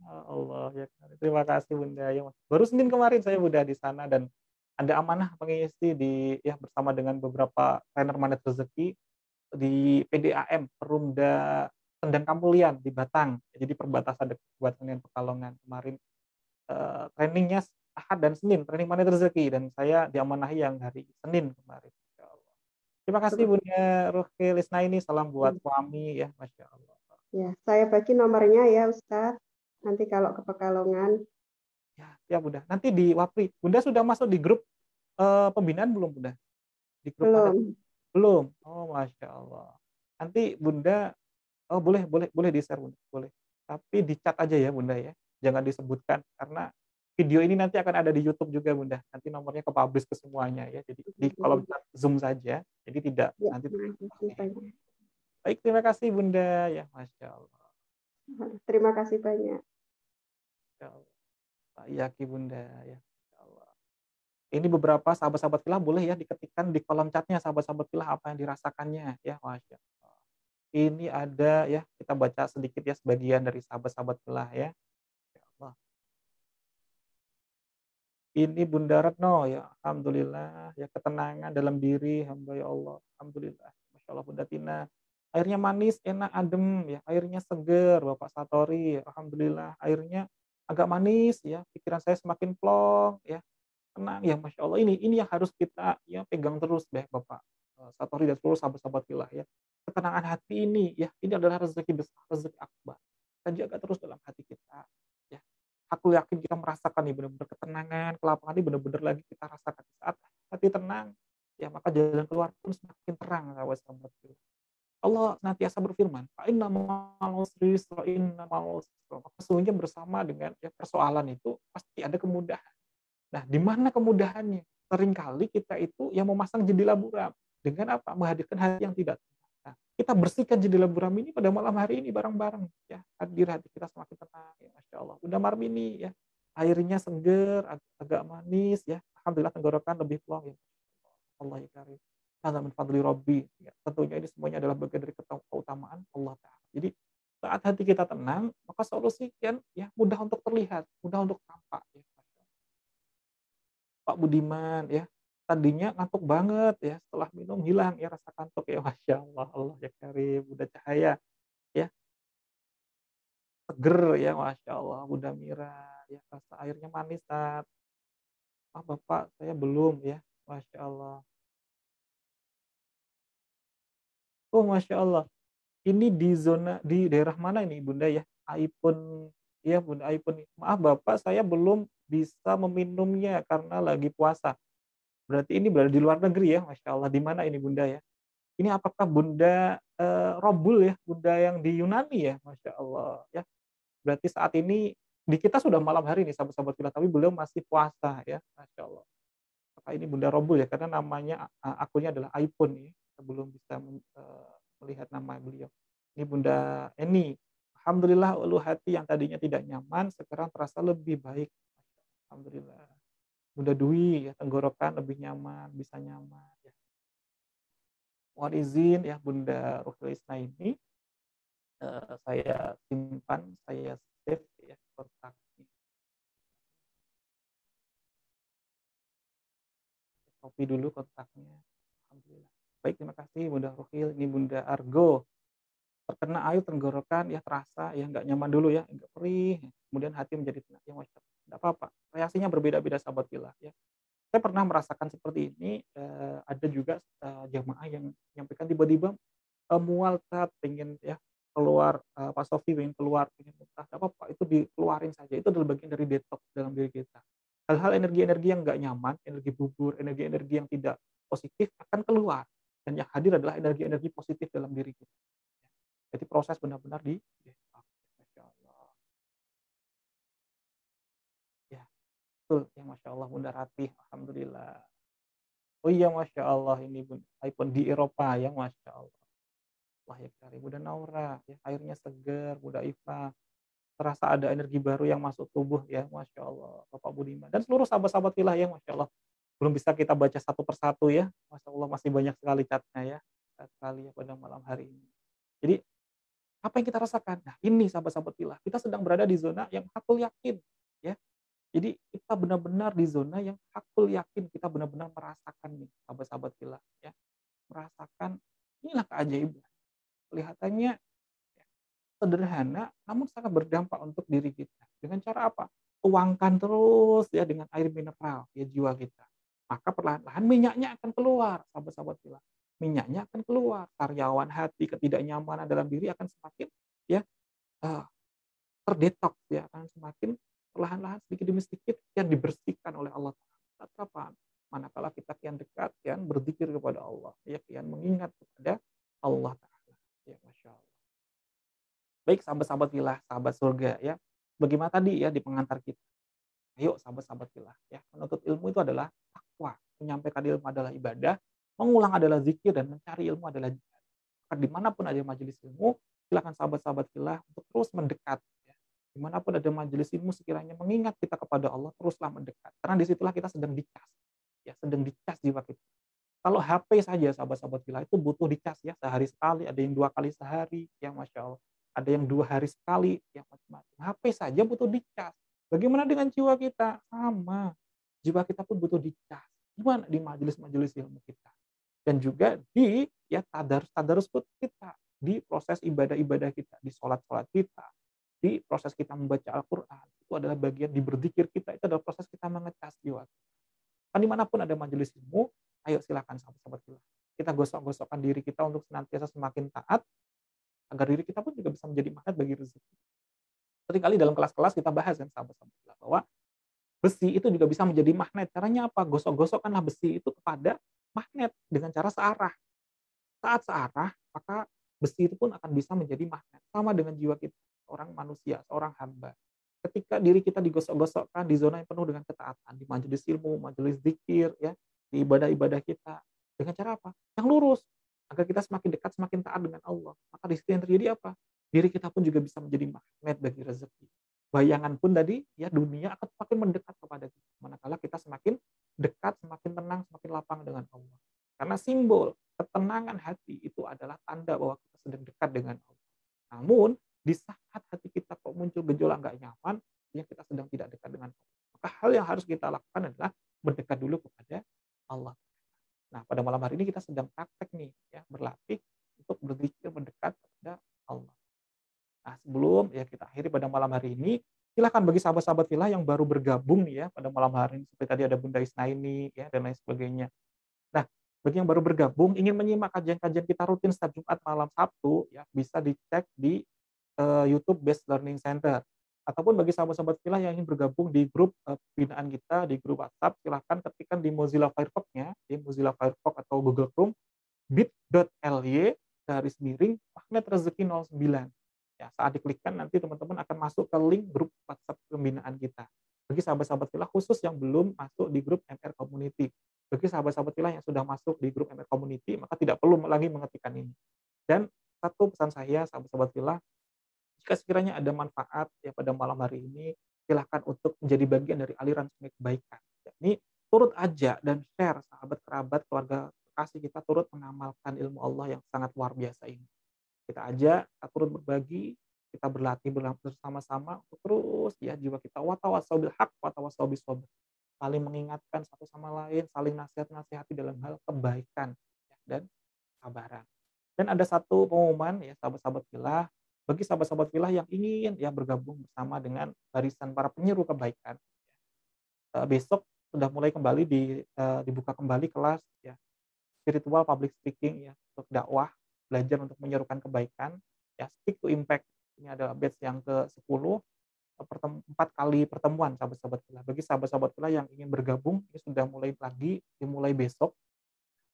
Allah ya. Terima kasih Bunda ya. Baru Senin kemarin saya Bunda di sana dan ada amanah mengisi di ya bersama dengan beberapa trainer Magnet Rezeki di PDAM Perumda Sendang Kampulian di Batang. Jadi perbatasan Kabupaten dengan Pekalongan kemarin trainingnya Ahad dan Senin, training Magnet Rezeki, dan saya diamanahi yang hari Senin kemarin. Masya Allah. Terima kasih Bunda Rohil Isna ini, salam buat suami ya, Masya Allah. Ya, saya bagi nomornya ya Ustadz. Nanti kalau ke Pekalongan. Ya Bunda. Nanti di Wapri. Bunda sudah masuk di grup pembinaan belum Bunda? Di grup ada Belum. belum? Oh, Masya Allah. Nanti Bunda, oh boleh di-share Bunda, boleh. Tapi di chat aja ya Bunda ya. Jangan disebutkan karena video ini nanti akan ada di YouTube juga Bunda. Nanti nomornya ke-publish ke semuanya ya. Jadi di kolom chat Zoom saja. Jadi tidak Ya, nanti. terima kasih banyak. Baik, terima kasih Bunda ya, Masya Allah. Terima kasih banyak. Masya Allah. Pak Yaki Bunda ya. Masya Allah. Ini beberapa sahabat-sahabat filah boleh ya diketikkan di kolom chatnya sahabat-sahabat filah apa yang dirasakannya ya, Masya Allah. Ini ada ya, kita baca sedikit ya sebagian dari sahabat-sahabat filah ya. Ya Allah. Ini Bunda Retno ya, alhamdulillah ya, ketenangan dalam diri hamba ya Allah, alhamdulillah. Masya Allah Bunda Tina, airnya manis, enak, adem ya, airnya seger. Bapak Satori, alhamdulillah, airnya agak manis ya, pikiran saya semakin plong ya, tenang ya, Masya Allah. Ini yang harus kita ya pegang terus deh Bapak Satori dan seluruh sahabat-sahabat filah ya. Ketenangan hati ini ya, ini adalah rezeki besar, rezeki akbar. Kita jaga terus dalam hati kita ya. Aku yakin kita merasakan nih benar-benar ketenangan, kelapangan ini benar-benar lagi kita rasakan. Saat hati tenang, ya maka jalan keluar pun semakin terang, sahabat-sahabat. Allah senantiasa berfirman, "Fa inna ma'al usri yusra, inna ma'al usri yusra." Maka sesungguhnya bersama dengan ya, persoalan itu pasti ada kemudahan. Nah, di mana kemudahannya? Seringkali kita itu yang memasang jendela buram dengan apa? Menghadirkan hati yang tidak. Nah, kita bersihkan jendela buram ini pada malam hari ini bareng-bareng ya. Hadir hati kita semakin tenang ya, Masya Allah. Bunda Marmini ya, airnya seger, agak manis ya. Alhamdulillah tenggorokan lebih plong ya. Allah ya karim. Hadza min fadli Rabbi. Ya, tentunya ini semuanya adalah bagian dari keutamaan Allah Ta'ala. Jadi saat hati kita tenang, maka solusi kan ya mudah untuk terlihat, mudah untuk tampak ya. Pak Budiman ya, tadinya ngantuk banget ya, setelah minum hilang ya rasa kantuk ya, Masya Allah, Allah ya karim. Bunda Cahaya ya, seger ya, Masya Allah. Bunda Mira ya, rasa airnya manis saat Bapak saya belum ya, Masya Allah. Oh, Masya Allah, ini di zona di daerah mana ini Bunda ya? Aipun ya, Bunda Aipun, maaf Bapak saya belum bisa meminumnya karena lagi puasa. Berarti ini berada di luar negeri ya, Masya Allah. Di mana ini Bunda ya? Ini apakah Bunda Robul ya, Bunda yang di Yunani ya, Masya Allah ya. Berarti saat ini di kita sudah malam hari nih sahabat-sahabat kita, tapi beliau masih puasa ya, Masya Allah. Apakah ini Bunda Robul ya, karena namanya akunnya adalah iPhone ya, kita belum bisa melihat nama beliau. Ini Bunda Eni, alhamdulillah ulu hati yang tadinya tidak nyaman sekarang terasa lebih baik, alhamdulillah. Bunda Dwi ya, tenggorokan lebih nyaman, bisa nyaman ya. Mohon izin ya Bunda Ruhil Isna ini saya simpan, saya save ya kontaknya. Copy dulu kontaknya. Alhamdulillah. Baik, terima kasih Bunda Ruhil. Ini Bunda Argo. Terkena air tenggorokan ya, terasa ya nggak nyaman dulu ya, nggak perih. Kemudian hati menjadi tenang ya, Masya Allah. Nggak apa-apa. Reaksinya berbeda-beda sahabat filah ya. Saya pernah merasakan seperti ini. Ada juga jamaah yang menyampaikan tiba-tiba mual saat pengen ya keluar, Pak Sofi pengen keluar, pengen muntah, nggak apa-apa, itu dikeluarin saja. Itu adalah bagian dari detox dalam diri kita. Hal-hal energi-energi yang nggak nyaman, energi bubur, energi-energi yang tidak positif akan keluar. Dan yang hadir adalah energi-energi positif dalam diri kita. Jadi proses benar-benar di detox. Masya Allah. Ya, betul. Ya, Masya Allah, Bunda Ratih. Alhamdulillah. Oh iya, Masya Allah, ini iPhone di Eropa ya, Masya Allah. Wah ya kari, Bunda Naura, ya, airnya segar, Bunda Iva, terasa ada energi baru yang masuk tubuh ya, Masya Allah, Bapak Budiman, dan seluruh sahabat-sahabat filah ya, Masya Allah. Belum bisa kita baca satu persatu ya, Masya Allah, masih banyak sekali catnya ya, sekali ya pada malam hari ini. Jadi, apa yang kita rasakan? Nah ini sahabat-sahabat filah, kita sedang berada di zona yang hakul yakin ya. Jadi kita benar-benar di zona yang hakul yakin, kita benar-benar merasakan nih sahabat-sahabat filah ya, merasakan inilah keajaiban. Kelihatannya sederhana, namun sangat berdampak untuk diri kita. Dengan cara apa? Tuangkan terus ya dengan air mineral ya jiwa kita. Maka perlahan-lahan minyaknya akan keluar, sahabat-sahabat filah. Minyaknya akan keluar. Karyawan hati, ketidaknyamanan dalam diri akan semakin ya terdetoks ya, akan semakin perlahan-lahan sedikit demi sedikit yang dibersihkan oleh Allah Ta'ala. Kapan? Manakala kita kian dekat, kian berzikir kepada Allah, ya kian mengingat kepada Allah Ta'ala. Ya, Masya Allah. Baik sahabat-sahabat fillah, sahabat surga ya. Bagaimana tadi ya di pengantar kita. Ayo sahabat-sahabat fillah ya. Menuntut ilmu itu adalah takwa, menyampaikan ilmu adalah ibadah, mengulang adalah zikir, dan mencari ilmu adalah jihad. Maka dimanapun ada majelis ilmu, silakan sahabat-sahabat fillah untuk terus mendekat. Ya. Dimanapun ada majelis ilmu, sekiranya mengingat kita kepada Allah, teruslah mendekat. Karena disitulah kita sedang dicas. Ya, sedang dicas jiwa kita. Kalau HP saja sahabat-sahabat fillah itu butuh dicas ya, sehari sekali, ada yang 2 kali sehari, ya Masya Allah. Ada yang 2 hari sekali, yang macam-macam. HP saja butuh dicas. Bagaimana dengan jiwa kita? Sama. Jiwa kita pun butuh dicas. Gimana di majelis-majelis ilmu kita? Dan juga di ya tadarus kita, di proses ibadah-ibadah kita, di sholat-sholat kita, di proses kita membaca Al-Quran. Itu adalah bagian di berzikir kita, itu adalah proses kita mengecas jiwa. Kan dimanapun ada majelis ilmu, ayo silakan sahabat-sahabat kita. Kita gosok-gosokkan diri kita untuk senantiasa semakin taat, agar diri kita pun juga bisa menjadi magnet bagi rezeki. Seringkali dalam kelas-kelas kita bahas kan sahabat-sahabat kita, bahwa besi itu juga bisa menjadi magnet. Caranya apa? Gosok-gosokkanlah besi itu kepada magnet dengan cara searah. Saat searah, maka besi itu pun akan bisa menjadi magnet. Sama dengan jiwa kita, orang manusia, seorang hamba. Ketika diri kita digosok-gosokkan di zona yang penuh dengan ketaatan, di majelis ilmu, majelis zikir, ya, di ibadah-ibadah kita, dengan cara apa? Yang lurus, agar kita semakin dekat, semakin taat dengan Allah. Maka di situ yang terjadi apa? Diri kita pun juga bisa menjadi magnet bagi rezeki. Bayangan pun tadi, ya dunia akan semakin mendekat kepada kita. Manakala kita semakin dekat, semakin tenang, semakin lapang dengan Allah. Karena simbol ketenangan hati itu adalah tanda bahwa kita sedang dekat dengan Allah. Namun, di saat hati kita kok muncul gejolak nggak nyaman, yang kita sedang tidak dekat dengan Allah. Maka hal yang harus kita lakukan adalah mendekat dulu kepada Allah. Nah, pada malam hari ini kita sedang praktek nih, ya, berlatih untuk berzikir mendekat kepada Allah. Nah, sebelum ya kita akhiri pada malam hari ini, silakan bagi sahabat-sahabat fillah yang baru bergabung nih ya pada malam hari ini, seperti tadi ada Bunda Isnaini ya dan lain sebagainya. Nah, bagi yang baru bergabung ingin menyimak kajian-kajian kita rutin setiap Jumat malam Sabtu ya, bisa dicek di YouTube Best Learning Center. Ataupun bagi sahabat-sahabat fillah yang ingin bergabung di grup binaan kita, di grup WhatsApp, silahkan ketikkan di Mozilla Firefox-nya, di Mozilla Firefox atau Google Chrome, bit.ly/magnet rezeki 09. Ya, saat diklikkan nanti teman-teman akan masuk ke link grup WhatsApp pembinaan kita. Bagi sahabat-sahabat fillah khusus yang belum masuk di grup MR Community. Bagi sahabat-sahabat fillah yang sudah masuk di grup MR Community, maka tidak perlu lagi mengetikkan ini. Dan satu pesan saya, sahabat-sahabat fillah, jika sekiranya ada manfaat ya pada malam hari ini, silahkan untuk menjadi bagian dari aliran sungai kebaikan. Ini turut aja dan share sahabat kerabat keluarga kasih kita turut mengamalkan ilmu Allah yang sangat luar biasa ini. Kita aja, kita turut berbagi, kita berlatih bersama-sama untuk terus ya jiwa kita watawasau bil haq, watawasau bis sabr. Saling mengingatkan satu sama lain, saling nasihat-nasihati dalam hal kebaikan ya, dan kesabaran. Dan ada satu pengumuman ya sahabat-sahabat fillah, bagi sahabat-sahabat fillah yang ingin ya bergabung bersama dengan barisan para penyeru kebaikan. Besok sudah mulai kembali dibuka kembali kelas ya spiritual public speaking ya untuk dakwah, belajar untuk menyerukan kebaikan ya, Speak to Impact. Ini adalah batch yang ke-10, 4 kali pertemuan sahabat-sahabat fillah. Bagi sahabat-sahabat fillah yang ingin bergabung, ini sudah mulai lagi, dimulai besok.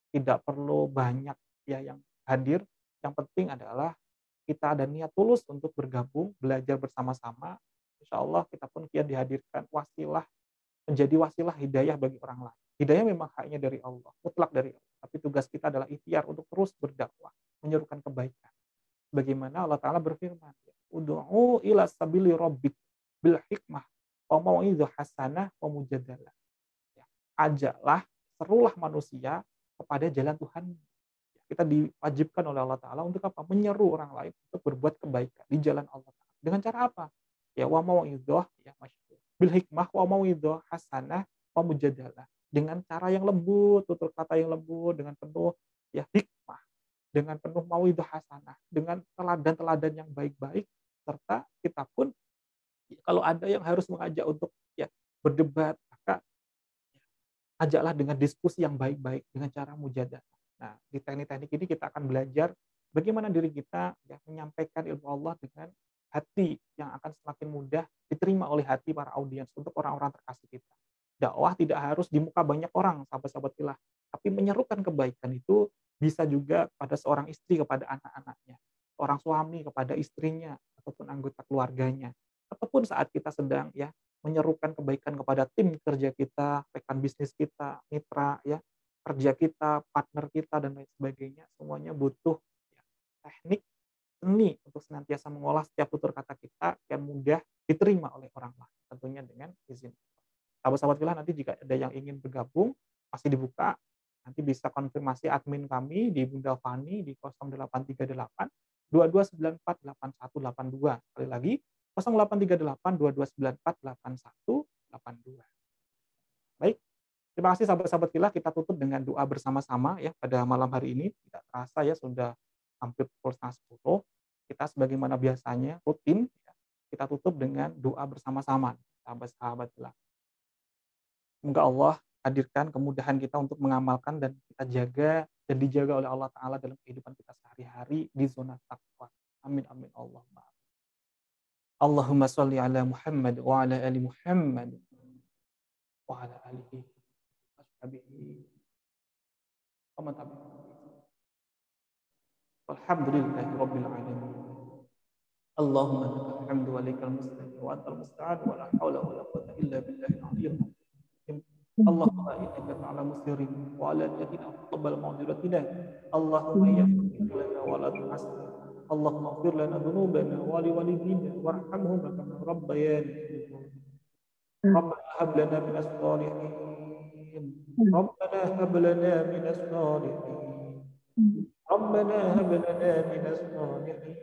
Tidak perlu banyak ya yang hadir, yang penting adalah kita ada niat tulus untuk bergabung, belajar bersama-sama. Insya Allah kita pun kian dihadirkan wasilah, menjadi wasilah hidayah bagi orang lain. Hidayah memang haknya dari Allah, mutlak dari Allah. Tapi tugas kita adalah ikhtiar untuk terus berdakwah, menyerukan kebaikan. Bagaimana Allah Ta'ala berfirman, Udu'u ila sabili rabbik bil hikmah wa mau'idhah hasanah wa mujadalah. Ya, ajaklah, serulah manusia kepada jalan Tuhan. Kita diwajibkan oleh Allah Ta'ala untuk apa? Menyeru orang lain untuk berbuat kebaikan di jalan Allah Ta'ala. Dengan cara apa? Ya, wa mau'idhah, ya, bil hikmah wa mau'idhah hasanah wa mujadalah. Dengan cara yang lembut, tutur kata yang lembut, dengan penuh ya hikmah, dengan penuh mau'idhah hasanah, dengan teladan-teladan yang baik-baik, serta kita pun ya, kalau ada yang harus mengajak untuk ya berdebat, maka ya, ajaklah dengan diskusi yang baik-baik, dengan cara mujadalah. Nah, di teknik-teknik ini kita akan belajar bagaimana diri kita ya, menyampaikan ilmu Allah dengan hati yang akan semakin mudah diterima oleh hati para audiens untuk orang-orang terkasih kita. Dakwah tidak harus di muka banyak orang, sahabat-sahabat fillah, tapi menyerukan kebaikan itu bisa juga pada seorang istri kepada anak-anaknya, seorang suami kepada istrinya ataupun anggota keluarganya, ataupun saat kita sedang ya menyerukan kebaikan kepada tim kerja kita, rekan bisnis kita, mitra ya, kerja kita, partner kita dan lain sebagainya, semuanya butuh ya, teknik seni untuk senantiasa mengolah setiap tutur kata kita yang mudah diterima oleh orang lain, tentunya dengan izin. Sahabat-sahabat fillah, nanti jika ada yang ingin bergabung, masih dibuka, nanti bisa konfirmasi admin kami di Bunda Fani di 0838 2294 8182. Sekali lagi, 0838 2294 8182. Baik, terima kasih sahabat-sahabat fillah, kita tutup dengan doa bersama-sama ya pada malam hari ini. Tidak terasa ya sudah hampir pukul 9:30. Kita sebagaimana biasanya rutin ya, kita tutup dengan doa bersama-sama sahabat-sahabat fillah. Semoga Allah hadirkan kemudahan kita untuk mengamalkan dan kita jaga dan dijaga oleh Allah Ta'ala dalam kehidupan kita sehari-hari di zona takwa. Amin amin Allahumma. Allahumma sholli ala Muhammad wa ala ali Muhammad wa ala alihi wa sahbihi wa man tabi'ahum. Walhamdulillahi rabbil alamin. Allahumma lakal hamdu wa lakal musta'an wa antal musta'an wa la haula wa la quwwata illa billahil aliyyil azim. Allahumma innaka ta'lamu sirri wa alaniyatina taqabbal ma'dziratina. Allahumma ya lana wa la tu'assir. Allahumma ighfir lana dhunubana wa li walidina warhamhuma kama rabbayani shaghira. Rabbana hab lana min as-salihin. Rabbana hab lana min as-salihin. Rabbana hab lana min as-salihin.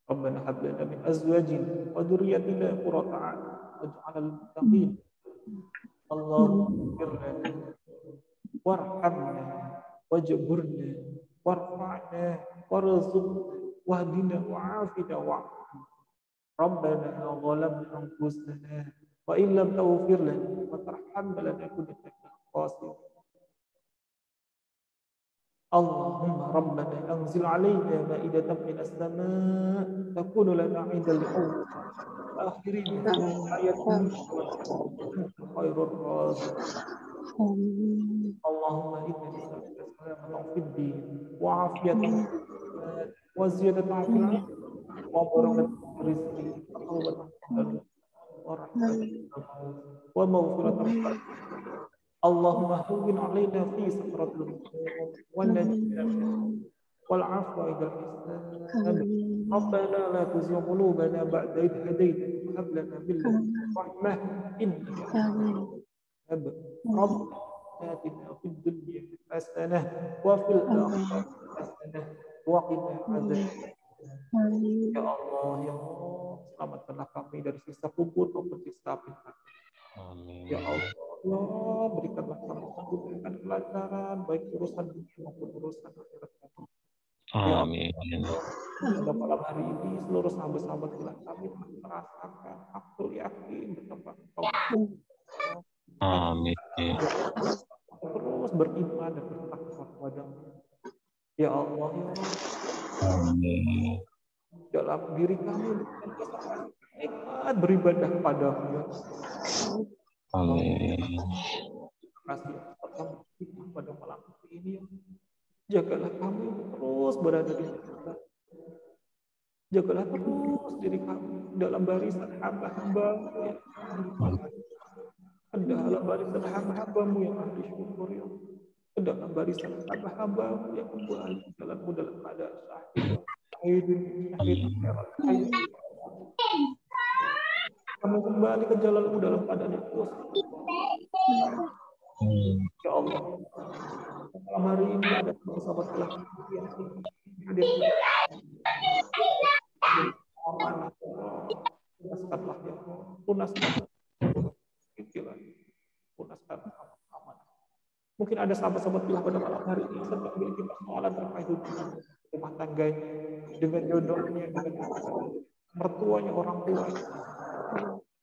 Rabbana hab lana min azwajina wa dhurriyyatina qurrata a'yun waj'alna lil muttaqin. Allahumma ighfir lana warhamna wajburna warfa'na warzuqna wahdina wa'afina wa'afina. Rabbana zalamna anfusana wa in lam taghfir lana wa tarhamna lanakunanna minal khasirin. Allahumma rabbana anzil 'alaina ma'idatan minas sama' takunu lana 'idan li'awwalina wa akhirina ayatan khairur raziqin. Allahumma inna nas'aluka salamatan fid din wa 'afiyatan fil jasad wa ziyadatan fil 'ilm wa barakatan fil rizqi wa tawbatan wa rahmatan wa maghfiratan. Allahumma hawwin 'alaina fi sakratil maut wan najina wal 'afwa idal hisab. Rabbana la tuzigh qulubana ba'da idh hadaytana wa hab lana min ladunka rahmah innaka antal wahhab. Rabbana atina fid dunya hasanah wa fil akhirati hasanah wa qina adzabannar. Ya Allah, ya Allah, selamatkanlah kami dari siksa kubur maupun siksa api neraka. Ya Allah, ya berikanlah kami kemudahan kelancaran baik urusan dunia maupun urusan akhirat kami. Ya Amin. pada malam hari ini seluruh sahabat-sahabat fillah kami telah merasakan hakul yakin betapa Engkau Amin. terus beriman dan bertakwa kepada-Mu. Ya Allah, ya Allah, Amin. dalam diri kami nikmat beribadah kepada-Mu. Ya Amin. terima kasih atas kita pada malam hari ini. Jagalah kami terus berada di sana. Jagalah terus diri kami dalam barisan hamba-hamba yang ke dalam barisan hamba-hamba-Mu yang ahli syukur, ya. Ke dalam barisan hamba-hamba-Mu yang kembali ke jalan-Mu dalam keadaan syahid. Kamu kembali ke jalan-Mu dalam keadaan yang khusus. Ya Allah, malam hari ini ada sahabat telah yang hadir aman. Tunaskanlah ya, tunaskan aman. Mungkin ada sahabat-sahabat telah pada malam hari ini sedang memiliki persoalan terkait hubungan rumah tangganya, dengan jodohnya, dengan mertuanya, orang tuanya.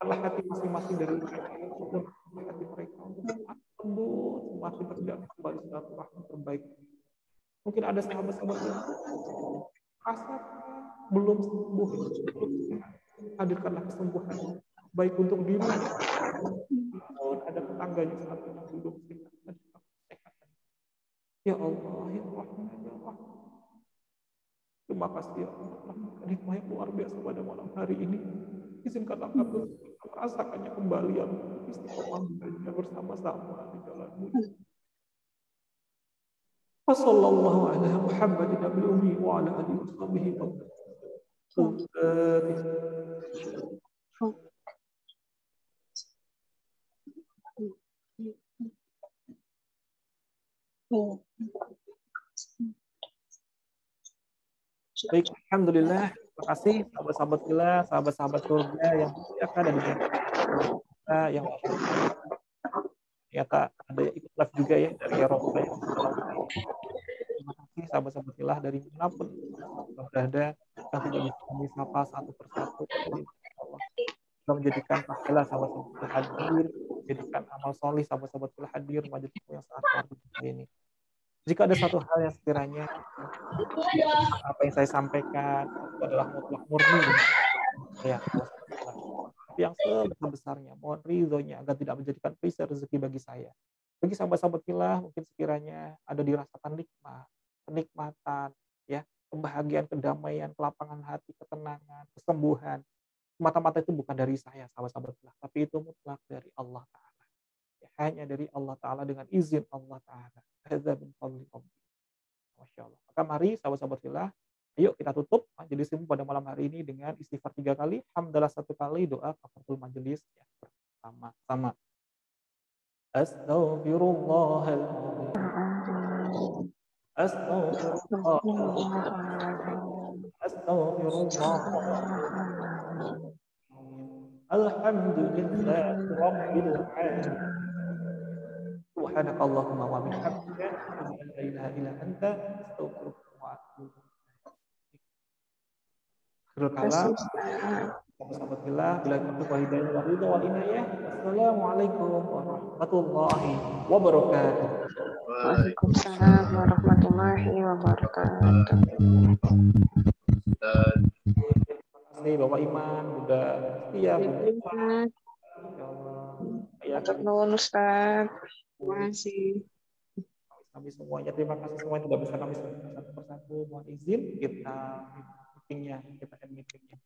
Adalah hati masing-masing dari mereka, hati mereka untuk lembut, semakin terjaga kembali silaturahmi terbaik. Mungkin ada sahabat-sahabat yang rasa belum sembuh, belum sehat. Hadirkanlah kesembuhan, baik untuk diri maupun ada tetangganya saat ini belum sehat. Ya Allah, ya Rahman, ya Rahman. Terima kasih ya Allah, nikmat yang luar biasa pada malam hari ini. Izinkanlah kami merasakannya kembali yang istiqomah belajar bersama-sama di jalan-Mu. Wassallallahu ala Muhammadin nabiyil ummi wa ala alihi washabihi wa Baik, alhamdulillah. Terima kasih sahabat-sahabat kita, sahabat-sahabat surga yang muliakan dan kita yang ternyata ada ikut live juga ya dari Eropa. Terima kasih sahabat-sahabat kita dari manapun berada yang tidak bisa kami sapa satu persatu. Allah kita menjadikan pahala sahabat-sahabat kita hadir, menjadikan amal solih sahabat-sahabat kita hadir majelis yang sangat luar biasa ini. Jika ada satu hal yang sekiranya apa yang saya sampaikan itu adalah mutlak murni ya, tapi yang sebesar-besarnya mohon ridhonya agar tidak menjadikan perisai rezeki bagi saya. Bagi sahabat-sahabat filah mungkin sekiranya ada dirasakan nikmat, kenikmatan, ya, kebahagiaan, kedamaian, kelapangan hati, ketenangan, kesembuhan. Mata-mata itu bukan dari saya, sahabat-sahabat filah, tapi itu mutlak dari Allah Ta'ala. Ya, hanya dari Allah Ta'ala dengan izin Allah Ta'ala. Masya Allah. Maka mari sahabat-sahabat filah, ayo kita tutup majelis ini pada malam hari ini dengan istighfar 3 kali, hamdalah 1 kali, doa kafaratul majelis ya, bersama-sama. Astaghfirullahaladzim. Astaghfirullahaladzim. Astaghfirullahaladzim. Alhamdulillah Rabbil alamin. Subhanakallahumma wa bihamdika, asyhadu an la ilaha illa anta, astaghfiruka wa atubu ilaik. Sahabat billah, bila kita hidayah wa ridha wal inayah. Wassalamualaikum warahmatullahi wabarakatuh. Waalaikumsalam warahmatullahi wabarakatuh. Terima kasih Bapak Iman, Bunda Setia, Bunda Ustaz. Ya, Nuhun Ustaz. Terima kasih. kami semuanya, terima kasih semuanya, tidak bisa kami sebutkan satu persatu. Mohon izin kita meetingnya, kita end meetingnya.